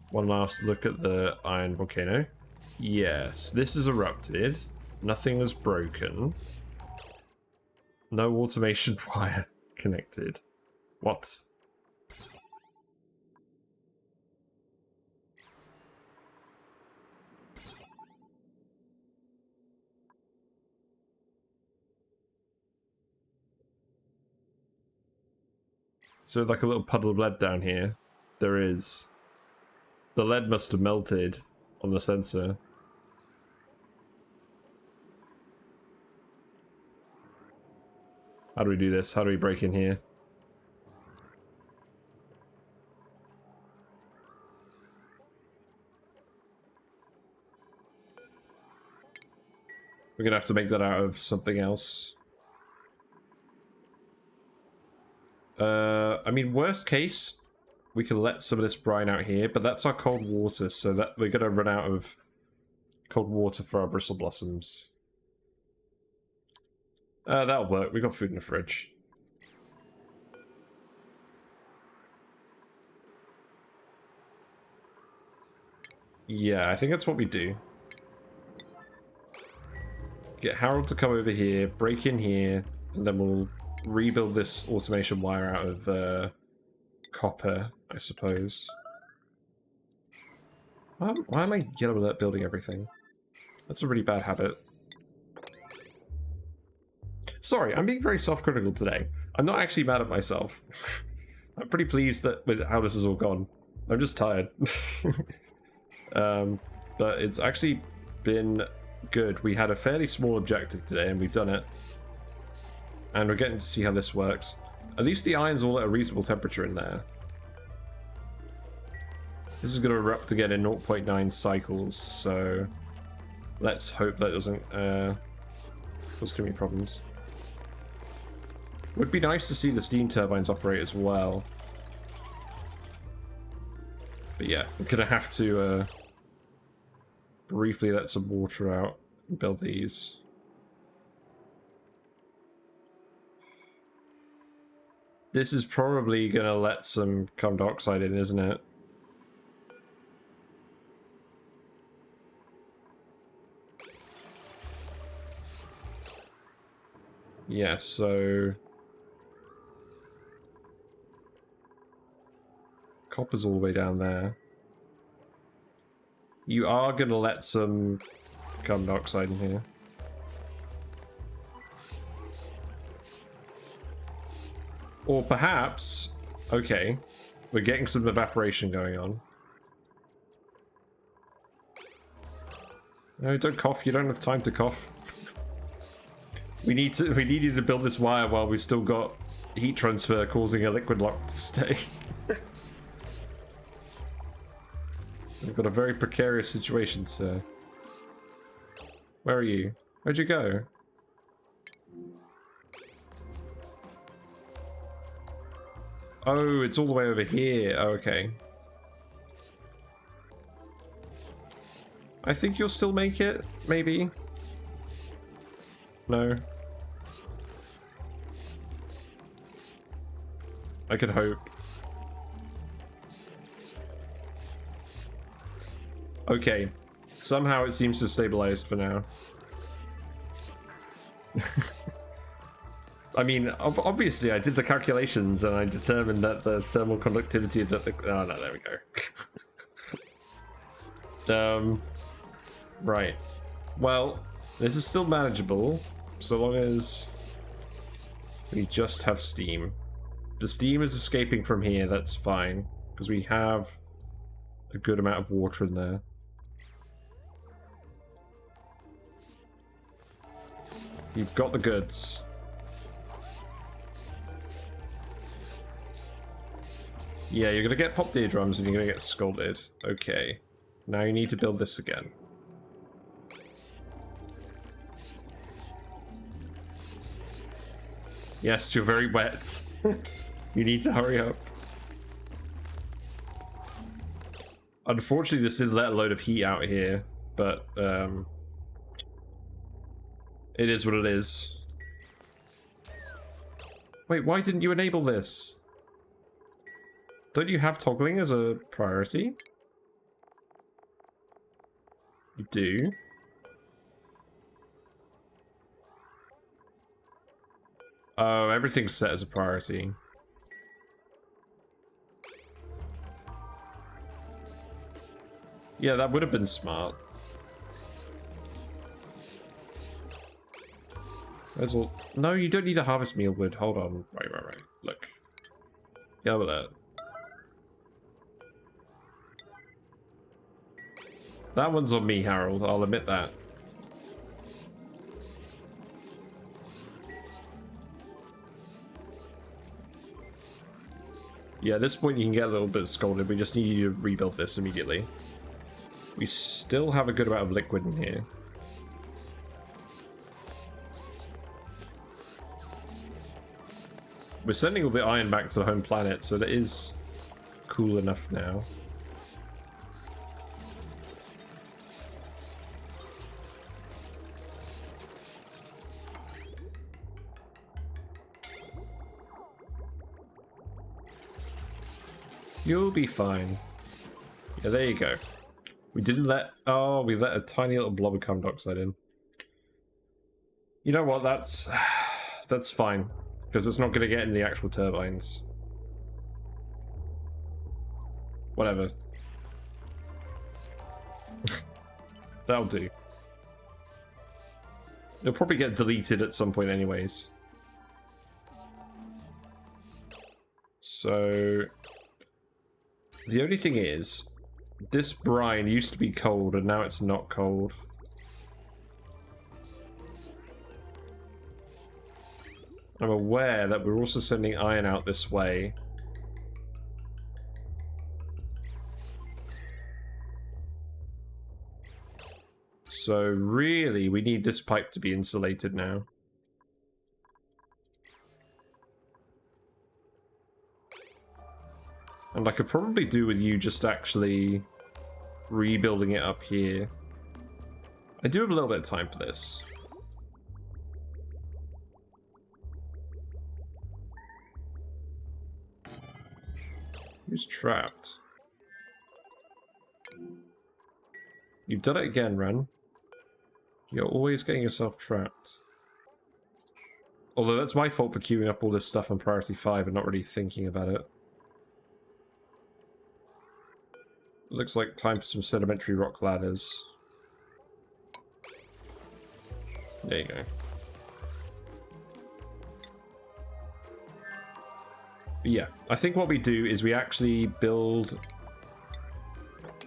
Speaker 1: One last look at the iron volcano. Yes, this is erupted. Nothing is broken. No automation wire connected. What? So like a little puddle of lead down here. There is. The lead must have melted on the sensor. How do we do this? How do we break in here? We're gonna have to make that out of something else. I mean, worst case, we can let some of this brine out here, but that's our cold water, so that we're gonna run out of cold water for our bristle blossoms. That'll work. We got food in the fridge. Yeah, I think that's what we do. Get Harold to come over here, break in here, and then we'll rebuild this automation wire out of copper, I suppose. Why am I yellow alert building everything? That's a really bad habit. Sorry, I'm being very self-critical today. I'm not actually mad at myself. I'm pretty pleased with how this has all gone. I'm just tired. But it's actually been good. We had a fairly small objective today, and we've done it. And we're getting to see how this works. At least the iron's all at a reasonable temperature in there. This is going to erupt again in 0.9 cycles, so let's hope that doesn't cause too many problems. Would be nice to see the steam turbines operate as well. But yeah, we're gonna have to briefly let some water out and build these. This is probably gonna let some carbon dioxide in, isn't it? Yeah, so copper's all the way down there. You are gonna let some carbon dioxide in here. Or perhaps, okay, we're getting some evaporation going on. No, don't cough, you don't have time to cough. We need you to build this wire while we've still got heat transfer causing a liquid lock to stay. We've got a very precarious situation, sir. Where are you? Where'd you go? Oh, it's all the way over here. Oh, okay. I think you'll still make it, maybe? No. I can hope. Okay. Somehow it seems to have stabilized for now. I mean, obviously I did the calculations and I determined that the thermal conductivity of the... Oh no, there we go. Right. Well, this is still manageable, so long as we just have steam. If the steam is escaping from here, that's fine, because we have a good amount of water in there. You've got the goods. Yeah, you're gonna get popped eardrums and you're gonna get scolded. Okay. Now you need to build this again. Yes, you're very wet. You need to hurry up. Unfortunately, this did let a load of heat out here, but it is what it is. Wait, why didn't you enable this? Don't you have toggling as a priority? You do? Oh, everything's set as a priority. Yeah, that would have been smart. As well. No, you don't need to harvest mealwood. Hold on. Right. Look. Yeah, with that. That one's on me, Harold. I'll admit that. Yeah, at this point you can get a little bit scolded. We just need you to rebuild this immediately. We still have a good amount of liquid in here. We're sending all the iron back to the home planet, so that is cool enough now. You'll be fine. Yeah, there you go. We didn't let... Oh, we let a tiny little blob of carbon dioxide in. You know what, that's fine. Because it's not going to get in the actual turbines. Whatever. That'll do. It'll probably get deleted at some point anyways. So... The only thing is, this brine used to be cold and now it's not cold. I'm aware that we're also sending iron out this way. So really, we need this pipe to be insulated now. And I could probably do with you just actually rebuilding it up here. I do have a little bit of time for this. Who's trapped? You've done it again, Ren. You're always getting yourself trapped. Although that's my fault for queuing up all this stuff on priority 5 and not really thinking about it. Looks like time for some sedimentary rock ladders. There you go. But yeah, I think what we do is we actually build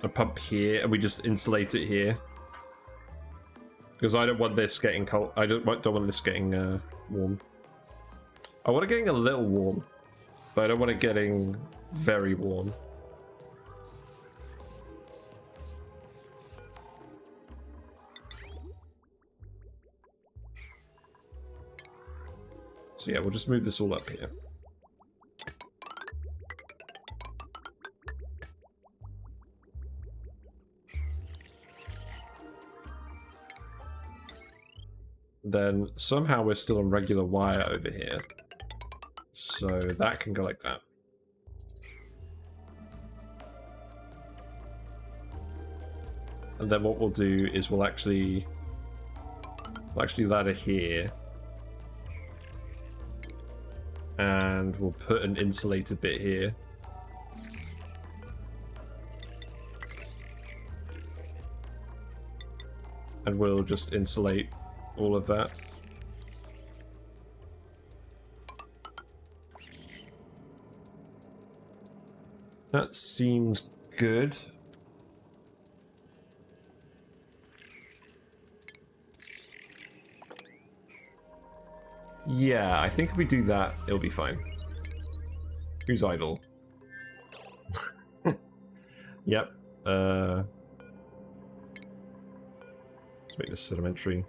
Speaker 1: a pump here and we just insulate it here. Because I don't want this getting cold. I don't want this getting warm. I want it getting a little warm, but I don't want it getting very warm. So yeah, we'll just move this all up here. Then somehow we're still on regular wire over here. So that can go like that. And then what we'll do is we'll actually ladder here. And we'll put an insulated bit here. And we'll just insulate all of that. That seems good. Yeah, I think if we do that, it'll be fine. Who's idle? Yep. Let's make this sedimentary.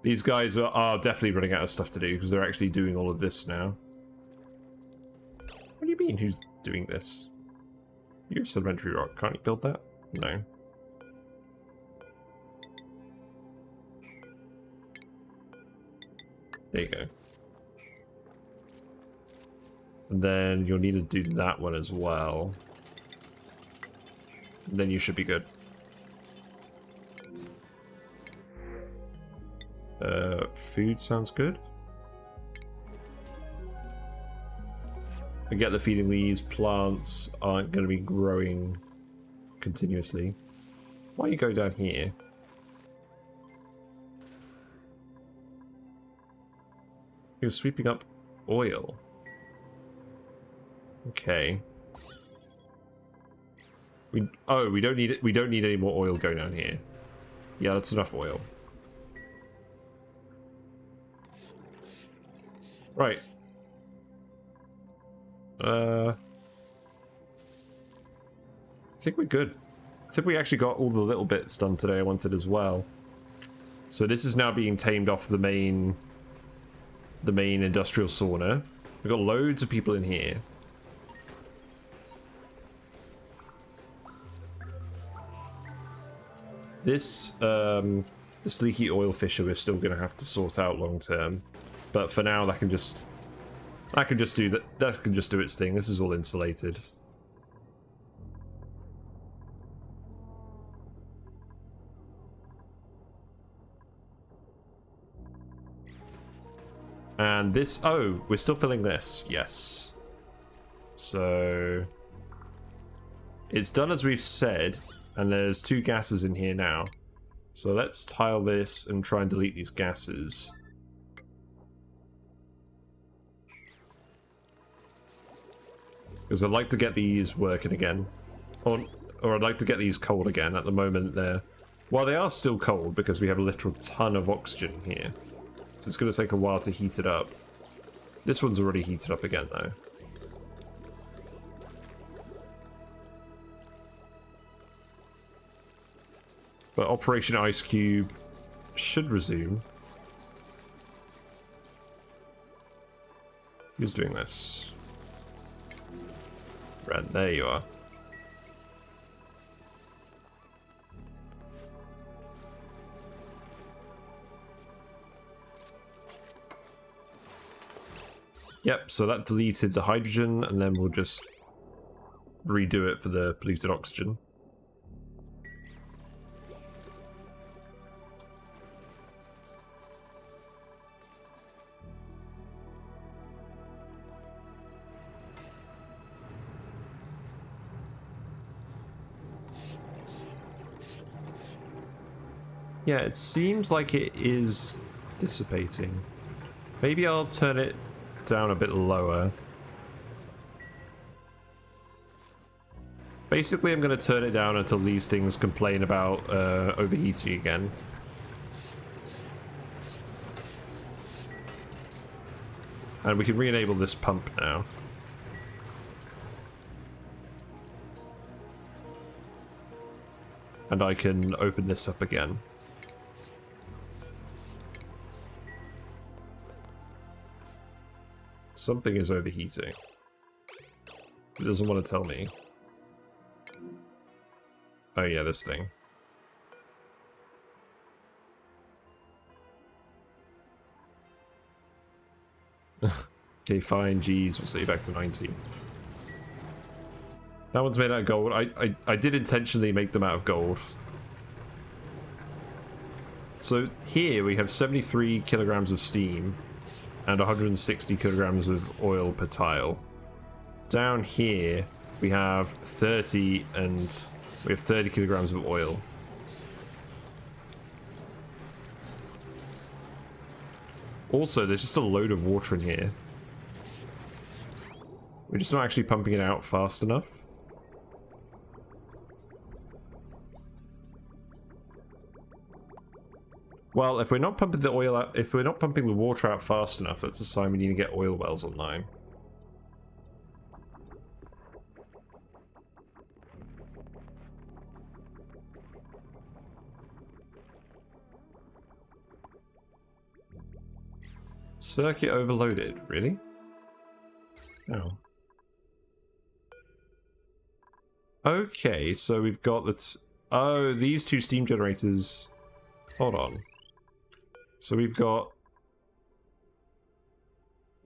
Speaker 1: These guys are definitely running out of stuff to do because they're actually doing all of this now. What do you mean, who's doing this? You have sedimentary rock. Can't you build that? No. There you go. And then you'll need to do that one as well. And then you should be good. Food sounds good. I get the feeding these plants aren't going to be growing continuously. Why don't you go down here? You're sweeping up oil. Okay. We don't need it. We don't need any more oil going down here. Yeah, that's enough oil. Right. I think we're good. I think we actually got all the little bits done today I wanted as well. So this is now being tamed off the main industrial sauna. We've got loads of people in here. This leaky oil fissure we're still going to have to sort out long term, but for now that can just do that. That can just do its thing. This is all insulated. And this, oh, we're still filling this, yes. So it's done as we've said, and there's 2 gases in here now. So let's tile this and try and delete these gases. Because I'd like to get these working again. Or I'd like to get these cold again. At the moment they're, well, they are still cold because we have a literal ton of oxygen here. So it's going to take a while to heat it up. This one's already heated up again, though. But Operation Ice Cube should resume. Who's doing this? Friend, there you are. Yep, so that deleted the hydrogen, and then we'll just redo it for the polluted oxygen. Yeah, it seems like it is dissipating. Maybe I'll turn it down a bit lower. Basically, I'm going to turn it down until these things complain about overheating again. And we can re-enable this pump now. And I can open this up again. Something is overheating. It doesn't want to tell me. Oh yeah, this thing. Okay, fine, geez, we'll set you back to 90. That one's made out of gold. I did intentionally make them out of gold. So here we have 73 kilograms of steam and 160 kilograms of oil per tile. Down here we have 30 kilograms of oil. Also, there's just a load of water in here. We're just not actually pumping it out fast enough. Well, if we're not pumping the oil out, if we're not pumping the water out fast enough, that's a sign we need to get oil wells online. Circuit overloaded, really? Oh. Okay, so we've got the... Oh, these two steam generators... Hold on. So we've got...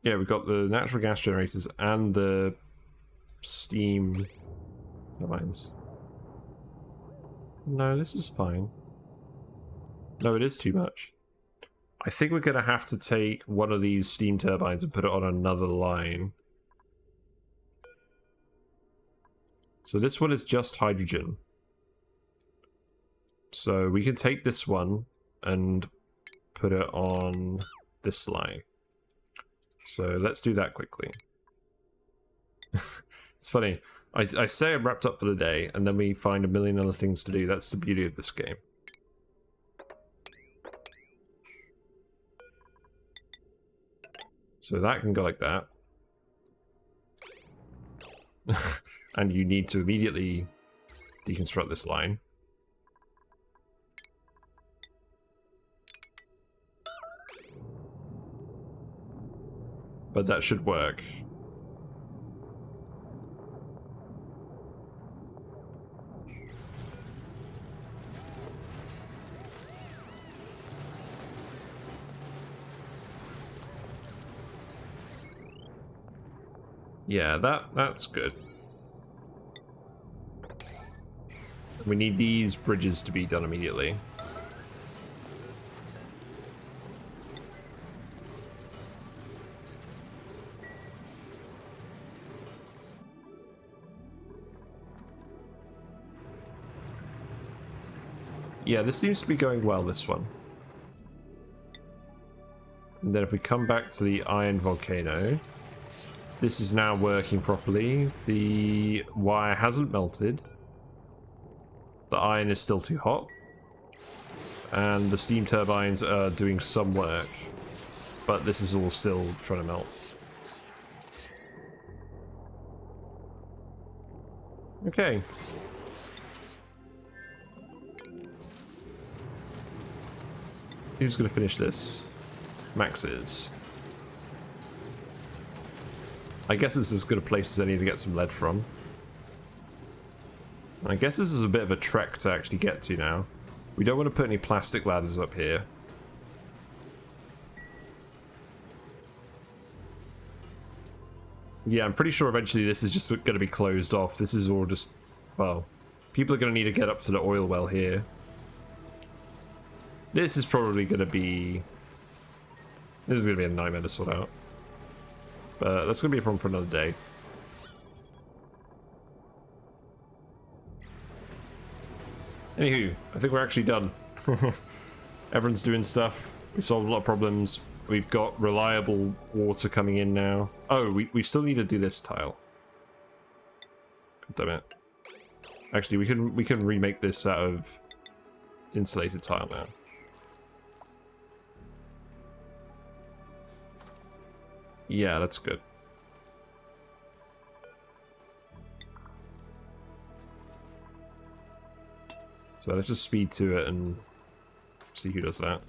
Speaker 1: Yeah, we've got the natural gas generators and the steam turbines. No, this is fine. No, it is too much. I think we're going to have to take one of these steam turbines and put it on another line. So this one is just hydrogen. So we can take this one and put it on this line. So let's do that quickly. It's funny. I say I'm wrapped up for the day, and then we find a million other things to do. That's the beauty of this game. So that can go like that. And you need to immediately deconstruct this line. But that should work. Yeah, that's good. We need these bridges to be done immediately. Yeah, this seems to be going well, this one. And then if we come back to the iron volcano, this is now working properly. The wire hasn't melted. The iron is still too hot. And the steam turbines are doing some work. But this is all still trying to melt. Okay. Who's going to finish this? Max is. I guess this is as good a place as any to get some lead from. I guess this is a bit of a trek to actually get to now. We don't want to put any plastic ladders up here. Yeah, I'm pretty sure eventually this is just going to be closed off. This is all just, well, people are going to need to get up to the oil well here. This is probably going to be... This is going to be a nightmare to sort out. But that's going to be a problem for another day. Anywho, I think we're actually done. Everyone's doing stuff. We've solved a lot of problems. We've got reliable water coming in now. Oh, we still need to do this tile. God damn it. Actually, we can remake this out of insulated tile now. Yeah, that's good. So let's just speed to it and see who does that.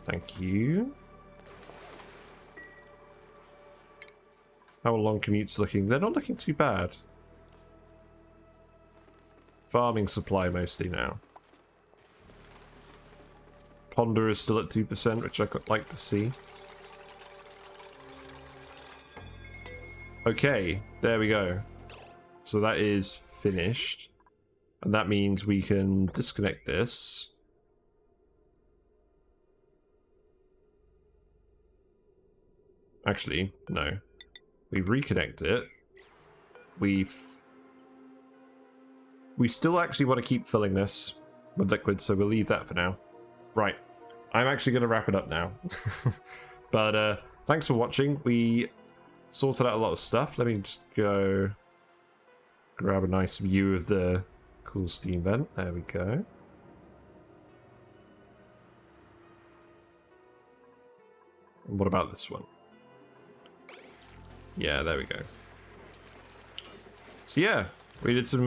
Speaker 1: Thank you. How are long commutes looking? They're not looking too bad. Farming supply mostly now. Ponder is still at 2%, which I could like to see. Okay, there we go. So that is finished. And that means we can disconnect this. Actually, no. We reconnect it. We still actually want to keep filling this with liquid, so we'll leave that for now. Right. I'm actually going to wrap it up now. But thanks for watching. We sorted out a lot of stuff. Let me just go grab a nice view of the cool steam vent. There we go. And what about this one? Yeah, there we go. So yeah, we did some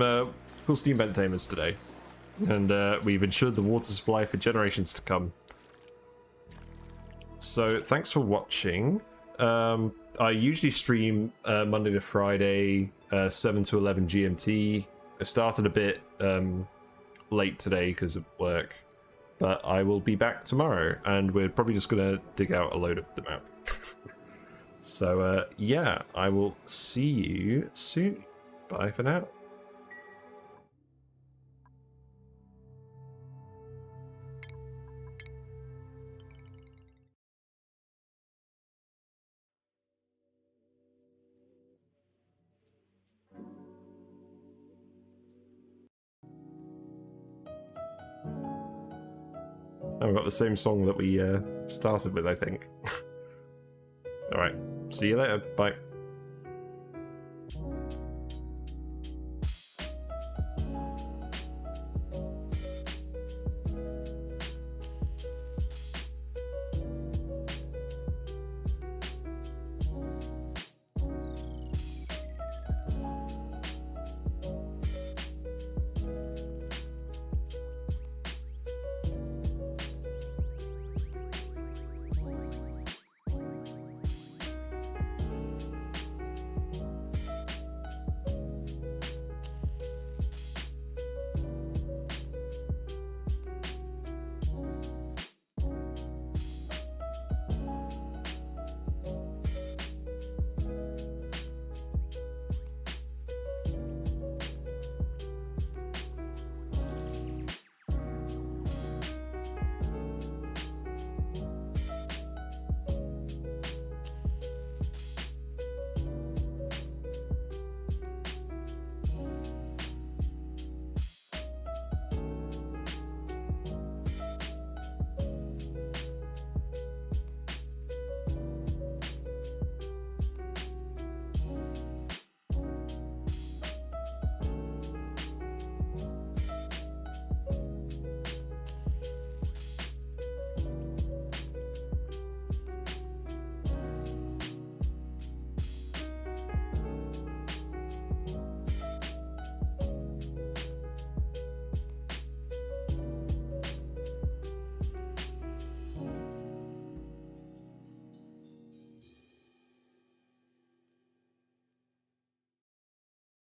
Speaker 1: cool steam vent tamers today. And we've ensured the water supply for generations to come. So thanks for watching. I usually stream Monday to Friday, 7 to 11 GMT. I started a bit late today because of work. But I will be back tomorrow, and we're probably just going to dig out a load of the map. So, yeah, I will see you soon. Bye for now. I've got the same song that we started with, I think. Alright, see you later. Bye.